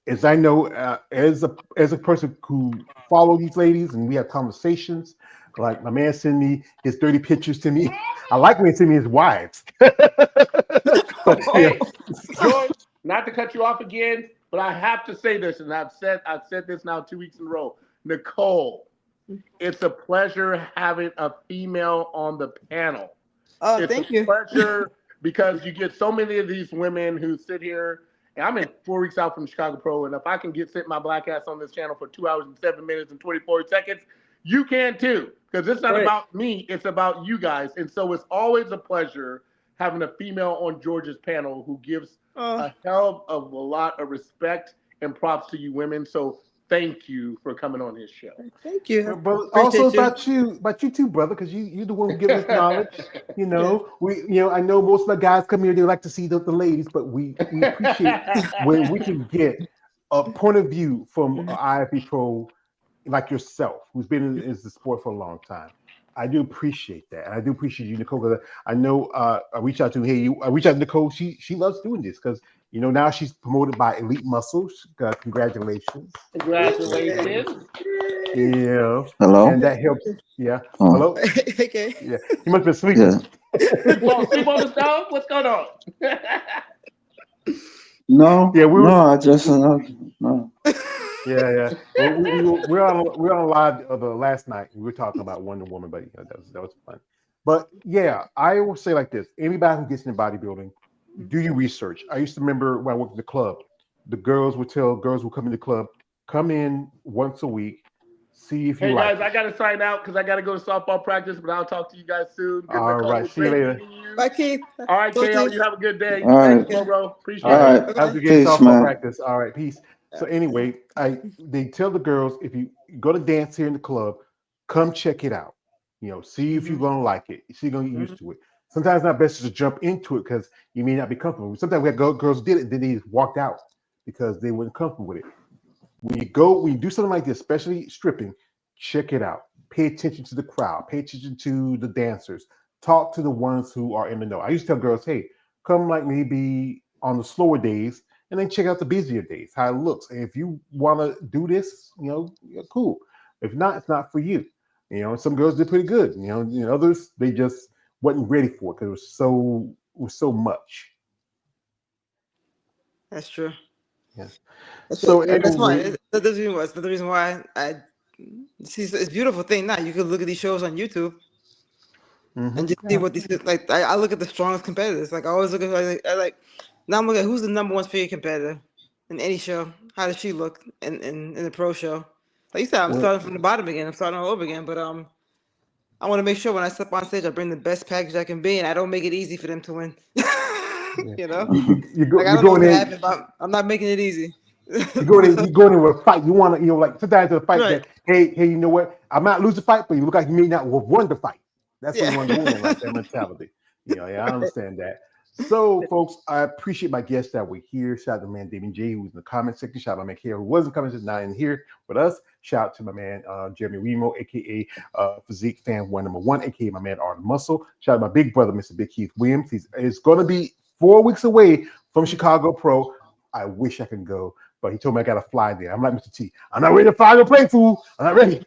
as I know, as a person who follow these ladies and we have conversations, like my man send me his dirty pictures to me. I like when he send me his wives. But Hey, George, not to cut you off again, but I have to say this, and I've said this now 2 weeks in a row. Nicole, it's a pleasure having a female on the panel. Oh, it's thank a you. pleasure because you get so many of these women who sit here. And I'm in 4 weeks out from Chicago Pro, and if I can sit my black ass on this channel for 2 hours and 7 minutes and 24 seconds, you can too. Because it's not about me, it's about you guys. And so it's always a pleasure having a female on George's panel who gives a hell of a lot of respect and props to you women. So thank you for coming on his show. Thank you. But also about you too, brother, because you're the one who gives us knowledge. I know most of the guys come here, they like to see the ladies, but we appreciate when we can get a point of view from an IFB pro like yourself, who's been in the sport for a long time. I do appreciate that, and I do appreciate you, Nicole. I know I reach out to Nicole. She loves doing this because now she's promoted by Elite Muscles. Congratulations! Congratulations! Yeah. Hello. And that helps. Yeah. Oh. Hello. Okay. Yeah. You must be sleeping. Yeah. Sleep on the stove? What's going on? No. Yeah. I just no. Yeah. Well, we're on live the last night. We were talking about Wonder Woman, but that was fun. But yeah, I will say like this: anybody who gets into bodybuilding, do your research. I used to remember when I worked at the club, the girls would tell girls who come in the club, come in once a week, see if you like. Hey guys, I gotta sign out because I gotta go to softball practice, but I'll talk to you guys soon. All right, see you later. Bye, Keith. All right, KL, you have a good day. All right. Thanks, bro. Appreciate All right, it. have a good Peace, softball man. practice. All right, peace. So anyway, they tell the girls if you go to dance here in the club, come check it out. See if you're gonna like it. See, you're gonna get used to it. Sometimes it's not best to jump into it because you may not be comfortable. Sometimes we had girls did it, and then they just walked out because they weren't comfortable with it. When you do something like this, especially stripping, check it out. Pay attention to the crowd. Pay attention to the dancers. Talk to the ones who are in the know. I used to tell girls, hey, come like maybe on the slower days and then check out the busier days, how it looks. And if you want to do this, cool. If not, it's not for you. Some girls did pretty good. Others, they just wasn't ready for it because it was so much. That's true. Yeah. That's So why that's the reason why I see it's a beautiful thing. Now you could look at these shows on YouTube and just see what these like. I look at the strongest competitors. Like I always look at now I'm looking at who's the number one figure competitor in any show. How does she look in the pro show? Like you said, I'm starting from the bottom again. I'm starting all over again. But I want to make sure when I step on stage, I bring the best package I can be, and I don't make it easy for them to win. You Like I don't know what's happening, but I'm not making it easy. You go in with a fight. You want to, like sometimes a fight that, hey, you know what? I might lose the fight, but you look like you may not have won the fight. That's what you want to win, like that mentality. I understand that. So, folks, I appreciate my guests that were here. Shout out to my man Damien J, who's in the comment section. Shout out to my man Kara, who wasn't coming, just not in here with us. Shout out to my man Jeremy Remo, aka Physique Fan 1 aka my man Art Muscle. Shout out to my big brother, Mr. Big Keith Williams. He's going to be 4 weeks away from Chicago Pro. I wish I could go, but he told me I got to fly there. I'm like Mr. T. I'm not ready to fly to play, fool. I'm not ready.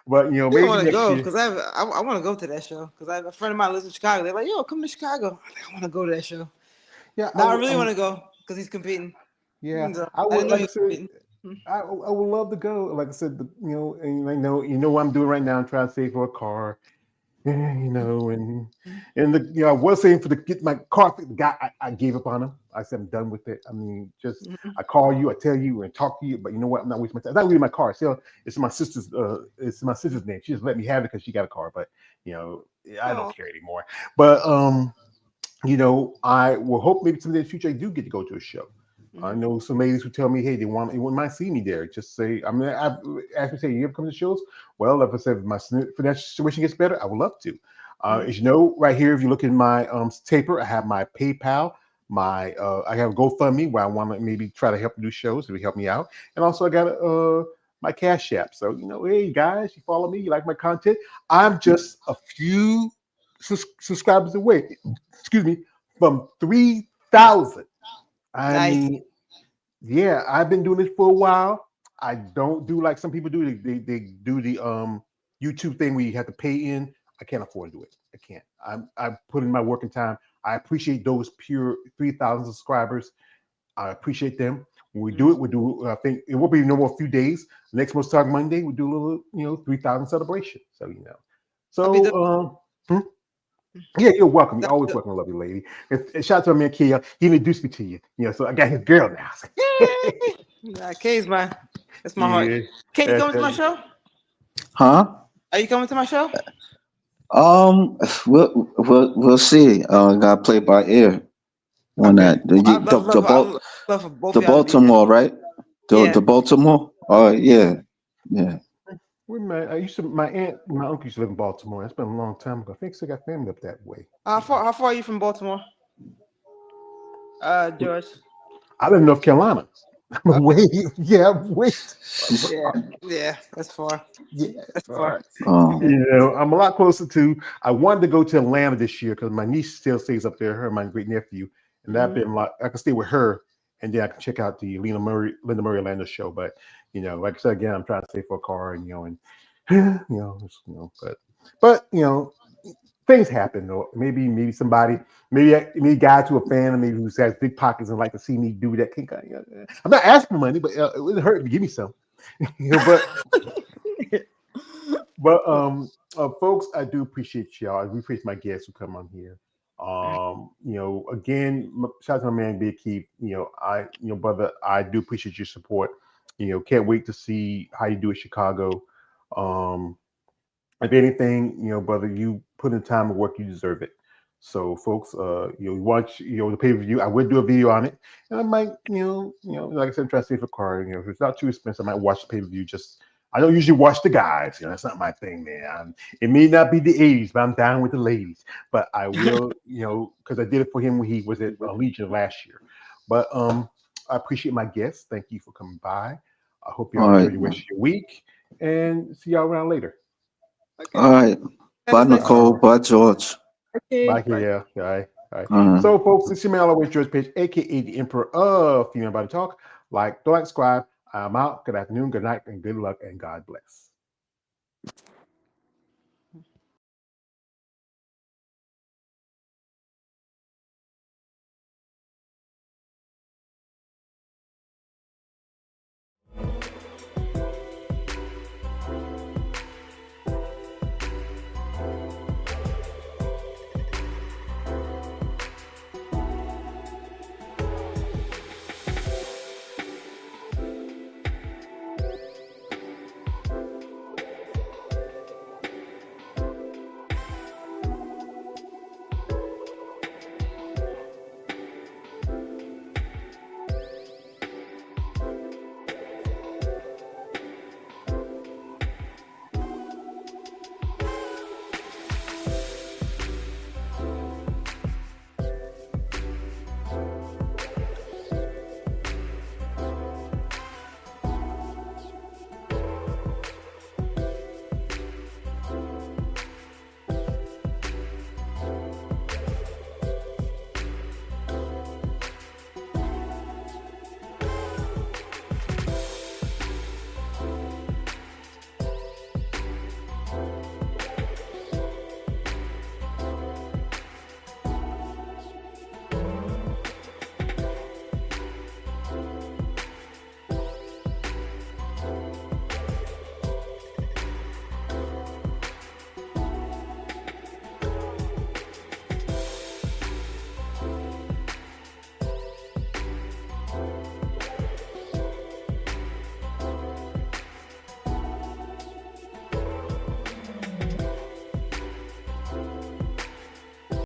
But maybe I want to go because I want to go to that show because I have a friend of mine lives in Chicago. They're like, yo, come to Chicago. I want to go to that show. Yeah, now I really want to go because he's competing. Yeah, So, I would. like I said, I would love to go. Like I said, and I know what I'm doing right now. I'm trying to save for a car. And I was saying get my car. The guy, I gave up on him. I said I'm done with it. I mean, I call you, I tell you, and talk to you. But you know what? I'm not wasting my time. It's not really my car. Still, it's my sister's. It's my sister's name. She just let me have it because she got a car. But I don't care anymore. But I will hope maybe someday in the future I do get to go to a show. I know some ladies who tell me, hey, they wouldn't mind seeing me there. Just say, I mean, I actually say, you ever come to shows? Well, if I said if my financial situation gets better, I would love to. As you know, right here, if you look in my taper, I have my PayPal, I have a GoFundMe where I want to maybe try to help do shows if you help me out, and also I got my Cash App. So hey guys, you follow me, you like my content. I'm just a few subscribers away. Excuse me, from 3,000. I mean, yeah, I've been doing this for a while. I don't do like some people do. They do the YouTube thing where you have to pay in. I can't afford to do it. I can't. I put in my working time. I appreciate those pure 3,000 subscribers. I appreciate them. When we do it, we do. I think it will be no more a few days. Next MuscleTalk Monday, we do a little 3,000 celebration. So So yeah, you're welcome. You're always welcome, lovely lady. And shout out to my man Kia. He introduced me to you. So I got his girl now. Yeah, Kay's that's my heart. Kay, you coming to my show? Huh? Are you coming to my show? We'll see. Got to play by ear on that. The Baltimore, right? The Baltimore. Oh yeah. I used to. My uncle used to live in Baltimore. That's been a long time ago. I think I got family up that way. How far are you from Baltimore? George. I live in North Carolina. Wait. Yeah, that's far. Yeah, that's far. I'm a lot closer to. I wanted to go to Atlanta this year because my niece still stays up there. Her and my great nephew, and that been like I can stay with her, and then I can check out the Linda Murray Orlando show. But like I said again, I'm trying to save for a car, and but things happen though. Maybe somebody, maybe guys who are fan of me who has big pockets and like to see me do that. I'm not asking for money, but it wouldn't hurt to give me some. But folks, I do appreciate y'all. I appreciate my guests who come on here. Again, shout out to my man Big Keith. Brother, I do appreciate your support. Can't wait to see how you do in Chicago. If anything, brother, you put in time and work, you deserve it. So, folks, you watch, the pay-per-view. I would do a video on it, and I might, like I said, I'm trying to save a car. If it's not too expensive, I might watch the pay-per-view. I don't usually watch the guys. That's not my thing, man. It may not be the 80s, but I'm down with the ladies. But I will, because I did it for him when he was at Legion last year. But I appreciate my guests. Thank you for coming by. I hope y'all enjoy the rest of your week, and see y'all around later. Okay. All right. Bye, Nicole. Bye, George. Okay. Bye, here. All right. So, folks, this is your man, always George Page, aka the Emperor of Female Body Talk. Don't like, subscribe. I'm out. Good afternoon, good night, and good luck, and God bless.